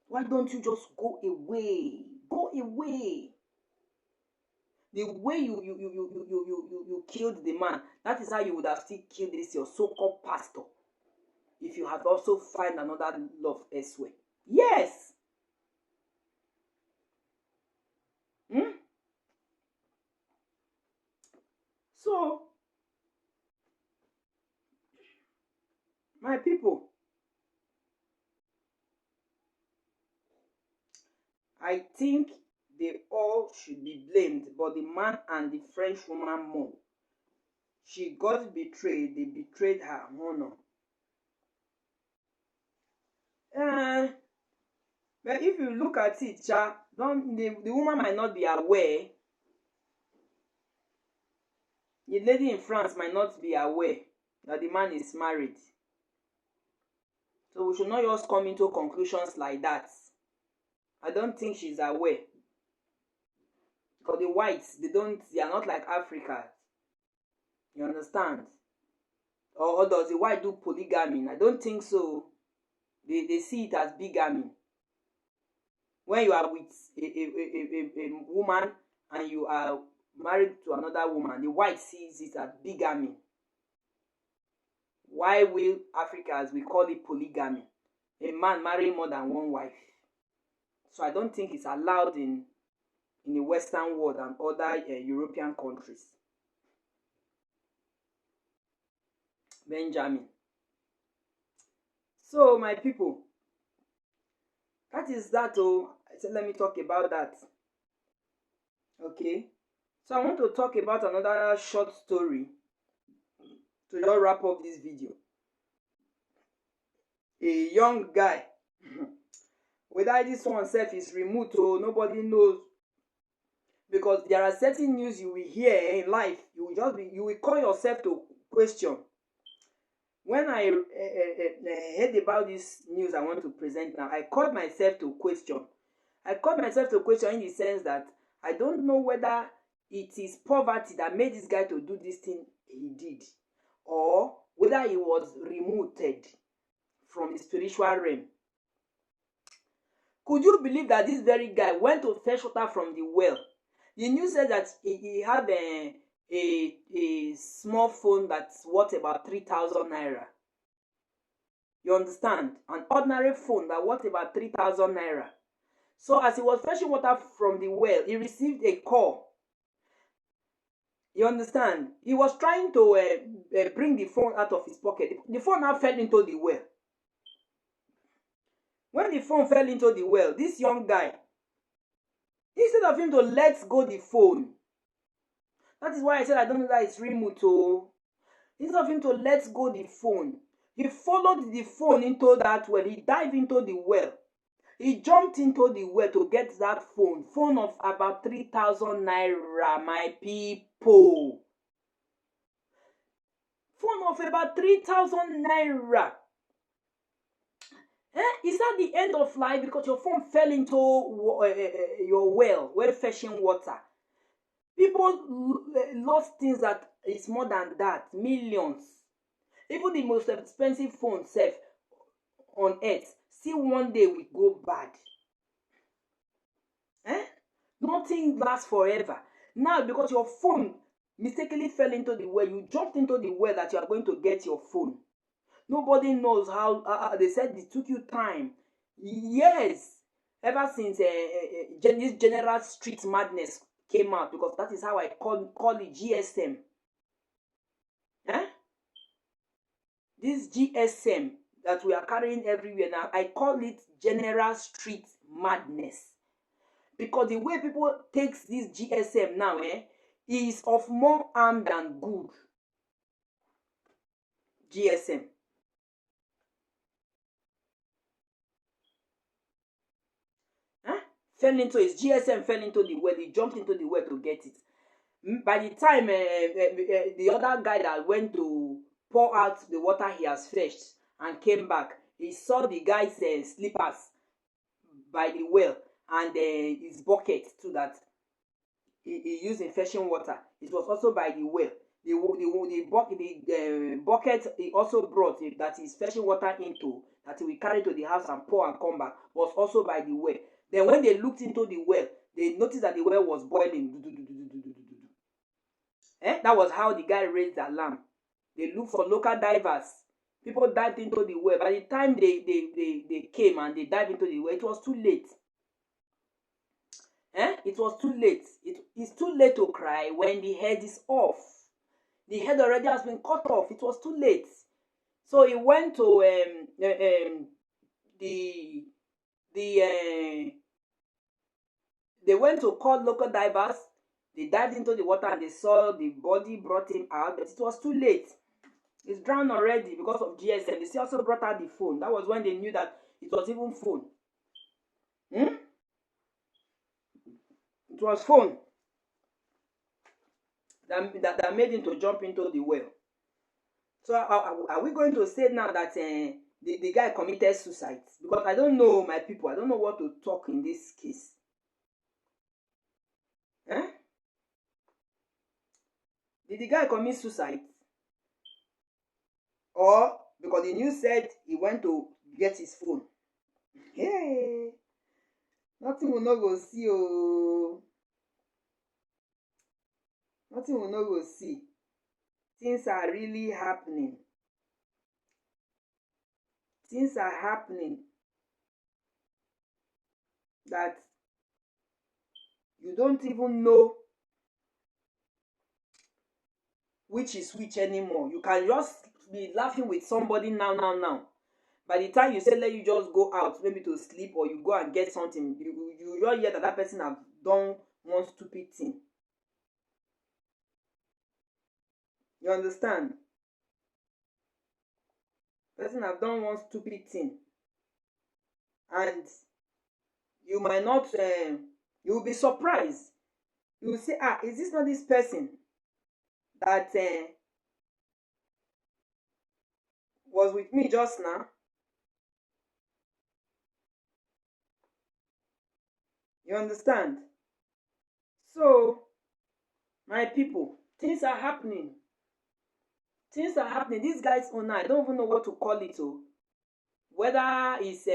Why don't you just go away? Go away. The way you killed the man, that is how you would have still killed this your so-called pastor. If you had also found another love elsewhere. Yes. So, my people, I think they all should be blamed, but the man and the French woman more. She got betrayed. They betrayed her honor. But if you look at it, the woman might not be aware. The lady in France might not be aware that the man is married. So we should not just come into conclusions like that. I don't think she's aware. Because the whites, they are not like Africa. You understand? Or does the white do polygamy? I don't think so. They see it as bigamy. When you are with a woman and you are married to another woman, the white sees it as bigamy. Why will Africans, we call it polygamy? A man marrying more than one wife. So I don't think it's allowed in the Western world and other European countries. Benjamin. So my people, that is that. So let me talk about that. Okay. So I want to talk about another short story to just wrap up this video. A young guy, whether this one self is remote or nobody knows, because there are certain news you will hear in life, you will call yourself to question. When I heard about this news I want to present now, I called myself to question. I called myself to question in the sense that I don't know whether it is poverty that made this guy to do this thing he did, or whether he was removed from the spiritual realm. Could you believe that this very guy went to fetch water from the well? The news said that he had a small phone that's worth about 3,000 naira. You understand? An ordinary phone that worth about 3,000 naira. So as he was fetching water from the well, he received a call. You understand? He was trying to bring the phone out of his pocket. The phone now fell into the well. When the phone fell into the well, this young guy, instead of him to let go the phone, that is why I said I don't know that it's remote. Instead of him to let go the phone, he followed the phone into that well. He dived into the well. He jumped into the well to get that phone of about 3,000 naira, my people. Phone of about 3,000 naira. Is that the end of life because your phone fell into your well while fetching water? People lost things that is more than that, millions. Even the most expensive phone self on earth, still one day will go bad. nothing lasts forever. Now, because your phone mistakenly fell into the well, you jumped into the well that you are going to get your phone. Nobody knows how. They said it took you time. Yes, ever since this general street madness came out, because that is how I call it GSM. Eh? This GSM that we are carrying everywhere now, I call it general street madness. Because the way people takes this GSM now is of more harm than good. GSM. Fell into his GSM, fell into the well. He jumped into the well to get it. By the time the other guy that went to pour out the water he has fetched and came back, he saw the guy's slippers by the well and his bucket too that he used in fetching water. It was also by the well. The bucket he also brought that he's fetching water into, that he will carry to the house and pour and come back, was also by the well. Then when they looked into the well, they noticed that the well was boiling. That was how the guy raised the alarm. They looked for local divers. People dived into the well. By the time they came and they dived into the well, it was too late. It was too late. It's too late to cry when the head is off. The head already has been cut off. It was too late. So he went to they went to call local divers. They dived into the water and they saw the body, brought him out, but it was too late. He's drowned already because of GSM. They also brought out the phone. That was when they knew that it was even phone. It was phone that made him to jump into the well. So are we going to say now that the guy committed suicide? Because I don't know, my people. I don't know what to talk in this case. Did the guy commit suicide? Or because the news said he went to get his phone? Hey, nothing will not go see. Oh, nothing will not go see. Things are really happening. Things are happening that you don't even know which is which anymore. You can just be laughing with somebody now. By the time you say let you just go out, maybe to sleep, or you go and get something, you just hear that person have done one stupid thing. You understand? Person have done one stupid thing, and you might not. You will be surprised. You will say, is this not this person that was with me just now? You understand? So, my people, things are happening. Things are happening. This guy's owner, I don't even know what to call it. Whether it's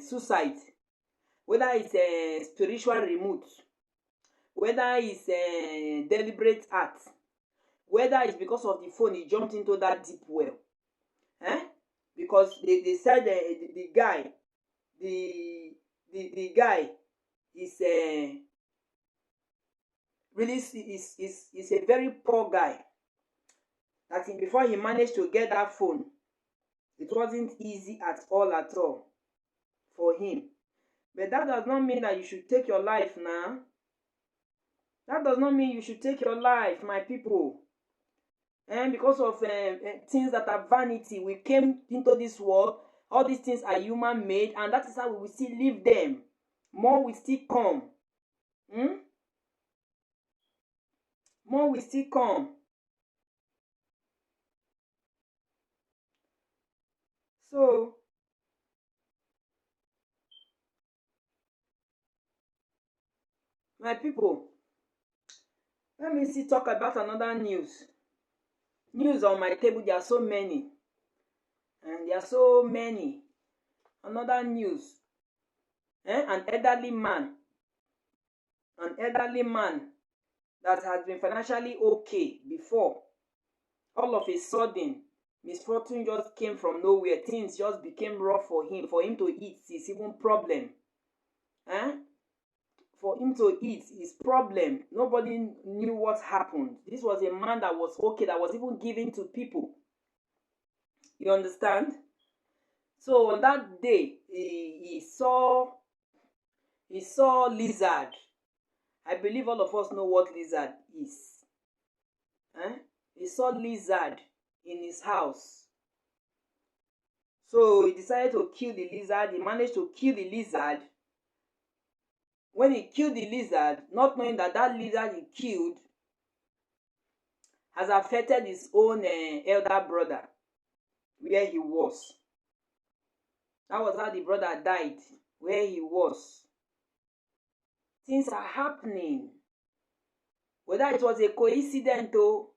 suicide, whether it's spiritual remote, whether it's deliberate act, whether it's because of the phone he jumped into that deep well. Because they said the guy is really is a very poor guy. That before he managed to get that phone, it wasn't easy at all for him. But that does not mean that you should take your life now. That does not mean you should take your life, my people. And because of things that are vanity, we came into this world. All these things are human made, and that is how we will still leave them. More will still come. More will still come. So, my people, let me see talk about another news. News on my table, there are so many. And there are so many. Another news. An elderly man that has been financially okay before, all of a sudden misfortune just came from nowhere. Things just became rough for him. For him to eat is even problem. For him to eat is problem. Nobody knew what happened. This was a man that was okay, that was even giving to people. You understand? So on that day, he saw lizard. I believe all of us know what lizard is. He saw lizard in his house. So he decided to kill the lizard. He managed to kill the lizard. When he killed the lizard, not knowing that that lizard he killed has affected his own elder brother where he was. That was how the brother died, where he was. Things are happening. Whether it was a coincidence or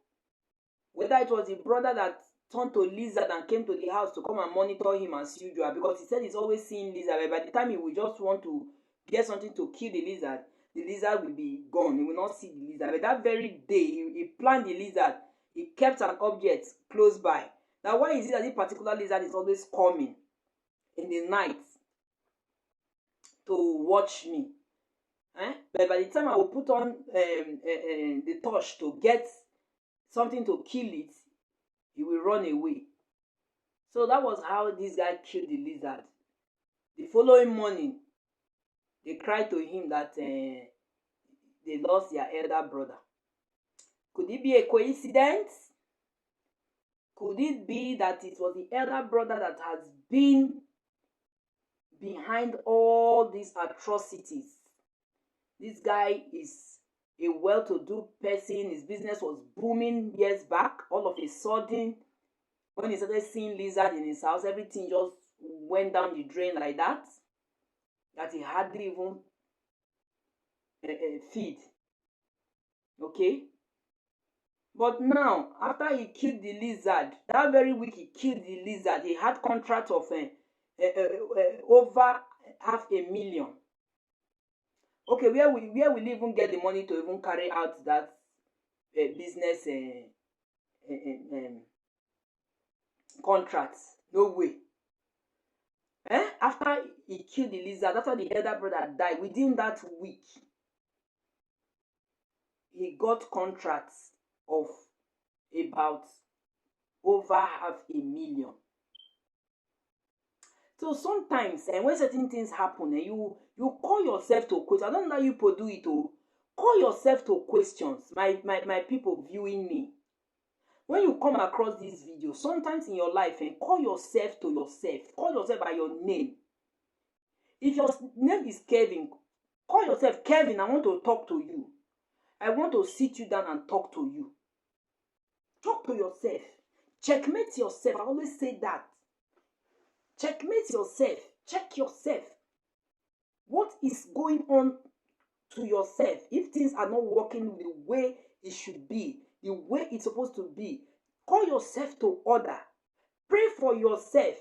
whether it was the brother that turned to lizard and came to the house to come and monitor him as usual, because he said he's always seeing lizard. But by the time he will just want to get something to kill the lizard will be gone. He will not see the lizard. But that very day, he planned the lizard. He kept an object close by. Now, why is it that this particular lizard is always coming in the night to watch me? But by the time I will put on the torch to get something to kill it, he will run away. So that was how this guy killed the lizard. The following morning, they cried to him that they lost their elder brother. Could it be a coincidence? Could it be that it was the elder brother that has been behind all these atrocities? This guy is a well-to-do person. His business was booming years back. All of a sudden, when he started seeing lizard in his house, everything just went down the drain like that he hardly even feed. Okay? But now, after he killed the lizard, that very week he killed the lizard, he had contract of over 500,000. Okay, where will he even get the money to even carry out that business contracts? No way. After he killed the lizard, after the elder brother died, within that week, he got contracts of about over 500,000. So sometimes, when certain things happen, you call yourself to question. I don't know how you do it. Call yourself to questions. My people viewing me. When you come across this video, sometimes in your life, call yourself to yourself. Call yourself by your name. If your name is Kevin, call yourself Kevin. I want to talk to you. I want to sit you down and talk to you. Talk to yourself. Checkmate yourself. I always say that. Checkmate yourself. Check yourself. What is going on to yourself? If things are not working the way it should be, the way it's supposed to be, call yourself to order. Pray for yourself.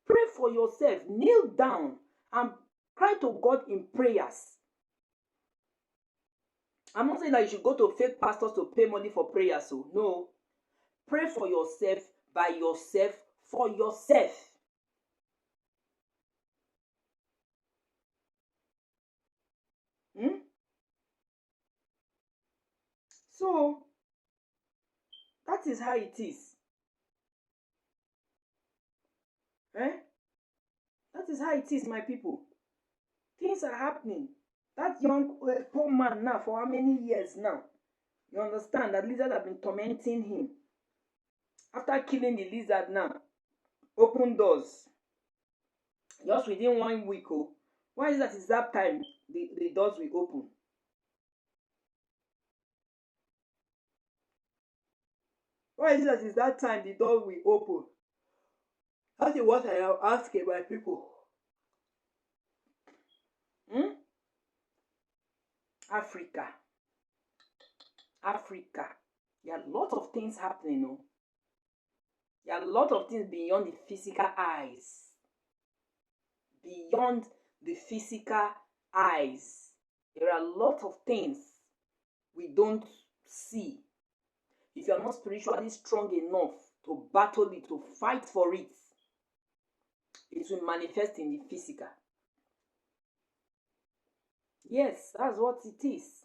Pray for yourself. Kneel down and cry to God in prayers. I'm not saying that you should go to fake pastors to pay money for prayers. So no. Pray for yourself, by yourself, for yourself. So, that is how it is. That is how it is, my people. Things are happening. That young poor man now, for how many years now? You understand that lizard have been tormenting him. After killing the lizard now, open doors. Just within 1 week. Why is that? Is that time the doors will open? Why is that? Is that time the door will open? That is what I am asking my people. Africa. There are a lot of things happening. There are a lot of things beyond the physical eyes. Beyond the physical eyes. There are a lot of things we don't see. If you are not spiritually strong enough to battle it, to fight for it, it will manifest in the physical. Yes, that's what it is.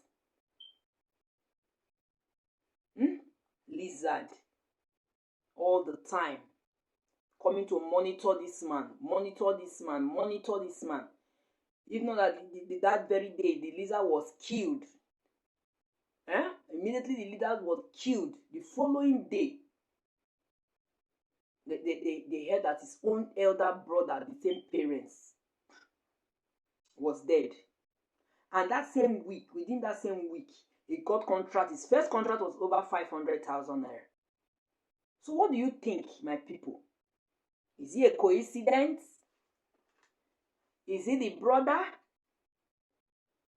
Lizard. All the time. Coming to monitor this man, monitor this man, monitor this man. Even though that that very day the lizard was killed. Immediately the lizard was killed. The following day, they heard that his own elder brother, the same parents, was dead. And that same week, within that same week, he got contract. His first contract was over 500,000 naira. So what do you think, my people? Is it a coincidence? Is it the brother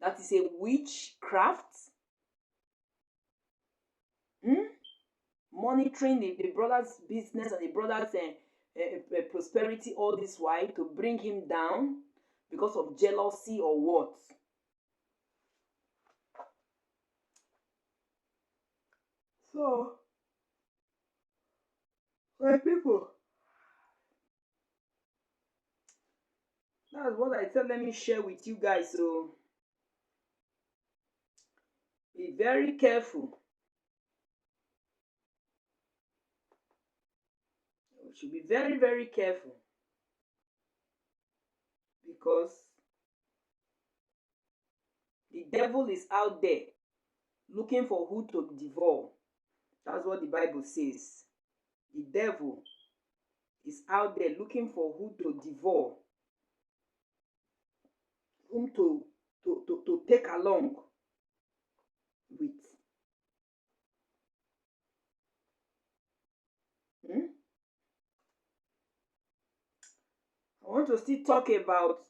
that is a witchcraft? Monitoring the brother's business and the brother's prosperity all this while to bring him down because of jealousy or what? So, my people, that's what I said. Let me share with you guys. So, be very careful. We should be very, very careful. Because the devil is out there looking for who to devour. That's what the Bible says. The devil is out there looking for who to devour, whom to take along with. I want to still talk about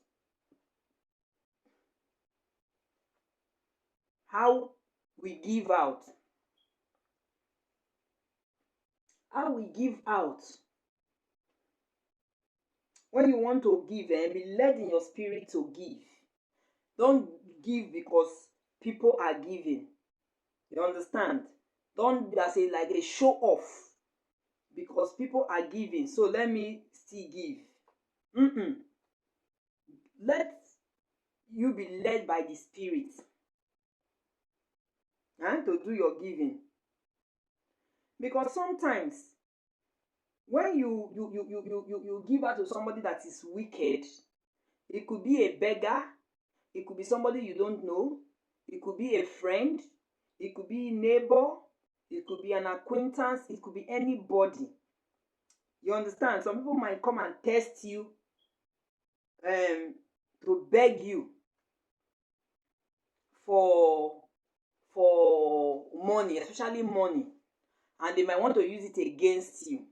how we give out. How we give out. When you want to give, be led in your spirit to give. Don't give because people are giving. You understand? Don't say like a show off because people are giving. So let me still give. Let you be led by the Spirit to do your giving. Because sometimes when you give out to somebody that is wicked, it could be a beggar, it could be somebody you don't know, it could be a friend, it could be a neighbor, it could be an acquaintance, it could be anybody. You understand? Some people might come and test you to beg you for money, especially money, and they might want to use it against you.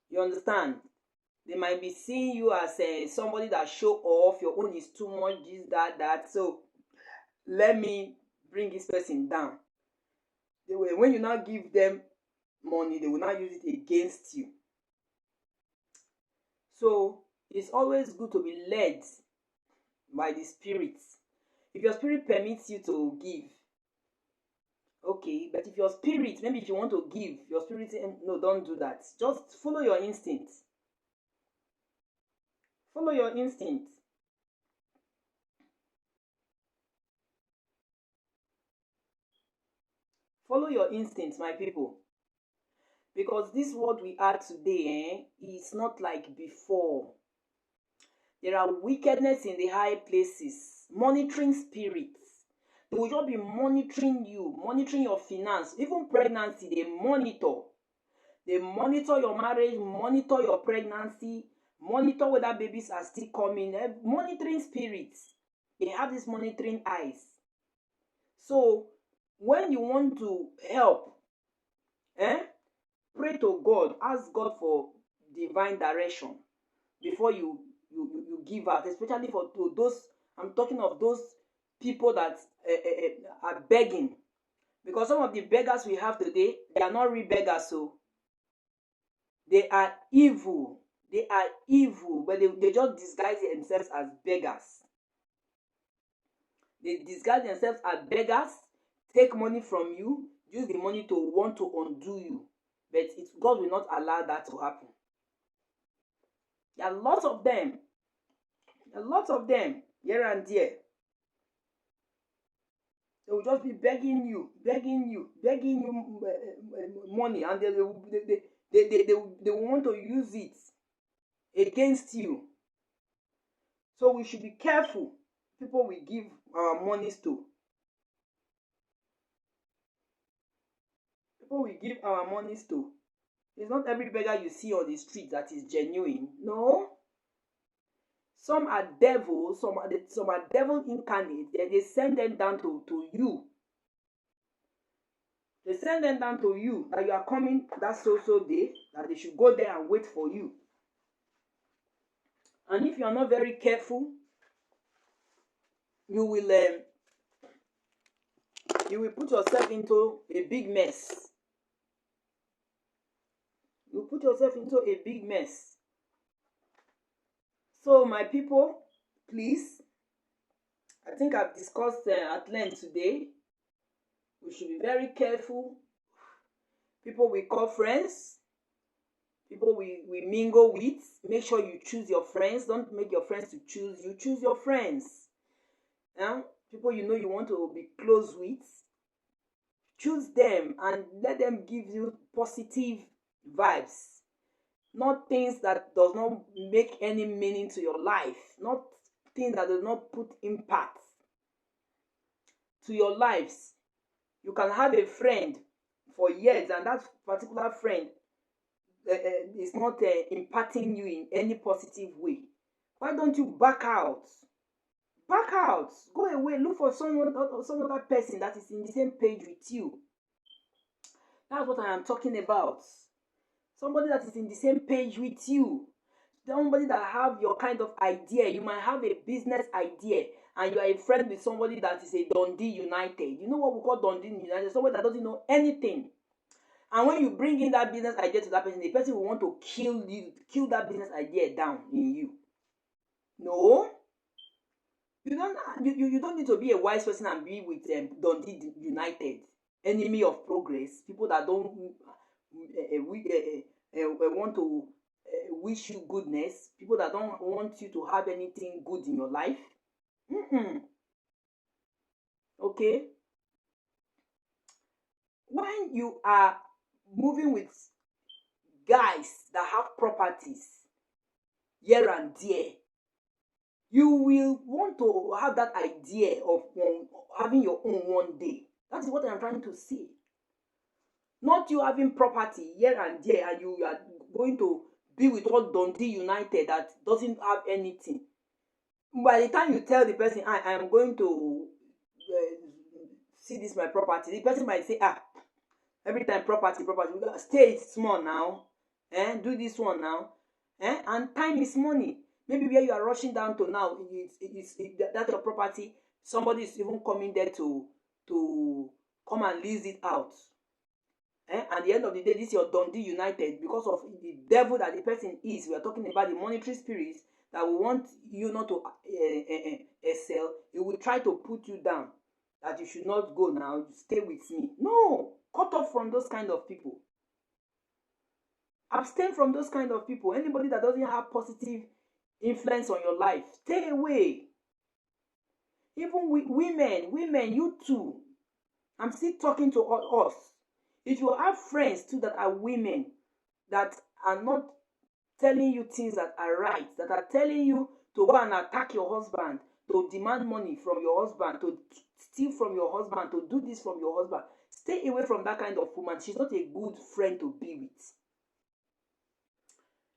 You understand? They might be seeing you as somebody that show off, your own is too much, this, that. So let me bring this person down. When you now give them money, they will not use it against you. So it's always good to be led by the Spirit. If your spirit permits you to give, okay, but if your spirit, maybe if you want to give, your spirit say, no, don't do that. Just follow your instinct. Follow your instinct. Follow your instincts, my people. Because this world we are today is not like before. There are wickedness in the high places, monitoring spirits. They will just be monitoring you, monitoring your finance, even pregnancy, they monitor. They monitor your marriage, monitor your pregnancy, monitor whether babies are still coming. Monitoring spirits. They have these monitoring eyes. So when you want to help, pray to God, ask God for divine direction before you give out, especially for those, I'm talking of those people that are begging. Because some of the beggars we have today, they are not real beggars, so they are evil. They are evil, but they just disguise themselves as beggars. They disguise themselves as beggars, take money from you, use the money to want to undo you. But God will not allow that to happen. There are lots of them. Here and there. They will just be begging you money, and they will want to use it against you. So we should be careful people we give our monies to. People we give our monies to. It's not every beggar you see on the street that is genuine. No. Some are devils, some are devil incarnate. They send them down to you. They send them down to you that you are coming that so day, that they should go there and wait for you. And if you are not very careful, you will put yourself into a big mess. You put yourself into a big mess. So my people, please, I think I've discussed at length today. We should be very careful. People we call friends, people we mingle with. Make sure you choose your friends. Don't make your friends to choose you. Choose your friends. People you know you want to be close with. Choose them and let them give you positive vibes. Not things that does not make any meaning to your life. Not things that do not put impact to your lives. You can have a friend for years and that particular friend is not impacting you in any positive way. Why don't you back out? Back out. Go away. Look for some other person that is in the same page with you. That's what I am talking about. Somebody that is in the same page with you. Somebody that have your kind of idea. You might have a business idea and you are a friend with somebody that is a Dundee United. You know what we call Dundee United? Somebody that doesn't know anything. And when you bring in that business idea to that person, the person will want to kill that business idea down in you. No. You don't need to be a wise person and be with Dundee United. Enemy of progress. People that don't want to wish you goodness. People that don't want you to have anything good in your life. Okay. When you are moving with guys that have properties here and there, you will want to have that idea of having your own one day. That is what I'm trying to say. Not you having property here and there and you are going to be with all Dundee United that doesn't have anything. By the time you tell the person, I am going to see this my property, the person might say, every time property, stay small now, do this one now, and time is money. Maybe where you are rushing down to now, that's your property. Somebody is even coming there to come and lease it out. At the end of the day, this is your Dundee United because of the devil that the person is. We are talking about the monetary spirits that will want you not to excel. It will try to put you down, that you should not go now, stay with me. No, cut off from those kind of people. Abstain from those kind of people. Anybody that doesn't have positive influence on your life, stay away. Even with women, you too. I'm still talking to us. If you have friends too that are women that are not telling you things that are right, that are telling you to go and attack your husband, to demand money from your husband, to steal from your husband, to do this from your husband, stay away from that kind of woman. She's not a good friend to be with.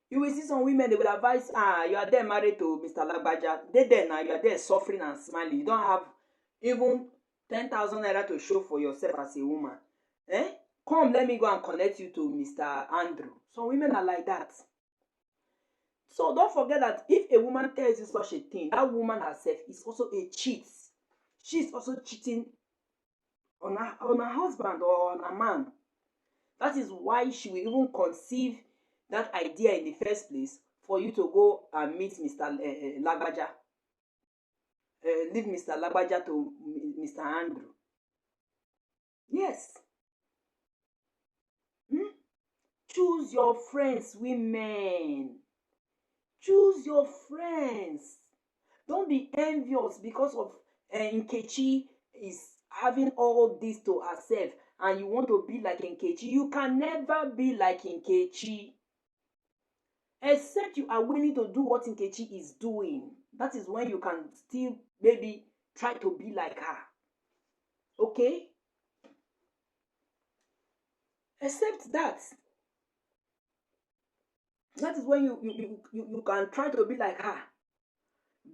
You will see some women, they will advise, you are there married to Mr. Lagbaja. They there now, you are there suffering and smiling. You don't have even 10,000 naira to show for yourself as a woman. Come, let me go and connect you to Mr. Andrew. Some women are like that. So don't forget that if a woman tells you such a thing, that woman herself is also a cheat. She's also cheating on her husband or on a man. That is why she will even conceive that idea in the first place for you to go and meet Mr. Lagbaja. Leave Mr. Lagbaja to Mr. Andrew. Yes. Choose your friends, women. Choose your friends. Don't be envious because of Nkechi is having all this to herself and you want to be like Nkechi. You can never be like Nkechi. Except you are willing to do what Nkechi is doing. That is when you can still maybe try to be like her. Okay? Except that. That is when you can try to be like her.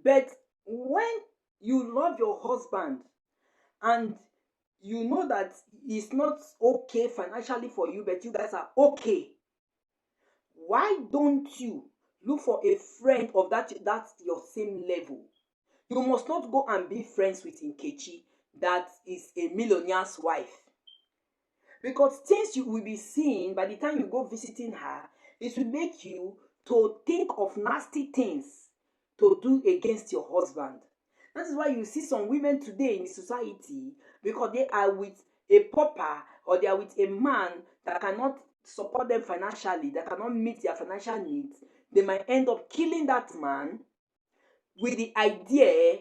But when you love your husband and you know that it's not okay financially for you, but you guys are okay, why don't you look for a friend of that's your same level? You must not go and be friends with Nkechi that is a millionaire's wife. Because things you will be seeing by the time you go visiting her, it will make you to think of nasty things to do against your husband. That is why you see some women today in the society, because they are with a pauper or they are with a man that cannot support them financially, that cannot meet their financial needs. They might end up killing that man with the idea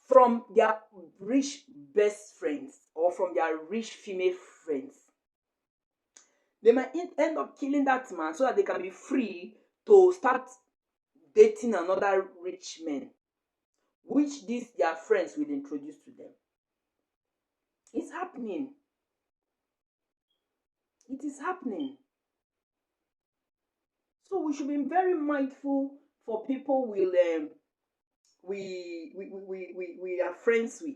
from their rich best friends or from their rich female friends. They might end up killing that man so that they can be free to start dating another rich man, which these their friends will introduce to them. It's happening. It is happening. So we should be very mindful for people we are friends with.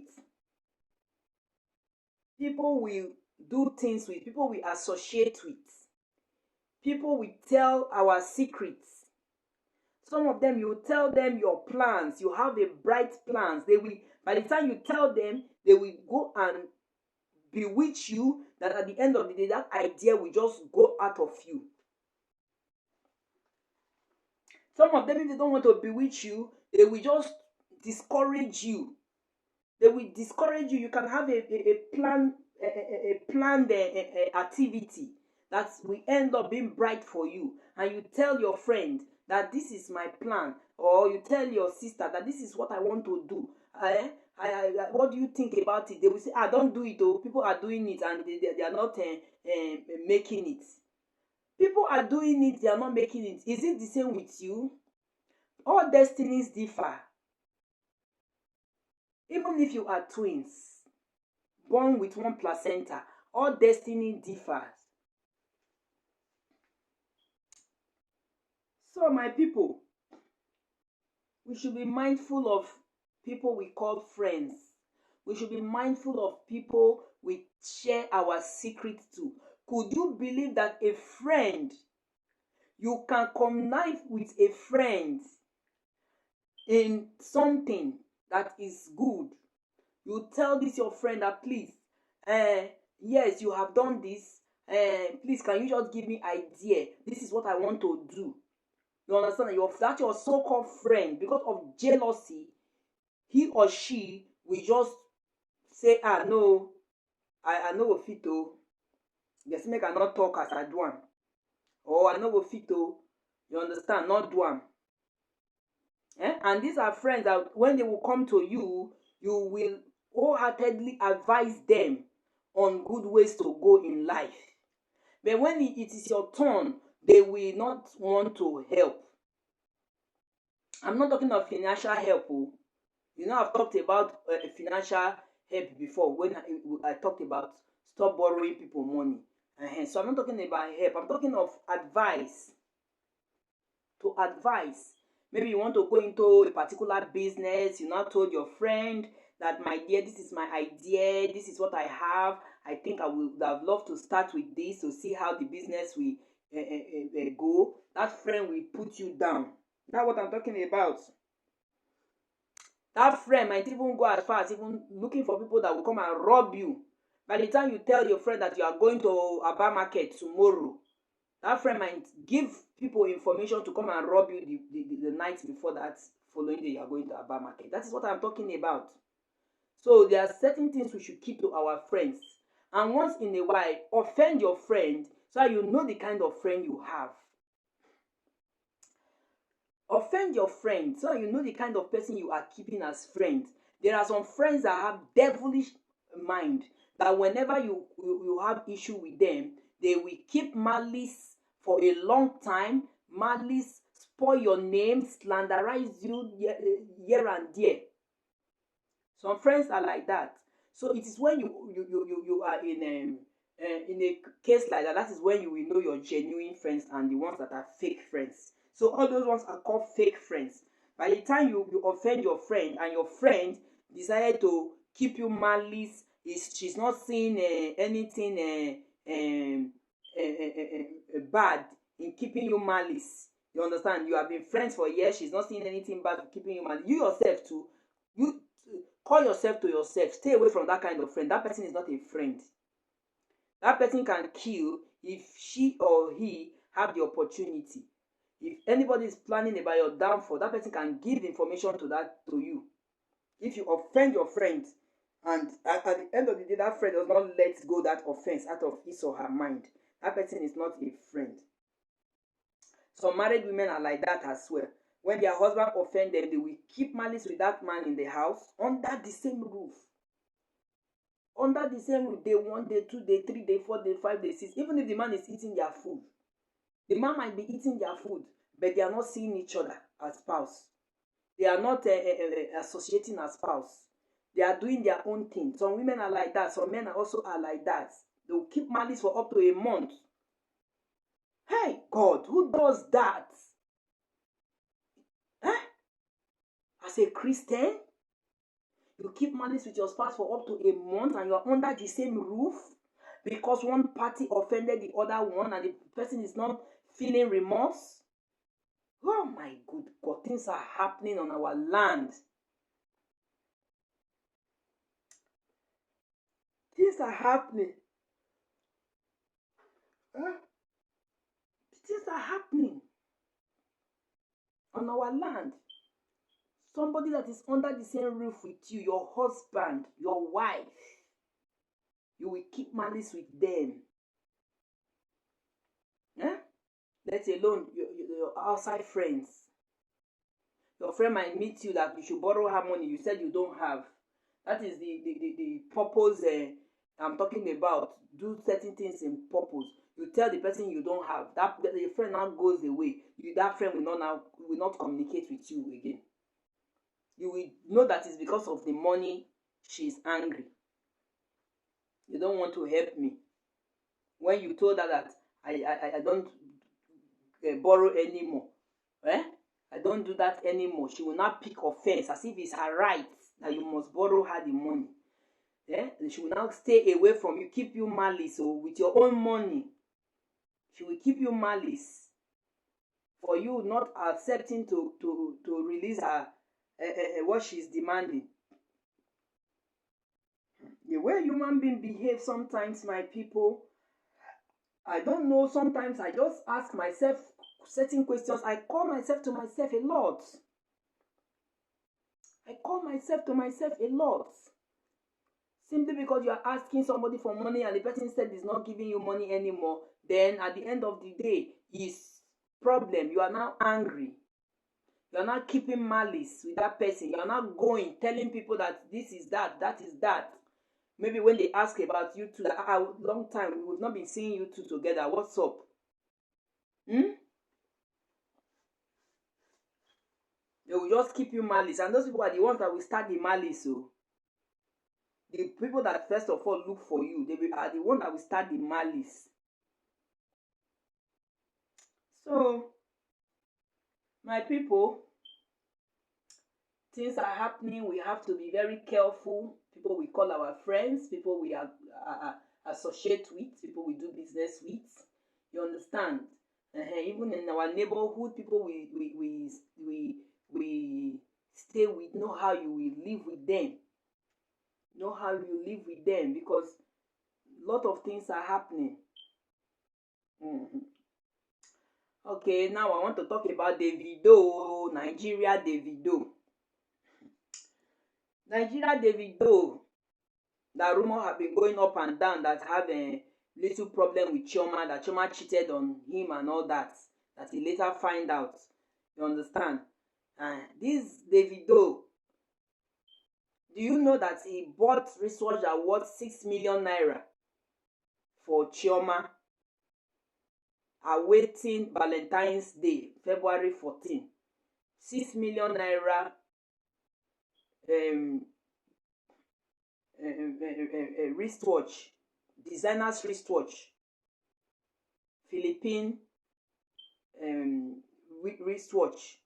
People we do things with. People we associate with. People we tell our secrets. Some of them, you tell them your plans. You have a bright plans. They will, by the time you tell them, they will go and bewitch you, that at the end of the day, that idea will just go out of you. Some of them, if they don't want to bewitch you, they will just discourage you. They will discourage you. You can have a planned activity that will end up being bright for you, and you tell your friend that this is my plan, or you tell your sister that this is what I want to do. What do you think about it? They will say, don't do it. Oh, people are doing it and they are not making it. People are doing it, they are not making it. Is it the same with you? All destinies differ. Even if you are twins, born with one placenta, all destiny differs. So my people, we should be mindful of people we call friends. We should be mindful of people we share our secrets to. Could you believe that a friend, you can connive with a friend in something that is good? You tell this your friend that, please, yes, you have done this. Please, can you just give me idea? This is what I want to do. You understand? That's your so-called friend. Because of jealousy, he or she will just say, no, I know go fit o. Just make I not talk as I do am. Or I know go fit o. You understand? Not do am. And these are friends that when they will come to you, you will wholeheartedly advise them on good ways to go in life. But when it is your turn, they will not want to help. I'm not talking of financial help. I've talked about financial help before when I talked about stop borrowing people money. So I'm not talking about help. I'm talking of advice. To advise. Maybe you want to go into a particular business. You now told your friend that, my dear, this is my idea. This is what I have. I think I would have loved to start with this to see how the business will go. That friend will put you down. That's what I'm talking about. That friend might even go as far as even looking for people that will come and rob you. By the time you tell your friend that you are going to Aba market tomorrow, that friend might give people information to come and rob you the night before that following day you are going to Aba market. That is what I'm talking about. So there are certain things we should keep to our friends. And once in a while, offend your friend so that you know the kind of friend you have. Offend your friend so that you know the kind of person you are keeping as friends. There are some friends that have devilish mind, that whenever you have issue with them, they will keep malice for a long time. Malice, spoil your name, slanderize you here and there. Some friends are like that. So it is when you are in a case like that, that is when you will know your genuine friends and the ones that are fake friends. So all those ones are called fake friends. By the time you offend your friend and your friend decided to keep you malice, she's not seeing anything bad in keeping you malice. You understand? You have been friends for years. She's not seeing anything bad in keeping you malice. You yourself too. You call yourself to yourself. Stay away from that kind of friend. That person is not a friend. That person can kill if she or he have the opportunity. If anybody is planning about your downfall, that person can give information to you. If you offend your friend, and at the end of the day, that friend does not let go that offense out of his or her mind, that person is not a friend. Some married women are like that as well. When their husband offend them, they will keep malice with that man in the house under the same roof. Under the same roof, day 1, day 2, day 3, day 4, day 5, day 6. Even if the man is eating their food, the man might be eating their food, but they are not seeing each other as spouse. They are not associating as spouse. They are doing their own thing. Some women are like that. Some men also are like that. They will keep malice for up to a month. Hey, God, who does that? As a Christian, you keep malice with your spouse for up to a month and you are under the same roof because one party offended the other one and the person is not feeling remorse. Oh my good God, things are happening on our land. Things are happening. Things are happening on our land. Somebody that is under the same roof with you, your husband, your wife, you will keep malice with them. Let alone your outside friends. Your friend might meet you that you should borrow her money. You said you don't have. That is the purpose I'm talking about. Do certain things in purpose. You tell the person you don't have. That the friend now goes away. That friend will not communicate with you again. You will know that it's because of the money she's angry. You don't want to help me. When you told her that I don't borrow anymore, I don't do that anymore, she will not pick offense as if it's her right that you must borrow her the money. She will now stay away from you, keep you malice with your own money. She will keep you malice for you not accepting to release her what she's demanding. The way human beings behave sometimes, my people, I don't know. Sometimes I just ask myself certain questions. I call myself to myself a lot. Simply because you are asking somebody for money and the person said is not giving you money anymore, then at the end of the day, is problem. You are now angry. You are not keeping malice with that person. You are not going, telling people that this is that, that is that. Maybe when they ask about you two, long time, we've not been seeing you two together. What's up? They will just keep you malice. And those people are the ones that will start the malice. So the people that first of all look for you, are the ones that will start the malice. So, my people, things are happening. We have to be very careful. People we call our friends, people we associate with, people we do business with. You understand? Even in our neighborhood, people we stay with, know how you will live with them. Know how you live with them, because a lot of things are happening. Okay, now I want to talk about Davido, Nigeria Davido. Nigeria Davido, that rumor have been going up and down that have a little problem with Chioma, that Chioma cheated on him and all that he later find out. You understand? This Davido, do you know that he bought wristwatch that worth 6 million naira for Chioma, awaiting Valentine's Day, February 14. 6 million naira wristwatch, designer's wristwatch, Philippine wristwatch.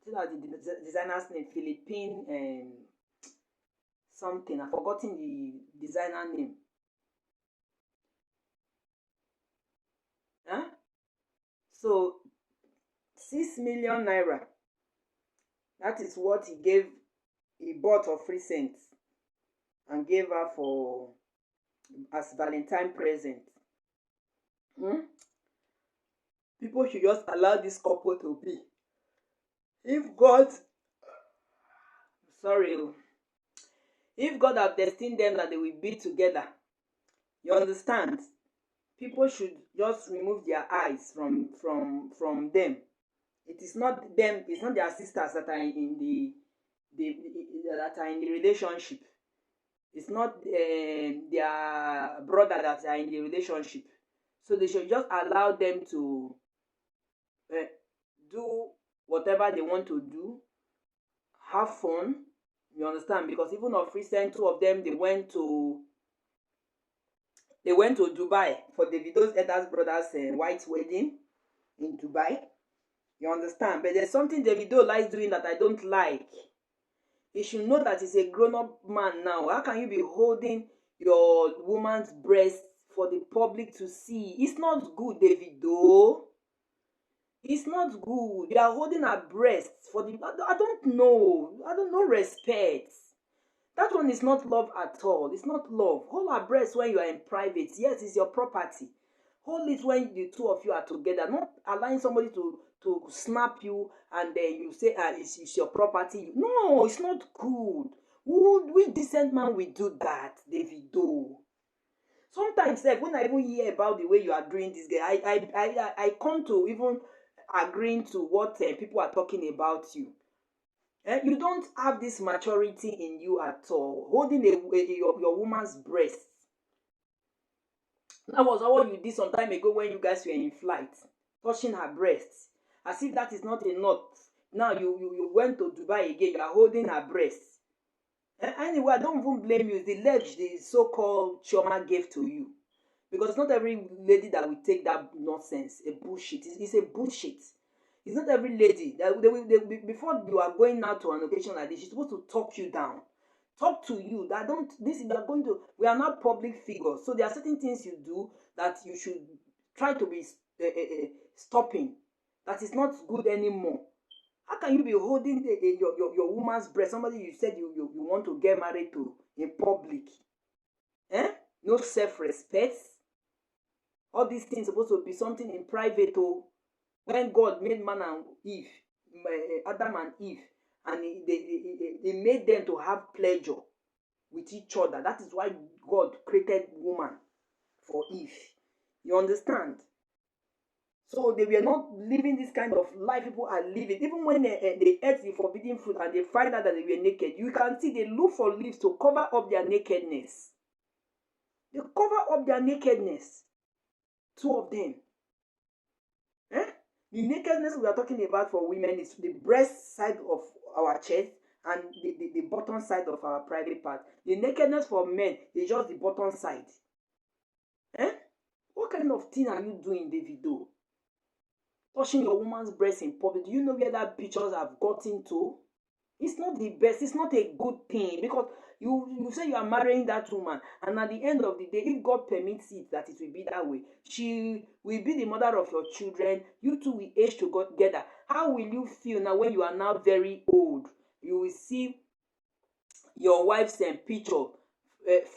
See that the designer's name, Philippine something. I've forgotten the designer name. Huh? So 6 million naira. That is what he bought of recent and gave her for as Valentine present. People should just allow this couple to be. If God have destined them that they will be together, you understand? People should just remove their eyes from them. It is not them. It's not their sisters that are in the relationship. It's not their brother that are in the relationship. So they should just allow them to do whatever they want to do, have fun. You understand? Because even of recent, two of them, they went to Dubai for Davido's elder brother's white wedding in Dubai. You understand? But there's something Davido likes doing that I don't like. You should know that he's a grown-up man now. How can you be holding your woman's breast for the public to see? It's not good, Davido. It's not good. You are holding her breast for the... I don't know. I don't know respect. That one is not love at all. It's not love. Hold her breast when you are in private. Yes, it's your property. Hold it when the two of you are together. Not allowing somebody to snap you and then you say it's your property. No, it's not good. Which decent man will do that, Davido? Sometimes when I even hear about the way you are doing this, I come to even agreeing to what people are talking about you. You don't have this maturity in you at all. Holding your woman's breast. That was all you did some time ago when you guys were in flight, touching her breasts. As if that is not enough. Now you went to Dubai again, you are holding her breasts. Anyway, I don't even blame you. It's the ledge the so-called Chioma gave to you. Because not every lady that will take that nonsense, a bullshit. It's a bullshit. It's not every lady. Before you are going out to an occasion like this, she's supposed to talk you down. Talk to you. We are not public figures. So there are certain things you do that you should try to be stopping. That is not good anymore. How can you be holding your woman's breast, somebody you said you want to get married to, in public? No self-respect. All these things are supposed to be something in private. When God made man and Eve, Adam and Eve, and he made them to have pleasure with each other. That is why God created woman for Eve. You understand? So they were not living this kind of life people are living. Even when they ate the forbidden fruit and they find out that they were naked, you can see they look for leaves to cover up their nakedness. They cover up their nakedness. Two of them. The nakedness we are talking about for women is the breast side of our chest and the bottom side of our private part. The nakedness for men is just the bottom side. What kind of thing are you doing, Davido? Touching your woman's breast in public. Do you know where that pictures have gotten to? It's not the best. It's not a good thing because you say you are marrying that woman, and at the end of the day, if God permits it that it will be that way, she will be the mother of your children. You two will age together. How will you feel now when you are now very old? You will see your wife's picture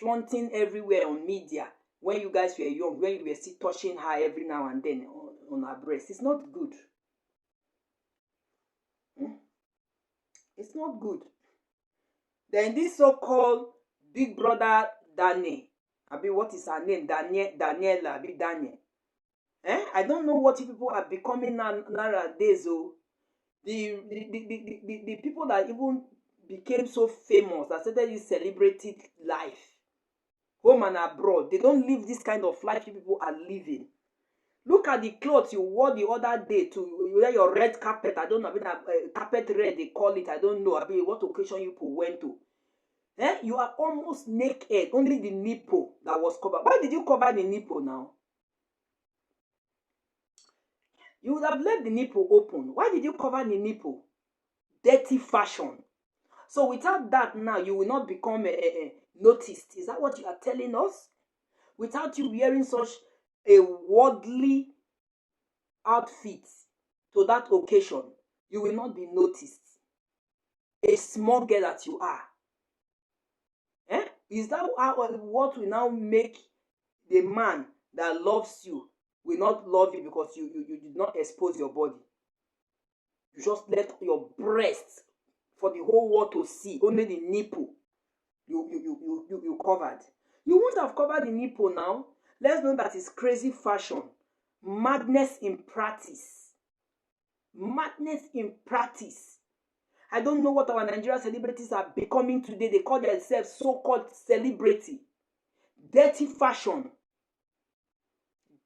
flaunting everywhere on media when you guys were young, when you were still touching her every now and then on her breast. It's not good. It's not good. Then this so-called big brother Daniel, what is her name? Daniela, Daniel. I don't know what people are becoming nowadays. Oh, the people that even became so famous, that started this celebrated life, home and abroad, they don't live this kind of life people are living. Look at the clothes you wore the other day to wear your red carpet. I don't know, carpet red they call it. I don't know. What occasion you went to. You are almost naked. Only the nipple that was covered. Why did you cover the nipple now? You would have left the nipple open. Why did you cover the nipple? Dirty fashion. So without that now, you will not become noticed. Is that what you are telling us? Without you wearing such a worldly outfit to that occasion, you will not be noticed. A small girl that you are. Is that what will now make the man that loves you will not love you because you did not expose your body? You just left your breast for the whole world to see. Only the nipple you covered. You won't have covered the nipple now. Let's know that it's crazy fashion. Madness in practice. Madness in practice. I don't know what our Nigerian celebrities are becoming today. They call themselves so-called celebrity. Dirty fashion.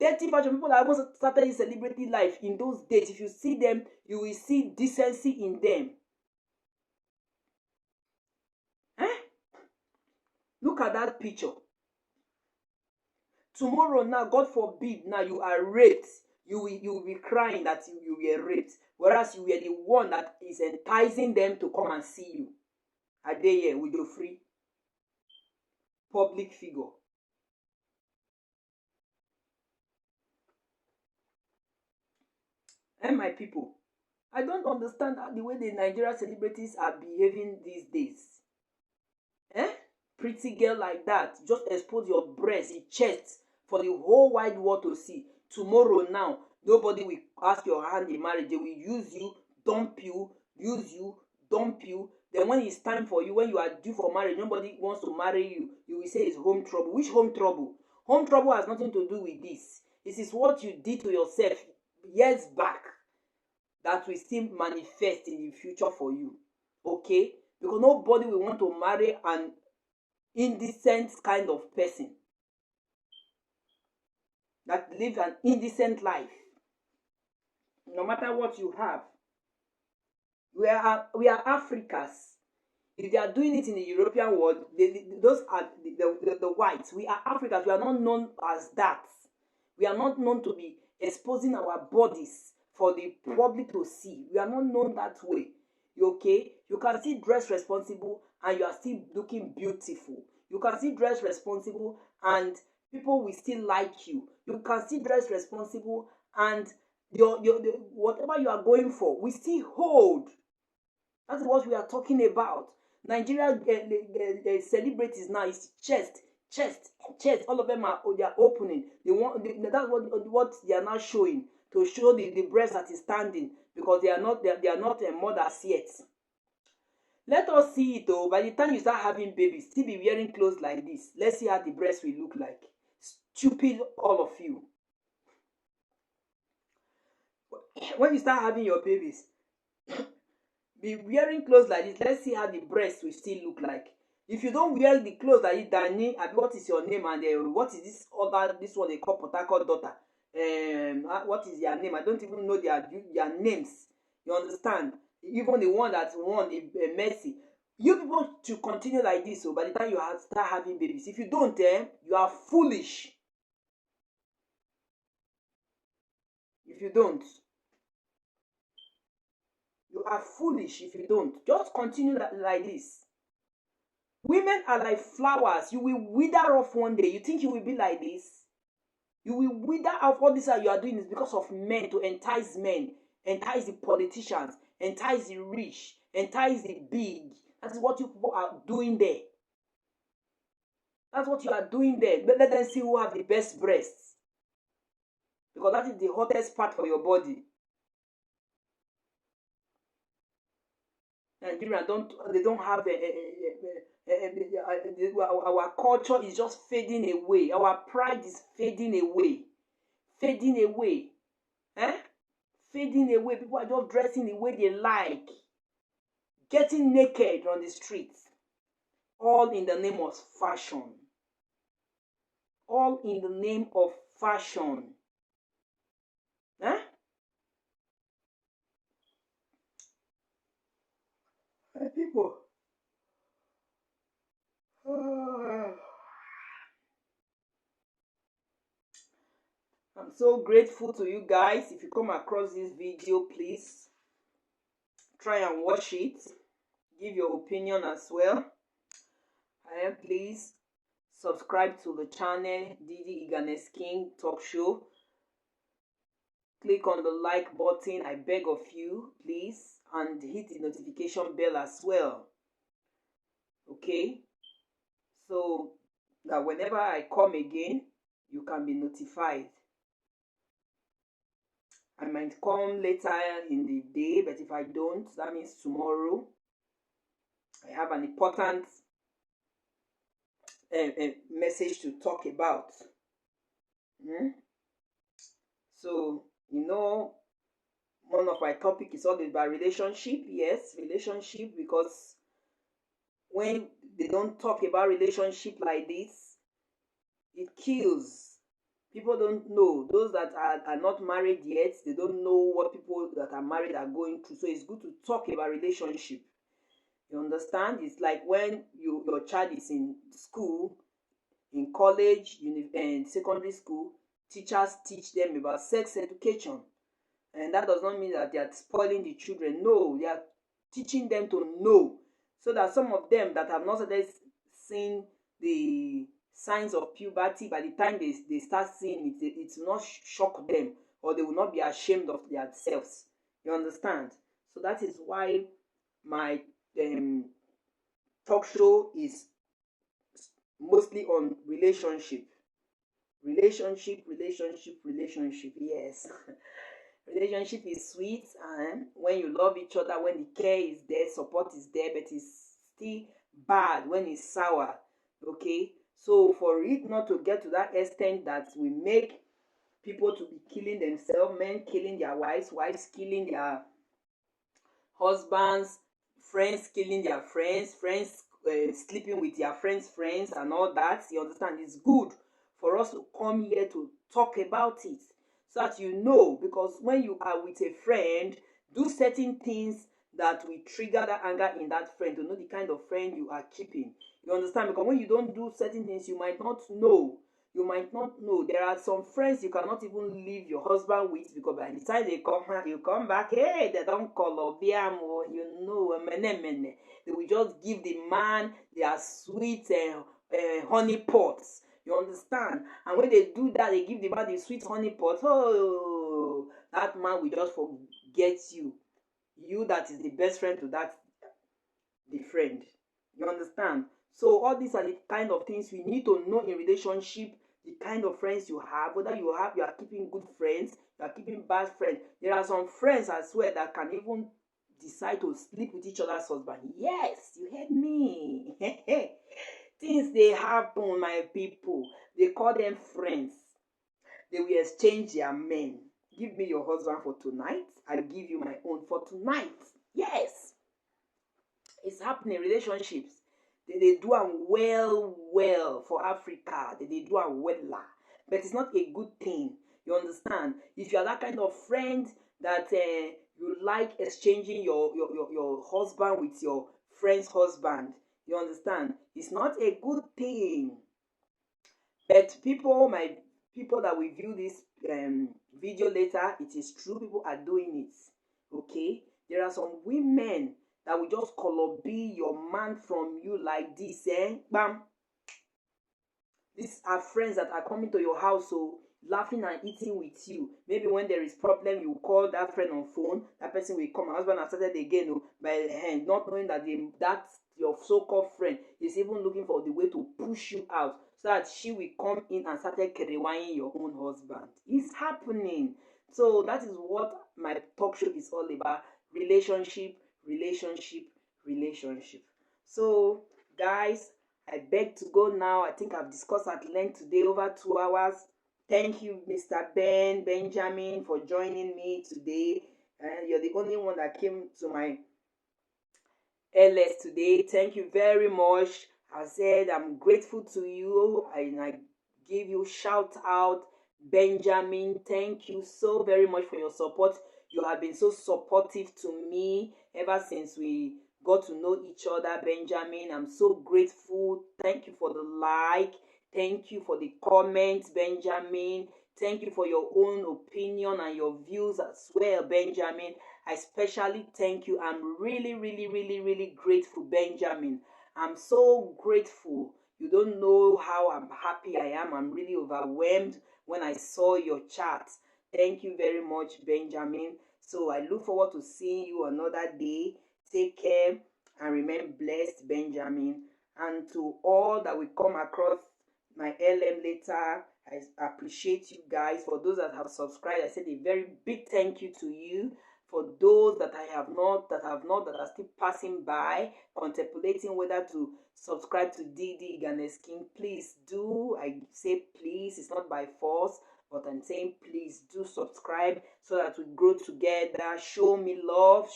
Dirty fashion. People that haven't started in celebrity life in those days, if you see them, you will see decency in them. Look at that picture. Tomorrow now, God forbid, now you are raped. You will be crying that you were raped. Whereas you were the one that is enticing them to come and see you. Are they here with your free public figure? And my people, I don't understand the way the Nigerian celebrities are behaving these days. Pretty girl like that, just expose your breast, your chest for the whole wide world to see. Tomorrow now, nobody will ask your hand in marriage. They will use you, dump you, use you, dump you. Then when it's time for you, when you are due for marriage, nobody wants to marry you. You will say it's home trouble. Which home trouble? Home trouble has nothing to do with this. This is what you did to yourself years back that will still manifest in the future for you. Okay? Because nobody will want to marry an indecent kind of person that lives an indecent life. No matter what you have, we are Africans. If they are doing it in the European world, those are the whites. We are Africans. We are not known as that. We are not known to be exposing our bodies for the public to see. We are not known that way. Okay? You can still dress responsible and you are still looking beautiful. You can still dress responsible and people will still like you. You can still dress responsible and your whatever you are going for, we still hold. That's what we are talking about. Nigeria celebrities now is chest. All of them they are opening. That's what they are now showing, to show the breast that is standing, because they are not mothers yet. Let us see it though. By the time you start having babies, still be wearing clothes like this. Let's see how the breast will look like. Stupid, all of you. When you start having your babies, be wearing clothes like this. Let's see how the breast will still look like. If you don't wear the clothes like this, Danny, what is your name? And what is this one they call Port Harcourt daughter? What is their name? I don't even know their names. You understand? Even the one that won Messi. You people to continue like this. So by the time you start having babies, if you don't, you are foolish. If you don't, you are foolish. If you don't, just continue like this. Women are like flowers. You will wither off one day. You think you will be like this? You will wither off. All this that you are doing is because of men, to entice men, entice the politicians, entice the rich, entice the big. That's what you people are doing there. That's what you are doing there. But let them see who have the best breasts. because that is the hottest part for your body. Nigerian don't have our culture is just fading away. Our pride is fading away. Fading away. Fading away. People are just dressing the way they like. Getting naked on the streets. All in the name of fashion. All in the name of fashion. People. I'm so grateful to you guys. If you come across this video, please try and watch it. Give your opinion as well. And please subscribe to the channel Didi Iganes King Talk Show. Click on the like button, I beg of you, please, and hit the notification bell as well. Okay? So that whenever I come again, you can be notified. I might come later in the day, but if I don't, that means tomorrow. I have an important message to talk about. So, you know, one of my topic is all about relationship. Yes, relationship, because when they don't talk about relationship like this, it kills. People don't know. Those that are not married yet, they don't know what people that are married are going through. So it's good to talk about relationship. You understand? It's like when your child is in school, in college, and secondary school, teachers teach them about sex education. And that does not mean that they are spoiling the children. No, they are teaching them to know. So that some of them that have not seen the signs of puberty, by the time they start seeing it, it will not shock them, or they will not be ashamed of themselves. You understand? So that is why my talk show is mostly on relationship. Relationship. Yes. Relationship is sweet, and when you love each other, when the care is there, support is there, but it's still bad when it's sour. Okay? So for it not to get to that extent that we make people to be killing themselves, men killing their wives, wives killing their husbands, friends killing their friends, friends sleeping with their friends' friends and all that, you understand, it's good for us to come here to talk about it, so that you know, because when you are with a friend, do certain things that will trigger that anger in that friend, to know the kind of friend you are keeping. You understand? Because when you don't do certain things, you might not know. There are some friends you cannot even leave your husband with, because by the time they come back, hey, they don't call up, they will just give the man their sweet honey pots. You understand? And when they do that, they give the man the sweet honey pot. Oh, that man will just forget you. You that is the best friend to the friend. You understand? So all these are the kind of things we need to know in relationship, the kind of friends you have, whether you are keeping good friends, you are keeping bad friends. There are some friends as well that can even decide to sleep with each other's husband. Yes, you heard me. Things they happen, my people. They call them friends. They will exchange their men. Give me your husband for tonight. I'll give you my own for tonight. Yes. It's happening in relationships. They do well for Africa. They do well. But it's not a good thing. You understand? If you are that kind of friend that you like exchanging your husband with your friend's husband, you understand? It's not a good thing. But my people that will view this video later, it is true, people are doing it. Okay? There are some women that will just be your man from you like this, Bam. These are friends that are coming to your house, so laughing and eating with you. Maybe when there is problem, you call that friend on phone. That person will come. My husband has started again, by hand, not knowing that that your so-called friend is even looking for the way to push you out. so that she will come in and started kerewine your own husband. It's happening. So that is what my talk show is all about. Relationship, relationship, relationship. So guys, I beg to go now. I think I've discussed at length today, over 2 hours. Thank you, Mr. Benjamin, for joining me today. And you're the only one that came to my LS today. Thank you very much. I said I'm grateful to you, and I give you shout out, Benjamin. Thank you so very much for your support. You have been so supportive to me ever since we got to know each other, Benjamin. I'm so grateful. Thank you for the like. Thank you for the comments, Benjamin. Thank you for your own opinion and your views as well, Benjamin. I especially thank you. I'm really, really, really, really grateful, Benjamin. I'm so grateful. You don't know how I'm happy I am. I'm really overwhelmed when I saw your chat. Thank you very much, Benjamin. So I look forward to seeing you another day. Take care and remain blessed, Benjamin. And to all that will come across my LM later, I appreciate you guys. For those that have subscribed, I said a very big thank you to you. For those that that are still passing by, contemplating whether to subscribe to DD Ighanez King, please do. I say please, it's not by force, but I'm saying please do subscribe so that we grow together. Show me love,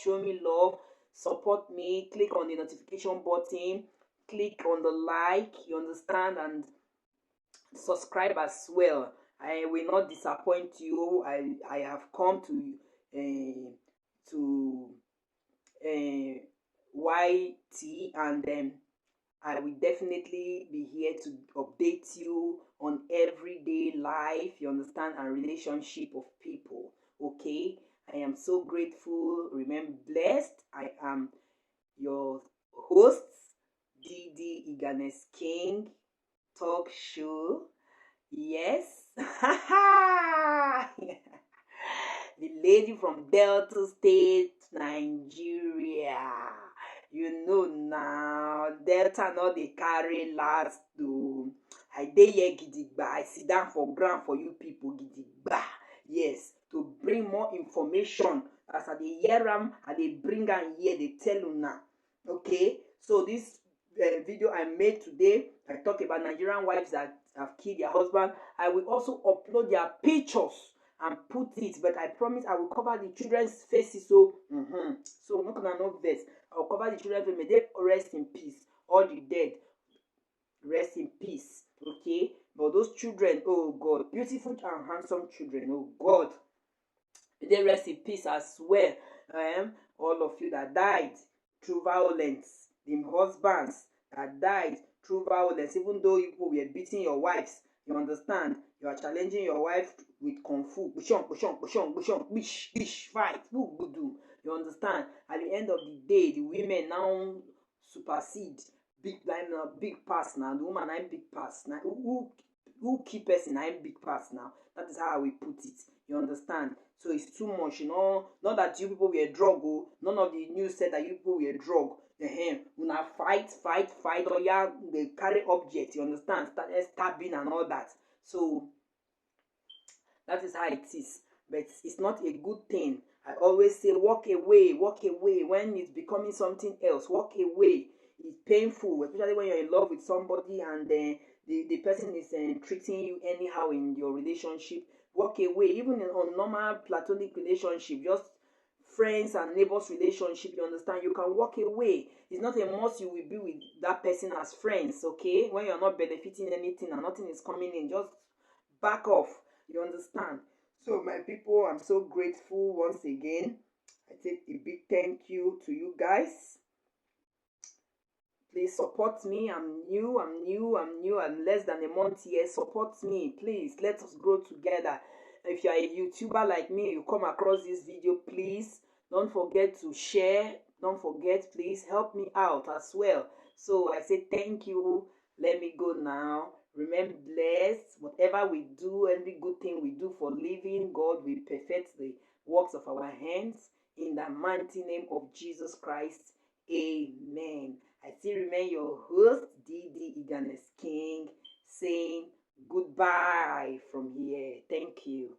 support me. Click on the notification button, click on the like, you understand, and subscribe as well. I will not disappoint you. I have come to YT, and I will definitely be here to update you on everyday life, you understand, and relationship of people. Okay, I am so grateful. Remain blessed. I am your host, DD Ighanez King talk show. Yes. The lady from Delta State, Nigeria. You know now, Delta not dey carry last though. I dey here gidigba. I sit down for ground for you people gidigba. Yes, to bring more information. As I dey hear am, I dey bring am here, dey tell you now. Okay, so this video I made today, I talk about Nigerian wives that have killed their husband. I will also upload their pictures and put it, but I promise I will cover the children's faces. So not gonna know this. I will cover the children's faces. May they rest in peace. All the dead, rest in peace. Okay, but those children, oh God, beautiful and handsome children, oh God, may they rest in peace as well. All of you that died through violence, the husbands that died through violence, even though you were beating your wives, you understand, you are challenging your wife with kung fu, bish, fight, you understand. At the end of the day, the women now supersede, big pass now. The woman I'm big pass now. Who keep person I'm big pass now. That is how we put it. You understand? So it's too much, you know. Not that you people were drug, oh. None of the news said that you people were drug. Una fight, or yeah, they carry objects, you understand? Started stabbing and all that. So that is how it is. But it's not a good thing. I always say walk away. When it's becoming something else, walk away. It's painful, especially when you're in love with somebody and the person is treating you anyhow in your relationship. Walk away. Even on normal platonic relationship, just friends and neighbors relationship, you understand, you can walk away. It's not a must you will be with that person as friends. Okay, when you're not benefiting anything and nothing is coming in, just back off. You understand? So my people, I'm so grateful once again. I take a big thank you to you guys. Please support me. I'm new. I'm less than a month here. Support me, please. Let us grow together. If you are a YouTuber like me, you come across this video, please don't forget to share. Don't forget, please help me out as well. So I say thank you. Let me go now. Remain blessed. Whatever we do, every good thing we do for living, God will perfect the works of our hands. In the mighty name of Jesus Christ. Amen. I still remain your host, DD Ighanez King, saying goodbye from here. Thank you.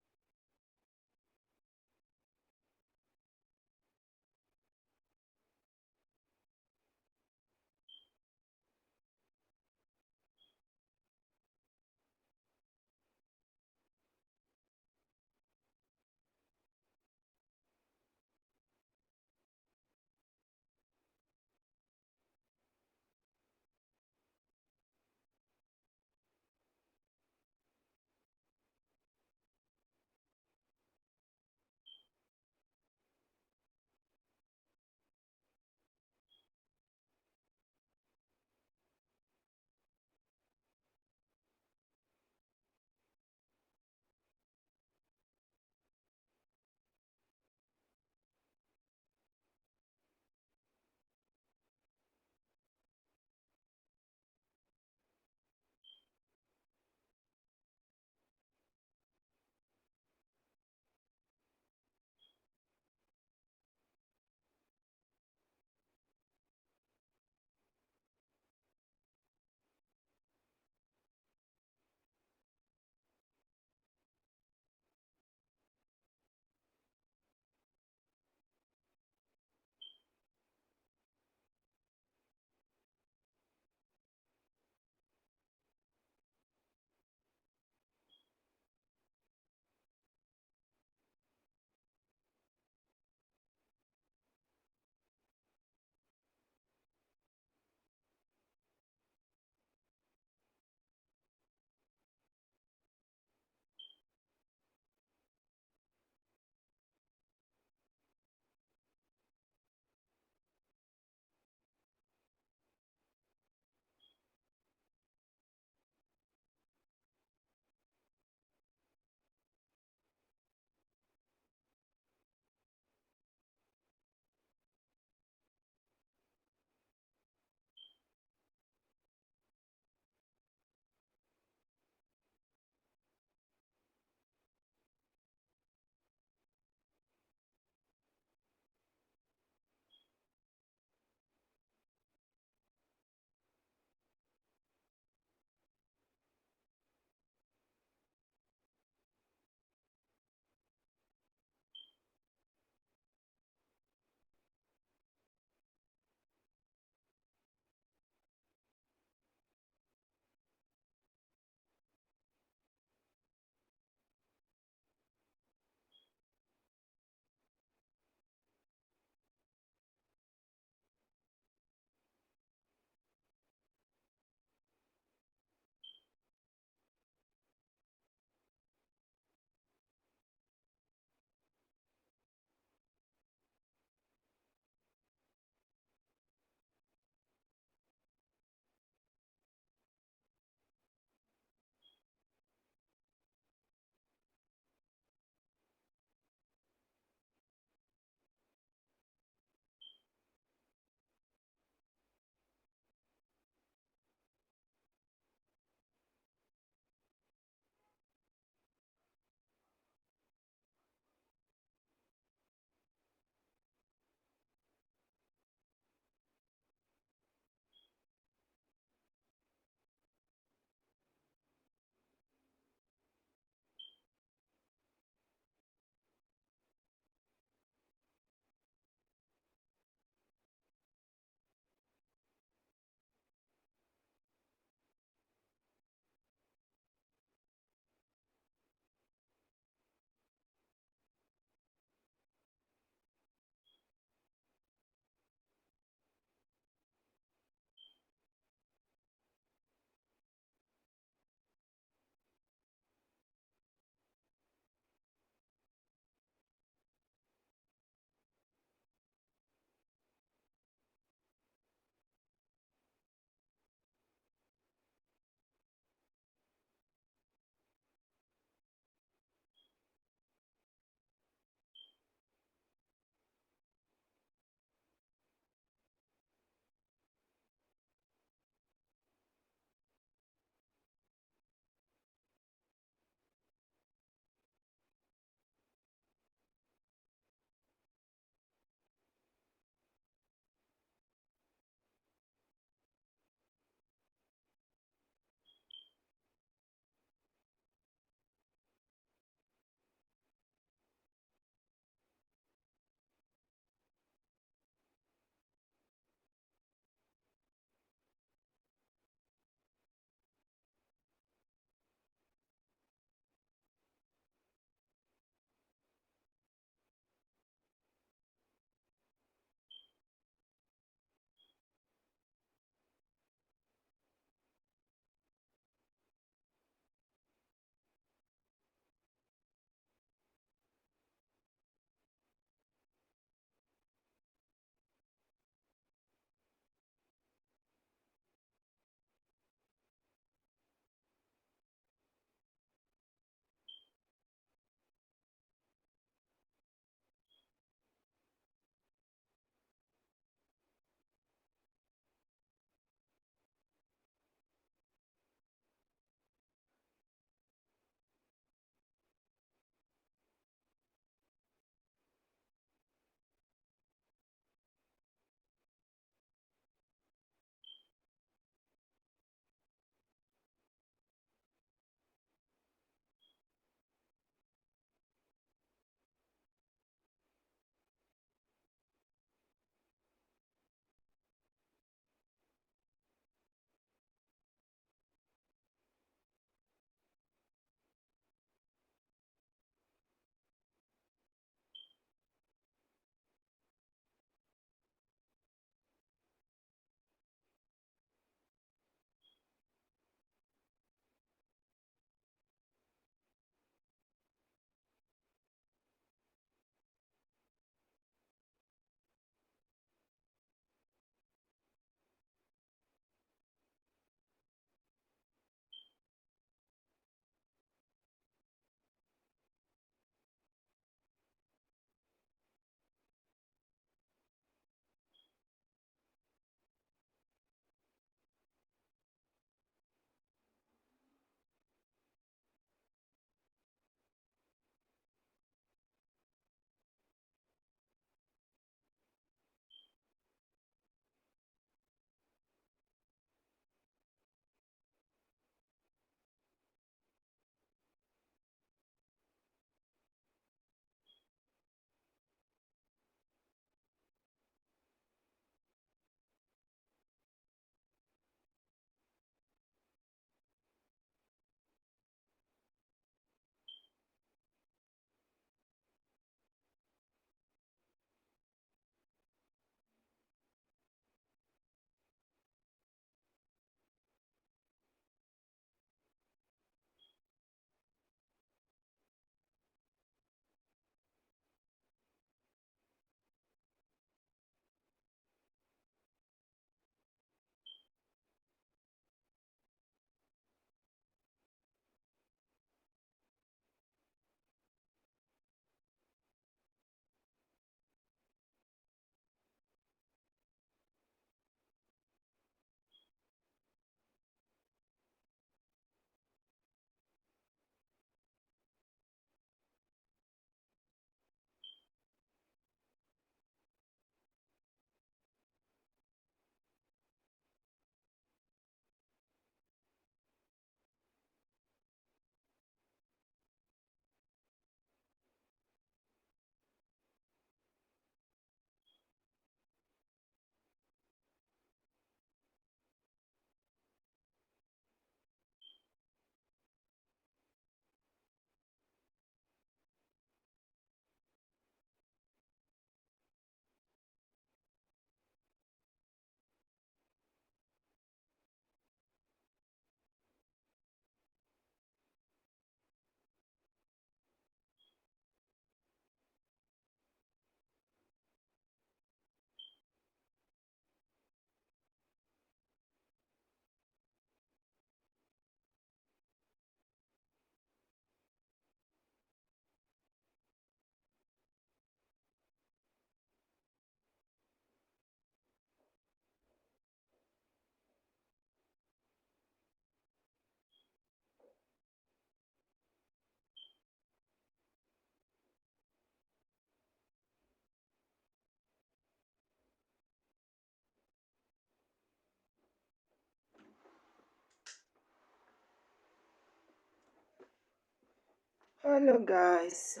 Hello guys.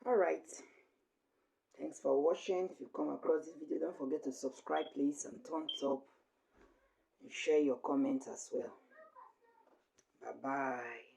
All right, thanks for watching. If you come across this video, don't forget to subscribe please, and thumbs up, and share your comments as well. Bye bye.